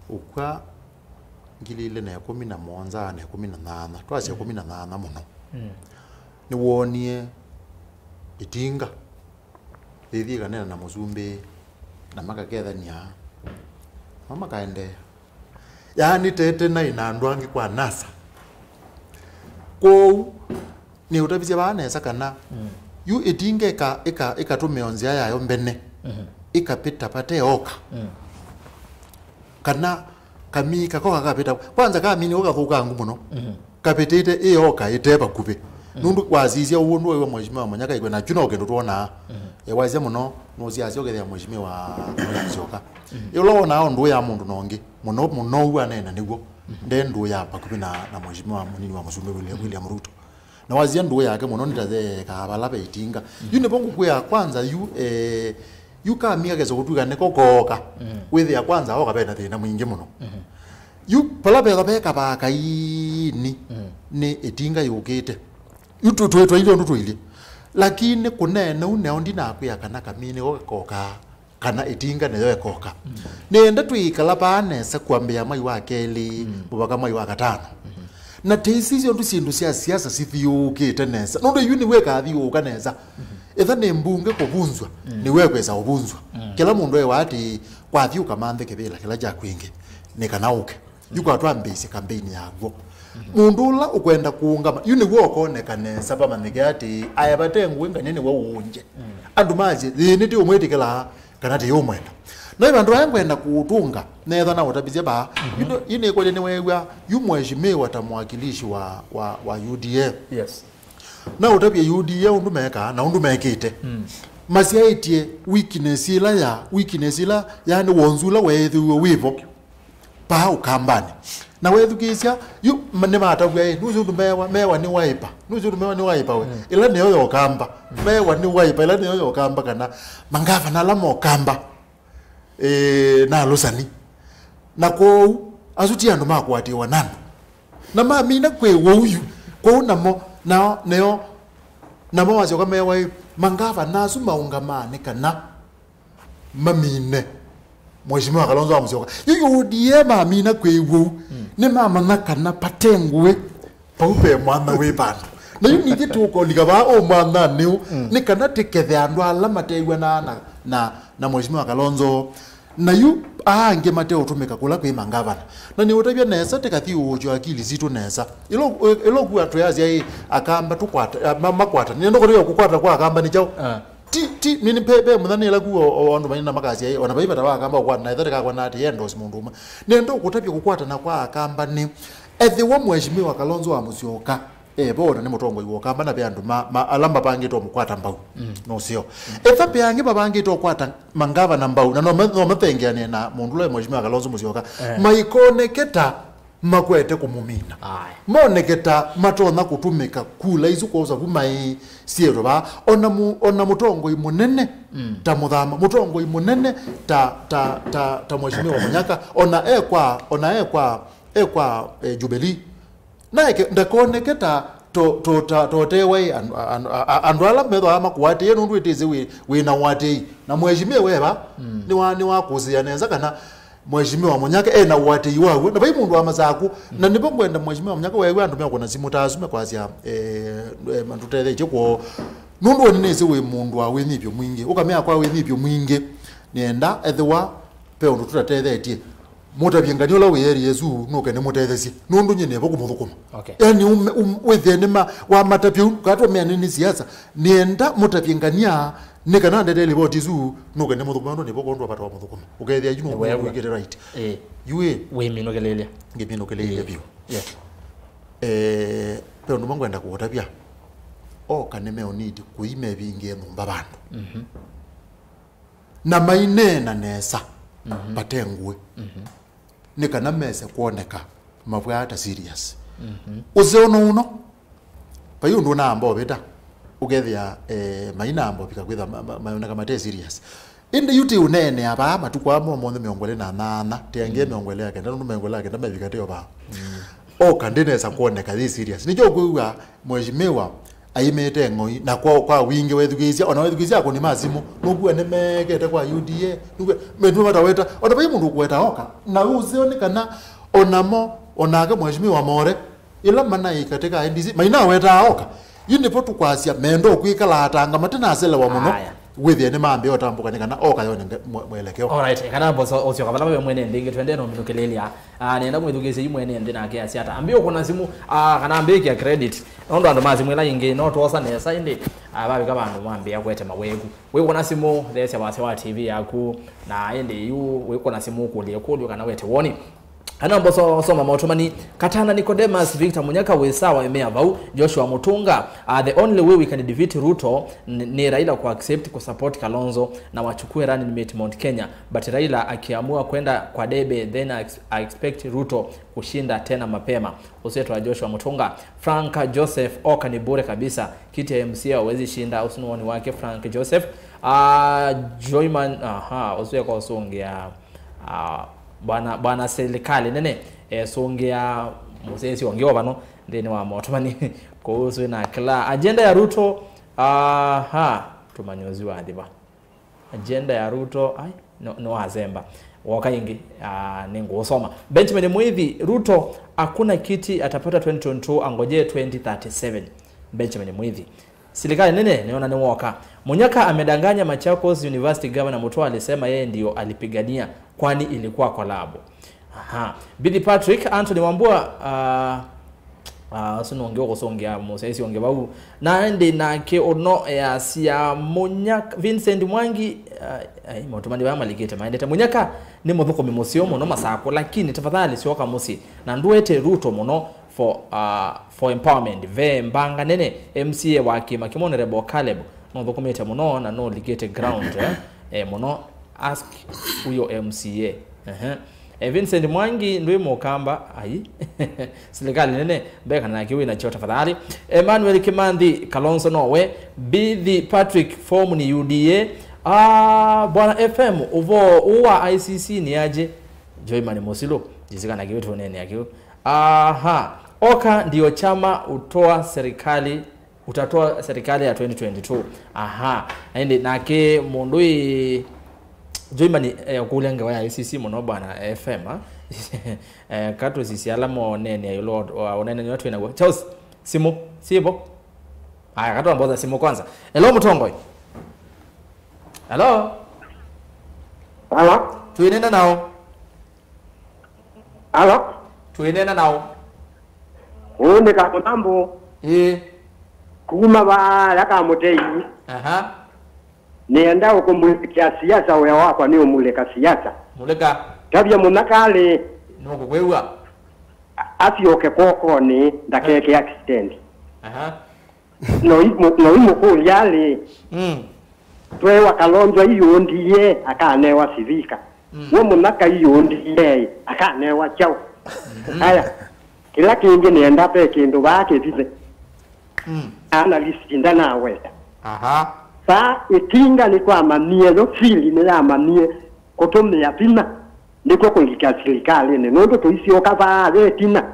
S3: ukwa ngilile na 11 na 18 twasi 18 muno ni wonie itinga thithiga nena na muzumbe na makagethania mama kaende yani tete na inandwangi kwa nasa ko ni utabisia bana esa kana yu itinge eka tumeonzia yayo mbene ikapita pate oka kana kamika ko kakapita kwanza kamini oka thuka ngumuno kapitite oka iteba kupe nundu kwazizia uwundu wewe mheshimiwa Manyaka ikwe na juno okendo tuona wazia muno noziazio gethia mheshimiwa Mwanyoka yolo na ndu ya mundu nongi muno wanena niguo ndendu ya pakupe na mheshimiwa munini wa Musumbe William Ruto na wazia ndu yake muno nitaze kabala beitinga yune bongo kwa kwanza yu kamia gezo kutuga ne kokoka with ya kwanza oka bena thina mwingi muno yu pala beka ba kaini ni itinga yukite yu tutu ile ndu ile lakini kunene uneondi na kuya kana kamini koka kana itinga ne yokoka nenda tuikala bane sa kwambia mai wa keli bubaka mai wa katano na tesisi ondu sindu cia siasa sithiukite nesa nondo yuni weka thiuka nesa etha ne mbunge kubunzwa ni wekweza ubunzwa kila mundu ewa ati kwa thiuka manthe kibila kila ja kwingi ni kanauke yuko atwambise campaign yago mundu la ukwenda kuungama yuni gwokone nesa pa manike ati ayabate ngwenga nene wa unje andu maji ni ti umwetikela kana ti umwenda na bandu bayangwenda kutunga netha na utabize ba yine kwa ni wewa yu mheshimiwa tamwakilishi wa UDA
S1: yes
S3: na utabia UDA undu meka na undu mekite masiaitie weakness ila yani wonzula wethu wivo pa ukambani na wethu kisha yu mane matabwa nuzu mewa ni wiper we ila ni yo kamba mewa ni wiper ila ni yo kamba kana mangava na lamo kamba na losani na ko azuti andu makwati wanana na mamina kwe woyu ko namo na neo na mawazo kama yawa mangava nazu maungamane kana mamine mheshimiwa Kalonzo wa Musyoka yuko die mamina kwe wo ne mama nakana patengwe paupe mwana we bandu na yuni gitu ko ligaba o mwana niu ni kana tikethe andu ala matewe na mheshimiwa Kalonzo na yu ange mateo tumeka kula kwa mangavana na ni utabia nesa tekathi ujo akili zitu nesa ilo kwa toyazi ai akamba tukwata makwata ni ndo ko kukwata kwa akamba ni chao ti nini pepe mudhani la kuo ondu banyina makazi ai ona bayiba tawa akamba kwa na ithaka kwa nati yendo simunduma ni ndo kutabia kukwata na kwa akamba ni ethi wa mheshimiwa Kalonzo wa Musyoka bona ni mutongo iwo kamba na byandu alamba bangi to mukwata mbau no sio etha byangi babangi to kwata mangava na mbau na no matengiane na mundu le mheshimiwa Kalonzo Musyoka maikoneketa makwete kumumina moneketa matona kutumika kula izuko za kumai siero ba ona mutongo imunene ta muthama mutongo imunene ta mheshimiwa Manyaka ona ekwa Jubilee na ndakoneketa totewe andwala metho ama kuwate nundu itize we na wate na mheshimiwa weba ni wa kuzia neza kana mheshimiwa Munyaka na wate iwawe na bai mundu wa mazaku na nipo kwenda mheshimiwa Munyaka wewe andu mekona simu tazume kwazia mandutele chiko nundu nese we mundu wa wenibyo mwingi ukamea kwa wenibyo mwingi nienda ethewa pe undu tutatethetie mutabienganio la weyeri Yesu nuke ne mutethesi nundu nyine bokumudhukuma yani wethenema wa matapio katwa mea nini siasa nienda mutabiengania nikana ndele boti zu nuke ne mudhukuma ndo boko ndo apata wa mudhukuma ukethia juno we get right yue
S1: we minokelelia
S3: ngeminokelelia bio pe undu mangwenda kuotapia kaneme onidi kuime binge numba bantu na mainena nesa batengwe nikana mese kuoneka mabwata serious uzeono uno payundu na ambo beta ugethia maina ambo bikakwitha mayoneka mate serious inde yuti unene aba matuko amo mondo miongole na nana tenge miongole yake ndu miongole yake ndamba bikateo ba kandinesa kuoneka this serious nijo kuwa mheshimiwa aimete ngoi na kwa wingi wethugizia ona wethugizia ko ni mazimu nugu ene megete kwa UDA nugu medu mataweta ona bai mundu kweta oka na uzio kana onamo onage mheshimiwa more ila mana ikatika NDC maina weta oka yindi potu kwasia mendo kwikala atanga matena asele wa muno withi ne mambe otambuka nikana oka yone mwelekeo
S1: alright kana boso osio kabala we mwene ndinge twende no minukelelia nenda mwithugise yi mwene ndina ake asiata ambio kuna simu kana ambeki ya credit ondo ando mazimu ila inge no tosa nesa indi ababi kabantu mwambe yakwete mawegu we kuna simu lese wa TV yaku na indi yu we kuna simu kulie kana wete woni Anambo soma mautumani Katana Nicodemus Victor Munyaka wesawa emea vau Joshua Mutunga the only way we can defeat Ruto ni Raila ku accept ku support Kalonzo na wachukue running mate Mount Kenya but Raila akiamua kwenda kwa debe then I expect Ruto kushinda tena mapema useto wa Joshua Mutunga Frank Joseph Oka ni bure kabisa kiti ya MC hawezi shinda usinuoni wake Frank Joseph Joyman usiwe kwa usongea bwana serikali nene songea musesi wangewa bano ndeni wa motomani kuhusu na kila agenda ya Ruto tumanyoziwa adiba agenda ya Ruto no azemba wakayingi ningo soma Benjamin Muithi Ruto hakuna kiti atapata 2022 angoje 2037 Benjamin Muithi serikali nene niona ni waka Munyaka amedanganya Machakos University Governor Mutua alisema yeye ndio alipigania kwani ilikuwa kolabo. Billy Patrick Anthony Wambua sunongeo kusongea Moses ongeba na ndi na ke ono ya sia Munyaka Vincent Mwangi motomani ba maligete maendete Munyaka ni muthuko mimosio muno masako lakini tafadhali sioka musi na nduete Ruto muno for empowerment ve mbanga nene MCA wa Kimakimo Honorable Caleb no dokumete muno na no ligete ground muno ask uyo MCA Vincent Mwangi ndwe mokamba serikali nene beka na kiwe na chota fadhali Emmanuel Kimandi Kalonzo nowe Billy Patrick form ni UDA bwana FM uvo uwa ICC ni aje Joyman Mosilo jizika na kiwe tonene yakio Oka ndio chama utatoa serikali ya 2022 ende nake mondoi Joyman kulenga wa ICC muno bwana FM kato sisi alamo nene ya Lord onene ni watu ina Charles simu sibo kato amboza simu kwanza hello Mutongo hello tuinena nao tuinena nao
S5: Onde ka mutambo kuma ba laka mutei nienda ukumbukia siasa wewe wako ni umuleka siasa
S1: muleka
S5: tabia munakale
S1: noko kwewa
S5: afyoke koko ni ndakeke accident no imo kuliale twewa Kalonzo iyo ndiye akanewa sivika wo munaka iyo ndiye akanewa chao haya kila kingi nienda pe kindu bake vize analyst ndana weta sa itinga ni kwa manie no fili ni ya manie kotomne ya pina ndiko kulika serikali ne ndo toisi okava tina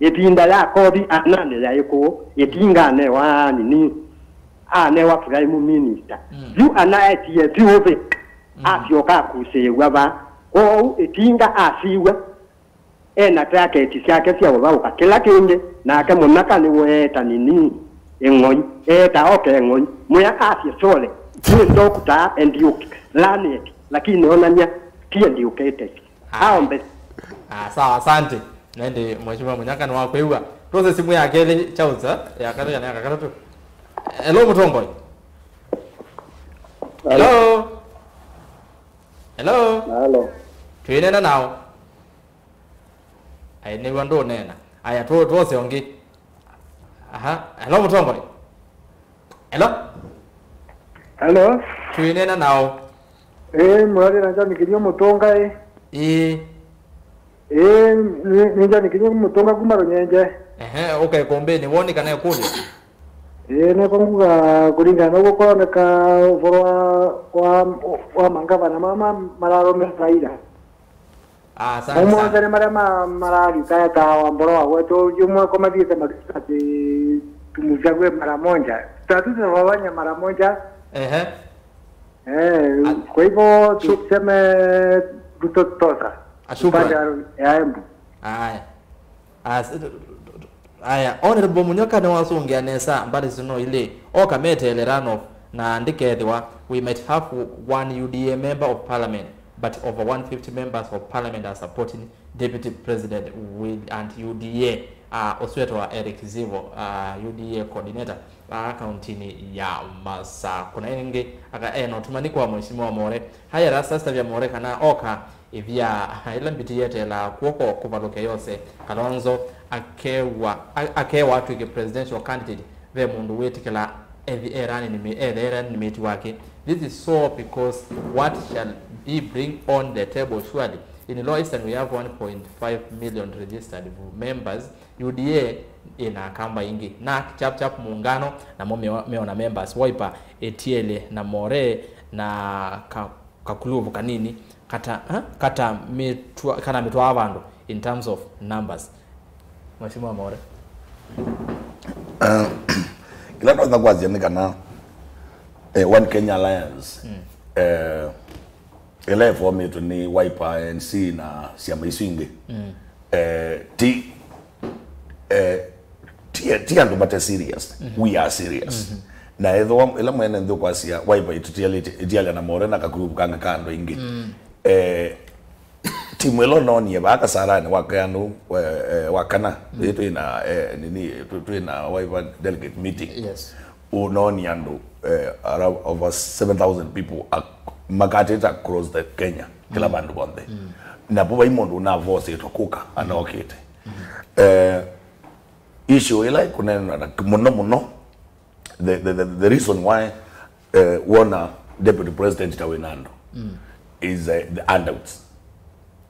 S5: Itinda ya kodi anane ya yuko itinga ne wa nini ne wa prime minister you anaiti ya tiove afyoka kusewa ba ko itinga asiwe ena take tisiake sia wa ka kila kinge na ka munaka ni weta nini engoi eta okay engoi muya afya sole ni dokta endiuk lanet lakini onanya kia ndiukete aombe
S1: sawa asante nende mheshimiwa Munyaka ni wakwewa process simu yake ile chauza ya kata ya kata tu hello Mutongo hello tuinena nao aine wando nena aya to seongi hello Mutongo hello tuinena nao
S9: mwari nanja nikinyo Mutonga ninja nikinyo Mutonga kumaro nyenje
S1: okay kombe ni woni kana kuli
S9: ne konguga kuringa no gukora ka wa mangava na mama mararo mesaira
S1: sasa
S9: mwana mara marari kaya wa mboro wa wetu yumwe koma dieta makati tumujagwe mara moja tatu tunawanya mara moja kwa hivyo tuseme tutotosa
S1: ashukra
S9: yaembu
S1: aya honorable Munyaka ne wasongea nesa mbali zino ile okametelerano na ndikethwa we might have one UDA member of parliament but over 150 members of parliament are supporting deputy president and UDA Osweto wa Eric Zivo UDA coordinator accountini ya masa kuna inge aka tumani kwa mheshimiwa More haya rasa vya More kana oka ivya ila mbiti yete la kuoko kubaloke yose Kalonzo akewa tuike presidential candidate ve mundu wetikela erani nimeti wake. This is so because what shall he bring on the table surely? In Lower Eastern we have 1.5 million registered members. UDA ina kamba ingi na chap muungano na meona members Wiper Etiele na More na kakuluvu kanini kata mitwa avando in terms of numbers. Mheshimiwa More
S4: kila ndo ngwazi nikana One Kenya Alliance ele form it ni Wiper NC na siama iswinge ti ando bate serious we are serious na edho ela mwene ndo kwasia Wiper itutiale na More na ka group kanga kando ingi timu elo noni yabaka sarani wakano wakana eto ina nini to ina Wiper delegate meeting
S1: yes
S4: unoni ando over 7,000 people makateta across the Kenya kila bandu bonde na buba imondo na voice etokuka anaokete issue ila kunena muno the reason why Warner deputy president Tawenando is the handouts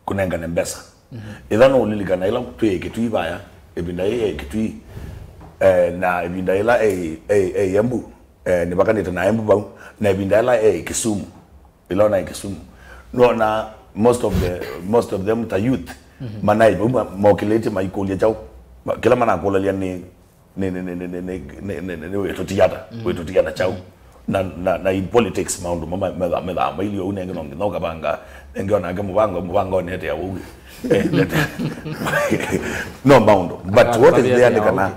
S4: kunenga nembesa idhano uliligana ila tuye kitu ibaya ebinda ye kitu na ebinda ila yambu ni bakanita na yambu bau na ebinda ila Kisumu ila na Kisumu no na most of them ta youth manai buma mokilete maikolia chao kila mana kolalia ni wetutiata chao na in politics maundu mama ili unenge no kabanga ngiona ngemo mubango nete ya uli no maundu but what is there kana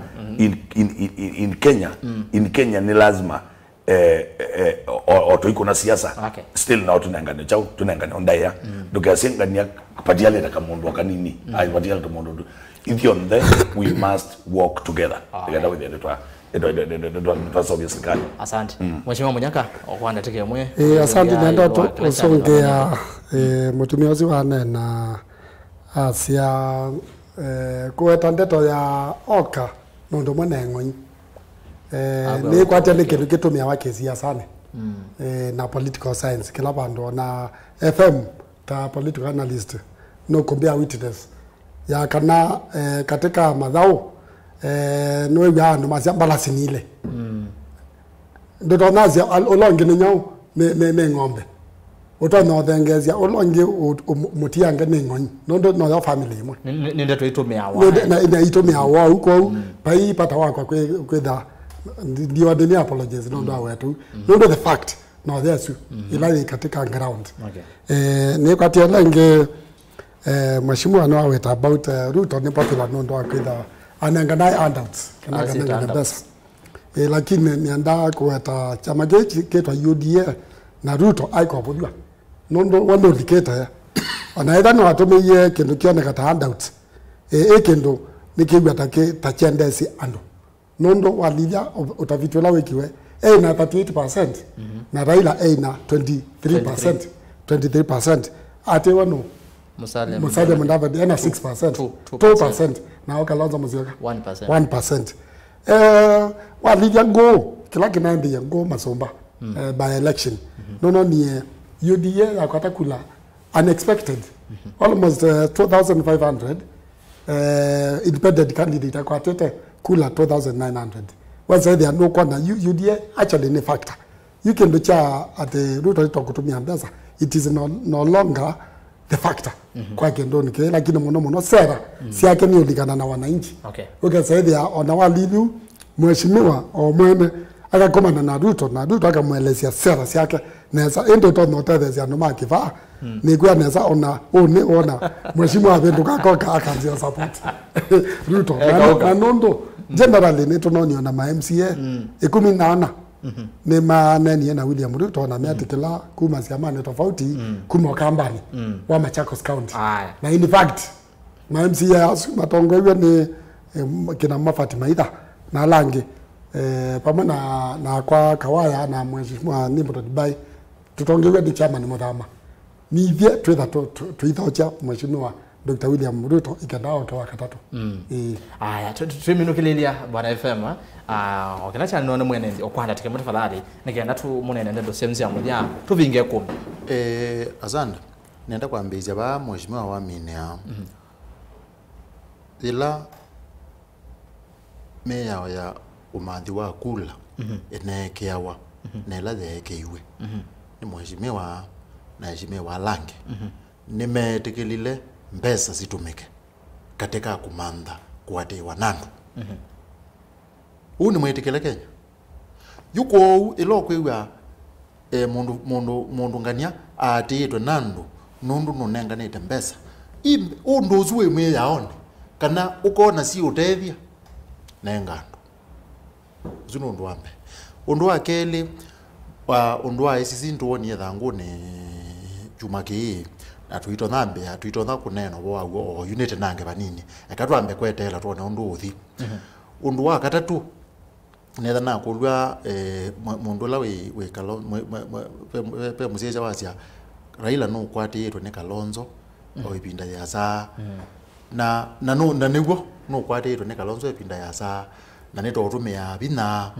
S4: in Kenya ni lazima otoiko na siasa still na tunangana chao tunangana ondaya ndugasengania kupatiale ta kamundu kanini ai patiale to mundu if you're there we must work together together with the obvious kali.
S1: Asante. Mheshimiwa Munyaka okwanda teke mwe.
S2: Asante nenda to osongea mutumiozi wane na asia kuweta ndeto ya oka nondo mwana ng'onyi ni kwate ni kindu gitumia wake siasa na political science kila bandu na FM ta political analyst no kumbia witness ya kana katika madhao no ya no mazia balance nile ndo nazi olongi ni nyao ne ngombe utono thengezia ulonge mutianga ning'ony nondo no family mo
S1: ninde twitumia wa
S2: na itumia wa uko pai pata wakwa kwitha ndio ndini apologies nondo awetu nondo the fact no there's ilai katika ground ni kwatia lenge mheshimiwa no aweta about Ruto ni popular nondo akwitha anangana handouts kana the best lakini nienda kuweta chama ketwa UDA na Ruto aiko bujwa nondo wano diketa anaenda no atumie kindu kioneka ta handouts kendo nikigwa take tachendesi ando nondo walilia utavitwela wekiwe na 38% na Raila na 23% ate wano Musalia Mudavadi na 6% 2% na Kalonzo Musyoka 1%. Walilia go kila kinaende go masomba by election no ni UDA yakata kula unexpected almost 2500 independent candidate akwatete kula 2900 was there no corner UDA actually in factor you can do cha at the Ruto kutumia mbeza it is no longer the factor kwa kendo ni kile lakini mono sera si yake ni ulikana na wananchi ukasaidia ona walilu mheshimiwa omwene akakomana na Ruto akamwelezea sera yake neza endo to notethe ya no makiva ni kwa neza ona mheshimiwa abenduka koka akanzia support Ruto na nondo generally ni tunonyo na ma MCA 14 ni maneni na William Ruto na miatikila kuma siamane tofauti kuma kambani wa Machakos County na in fact ma MCA matongo hiyo ni kina Mafati Maitha na Lange pamoja na kwa Kawaya na mheshimiwa Nimbo Dubai tutongewe ni chama ni Muthama ni vye tuithocha mheshimiwa Dr. William Ruto ikadao kwa katatu
S1: aya twiminukilia bwana FM okena cha none mwene okwanda tike mutu fadhali nikenda tu munene ndo semzi amulia tuvinge kumi
S3: azanda nenda kwambizia ba mheshimiwa wa minea ila meya ya umadhi wa kula enekeawa nela thekeiwe ni mheshimiwa na mheshimiwa Lange nimetekelile mbesa zitumike katika kumanda kuwate wanandu ni mwetekele Kenya yuko ilokwewa mundu ngania atitwe nandu nundu nunenganite mbesa unduzuwe mwe yaone kana ukona si utethia nengandu zuno undu wambe undu wa keli undu wa isisi ntuonie thangu ni Jumaki atuito nambe atuito na kuneno wa unite nange banini akatwambe kwetela tuone undu uthi undu wa katatu netha na kulwa mundu la we Kalonzo pe museja wasia Raila no kwatitwe ne Kalonzo o ipinda ya saa na niguo no kwatitwe ne Kalonzo ipinda ya saa na neto tumia bina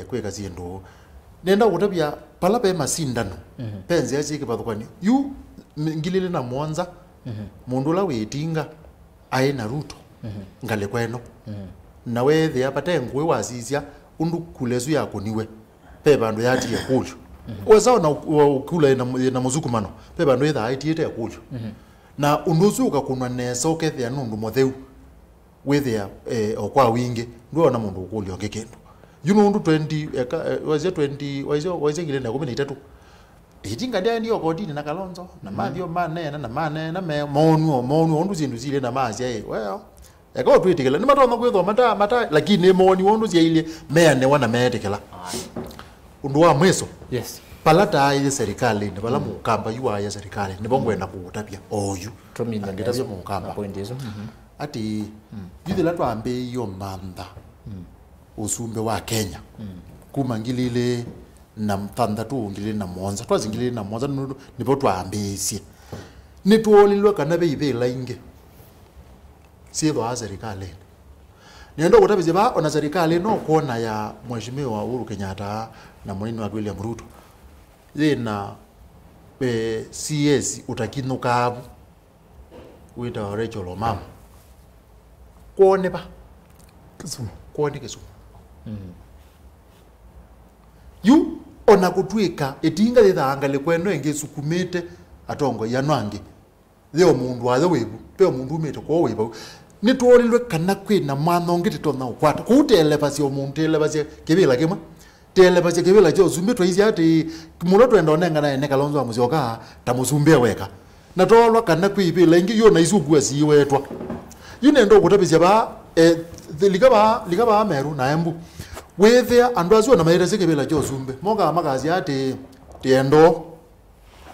S3: kweka zindu nenda gutabia pala pe masindano penzi ya chike bathukani yu ngilile na Mwanza mundu la wetinga aina Ruto ngale kweno na wethe apate ngwe wasizia undu kulezu yako niwe pe bandu yati ya kulyo weza na ukula na muzukumano pe bandu yetha aitiete ya kulyo na unduzuka kunwa nesa ukethia nundu motheu wethia okwa wingi ndo na mundu ukulyo ngekendo yuno undu 20 waje ngile na 13 itinga ndio kodini na Kalonzo na mathio manene na me monu ondu zindu zile na mazia well eko twitikela ni matona kwetho mata lakini moni ondu zia ile mene wana metekela undu wa mweso palata ile serikali ni bala mukamba yuwa ya serikali ni bongwenda kutapia oyu
S1: tomina
S3: ngitavyo mukamba
S1: point hizo
S3: ati yithe la twambe yo manda usumbe wa Kenya kuma ngilile na mthandatu ngilile na Mwanza twazingilile na Mwanza nipo twambesie nitwolilwe kana beibe lainge sio wa serikali niendo kutabize ba ona serikali no kuona ya mheshimiwa Uhuru Kenyatta na munini wa William Ruto yena CS utakinuka abu wita Rachel Omamo kuone ba Kisumu kuone Kisumu yu ona kutwika itinga thithangale kweno ingisukumite atongo yanwangi thio mundu wa webu pe mundu umite ko webu ni tworilwe kana kwina mwana ngiti tona ukwata kuteleva sio mundu televa sio kibila kimwe televa sio kibila jo zumbi twaisi ati mulo twenda onenga naye Kalonzo wa Musyoka tamusumbia weka na tolwa kana kwibila ingi yo na isugwa siwetwa yine ndo kutabizya ba ligaba Meru na Embu wethia andu acio na maire sikibila jo zumbi moga magazi ati tiendo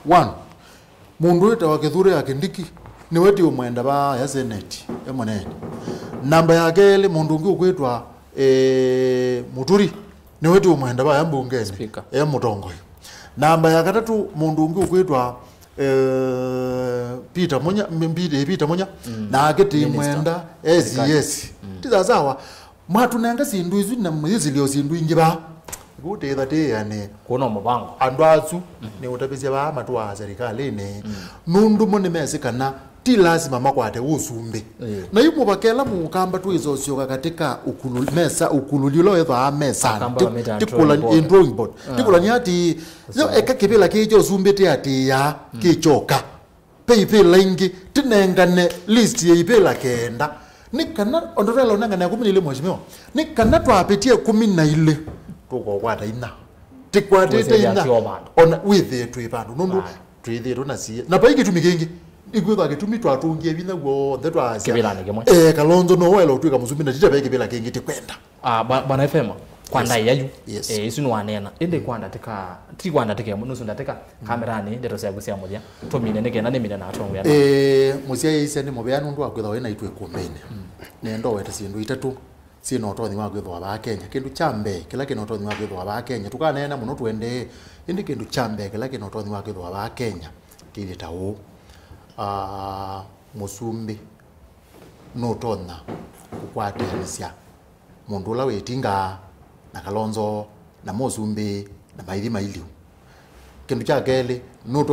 S3: 1 mundu etawa kithure yake ndiki ni weti umwenda ba ya senate emonene namba yake ile mundu ungi ukwitwa Muturi ni weti umwenda ba ya mbungeni mutongo namba ya gatatu mundu ungi ukwitwa Peter Munya na aketi mwenda yes tizazawa mwatu nanga sindu izu na mwizilio sindu ingiba gute thate yani
S1: kuno mubango
S3: andu azu ni utabizya ba matwa serikali ne nundu mone mesikana ti lazima makwate usumbe na yumo bakela mu kamba tu izo sio katika ukululilo etha mesa tikula in drawing board tikula nyati yo ekakibila kijo usumbe ti ati ya kichoka peipe lengi tinengane list ye ipela kenda nikana ondorelo nanga na 10 ile mheshimiwa nikana twapetie 14 tuko kwata ina tikwatete ina ona withi twibando nundu twithi rona sie na paiki tumikingi igwetha gitumi twatungie bina go thetwa
S1: kibelani kimwe
S3: Kalonzo no welo twika musumbi na tita paiki bila kingi tikwenda
S1: bana FM kwanda yayu isunu wanena ende kwanda tika ti kwanda tike munusu ndateka kamera ni ndeto cia gucia muthia tumine nige na nimine na atongo ya
S3: mucia ise ni mubea nundu akwetha wena itwe kumbene nendo weta sindu itatu sino tothi wa gwethwa ba Kenya kindu chambe kila kino tothi wa gwethwa ba Kenya tukanena muno twende indi kindu chambe kila kino tothi wa gwethwa ba Kenya kilita u musumbi no tonna kukwatenisya mundu la wetinga na Kalonzo na musumbi na maili mailiu kindu cha kele no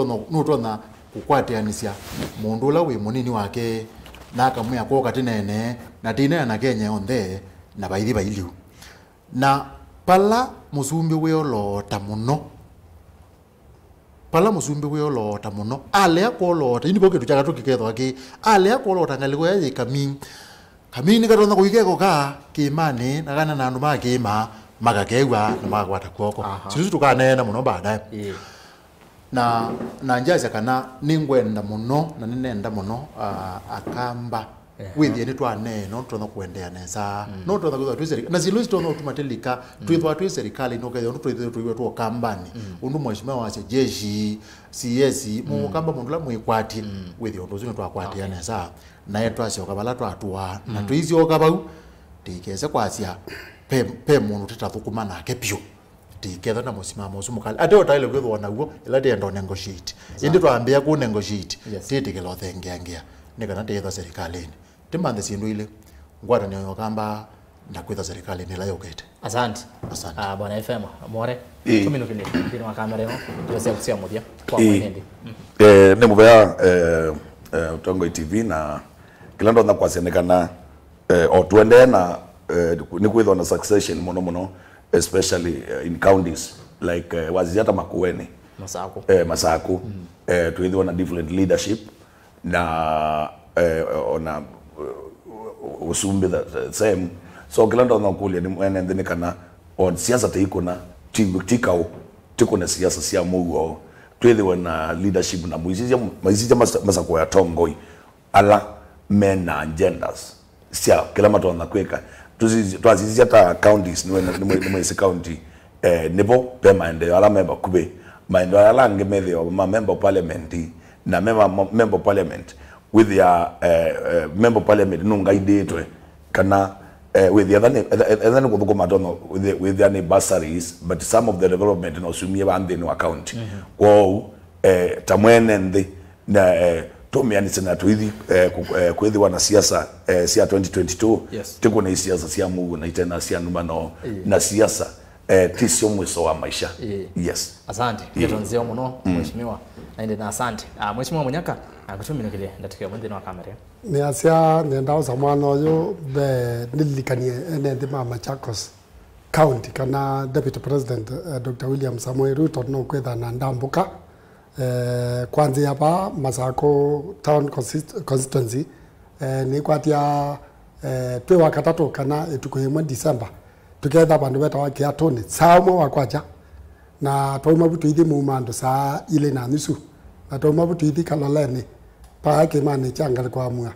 S3: tonna kukwatenisya mundu la we munini wake na kamwe ko katinene na tina na Kenya onde na baili bailiu na pala musumbi we olota muno ale akolota ini boke tuchaka tukiketho aki ale akolota ngaliko ya kamini katonda kuikeko ka kimani na kana na andu makima magakewa na magakwata kwoko sirusu tukanena muno baadaye na njaza kana ningwenda muno na ninenda muno akamba withi ni twane no tono kuendea nesa no tono kwa tu serikali na ziluzi tono tumatilika tuitwa tu serikali no kayo tuitwa tu kambani undu mheshimiwa wa jeshi CS mu kamba mundula muikwati withi undu zino twakwati ya nesa na yetu asio kabala twatwa na tuizi okabau tikeze kwasia pe mundu tatathukuma na kepio tiketha na musimamo sumukali ate otaile gwethwa naguo ila ndo negotiate indi twambia ku negotiate titikelo thengeangea nikana tetha serikalini timande sindu ile ngwata nyo kamba ndakwetha serikali ni la yokete
S1: asante bwana FM more tumino kile ndino kamera no tuweze kusia moja kwa mwenendi
S4: ne mubea Utongo TV na kila ndo na kwasenekana otwende na ni kwetha na succession muno especially in counties like waziata Makueni Masaku tuithiwa na different leadership na ona usumbi the same so kila ndo nakulia ni mwene ndini kana on siasa teikona tikao tikona siasa sia mugo twithiwa na leadership na muizija masako ya tongoi ala men na agendas sia kila mtu anakweka twazizia ta counties ni mwezi county nipo pe maendeleo ala member kube maendeleo ala ngemethio ma member parliament na member parliament with their member parliament nunga idetwe kana with the other kuthukuma madono with their bursaries but some of the development no sumie bande no account kwao tamwene ndi na tomiani sana tuithi kwethi wana siasa sia 2022 tiko na siasa sia Mungu na itena sia numano na siasa tisio mwiso wa maisha yes
S1: asante yetonzeo muno mheshimiwa naende na asante mheshimiwa Munyaka akutumira kile ndatikia mwende wa kamera
S2: ni asia nenda usamano yo be nilikanie ene ndi mama Chakos county kana Deputy President Dr. William Samoei Ruto no kwetha na ndambuka kwanza hapa Masako Town Constituency ni kwatia twe wakatatu kana etukuhemwe December tuketha bandu beta wake atone saamo wakwacha na twauma butu ithi mumando saa ile na nusu na twauma butu ithi kalolene pa ke mane changa kwa mwa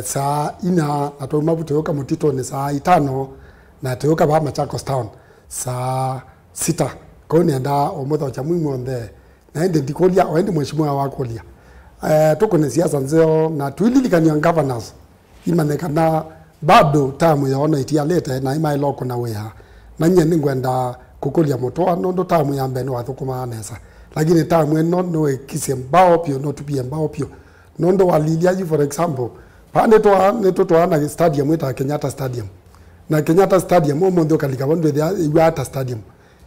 S2: saa ina na twauma butu yoka mutito ni saa 5 na tuyoka ba Machakos Town saa 6 ko ni anda omotho cha mwimu onde na ende dikolia oende mheshimiwa wakolia tuko ni siasa nzeo na tuililikania governors imanekana bado tamu yaona itia lete na ima iloko na weha na nye ningwenda kukulia motoa nondo tamu ya mbeno wathukuma anesa lakini tamu eno no ekise mbao pio no tupie mbao pio nondo waliliaji for example pa neto toana stadium ita Kenyatta Stadium na Kenyatta Stadium omondo kalika bondo ya ata stadium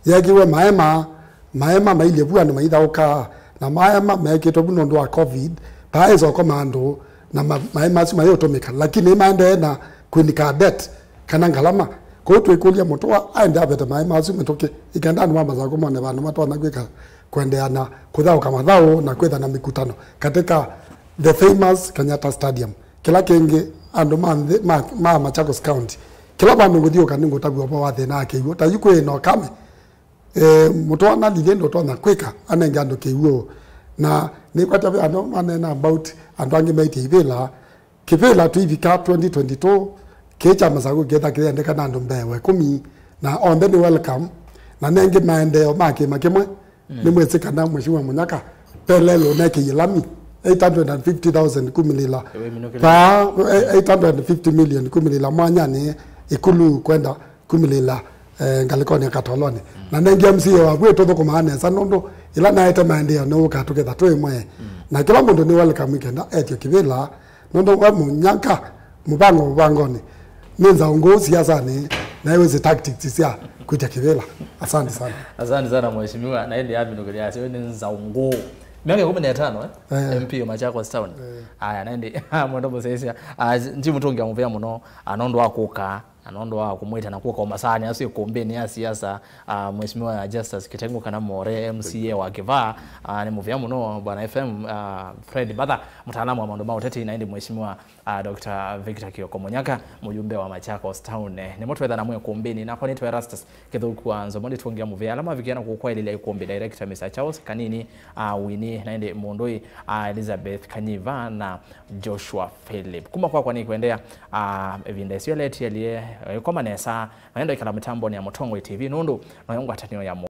S2: yakiwe maema maile bwana maitha oka na maema meketo bunondo wa covid pa ezo komando na maema sima yotomeka lakini maende na kunika debt kana ngalama ko twikulia motoa aende abete maema sima toke ikenda nwa mazako mone bana matwa na gweka kwendeana kuthao kama thao na kwetha na mikutano katika the famous Kenyatta Stadium kila kenge ando ma Machakos County kila bandu nguthio kaningo tagwa pa wathe na keyo tayuko eno kame motoa na lilendo to na kweka anenge ando keyo na ni kwata be ando manena about andange maiti ibela kivela tu ivika 2022 kecha masago getha kiende kana ndo mbewe 10 na on the welcome na nenge maendeleo makemwe ni mwezi kana mheshimiwa Munyaka pelelo neke yilami 850,000 kumilila pa 850 million kumilila mwanyani ikulu kwenda kumilila ngalikoni katoloni na nenge msiye wa kwetu thoko maana sanondo ila na ete maendeleo no ka together twemwe na kila mundu ni welcome kenda etyo kivela nondo wa Munyaka mubangoni nenza ngo siasa ni na hizo tactics ya kuja kivela. Asante sana
S1: mheshimiwa na ile admin ngoli yase nenza ngo miaka 15 MP wa Machakos Town aya naende mwendo bosesa ndi mutongi amuvya muno anondo akuka anondo wa kumwita na kuka omasani aso ikombeni ya siasa mheshimiwa Justice Kitengo kana more MCA wa Kiva ni muvya muno bwana FM Fred Batha mtaalamu wa mambo mauteti na ndi mheshimiwa Dr. Victor Kioko Munyaka mjumbe wa Machakos Town ni moto wetha na mwe kombeni na kwa nitwa Erastus kithuku anzo mondi tuongia muvya alama vikiana kwa ile ikombe director Mr. Charles Kanini Winnie na ndi Mondoi Elizabeth Kanyiva na Joshua Philip kuma kwa ni kuendea evinda sio leti aliye koma nesa naenda ikala mitambo ni ya Motongo TV nundu na yongo atanio ya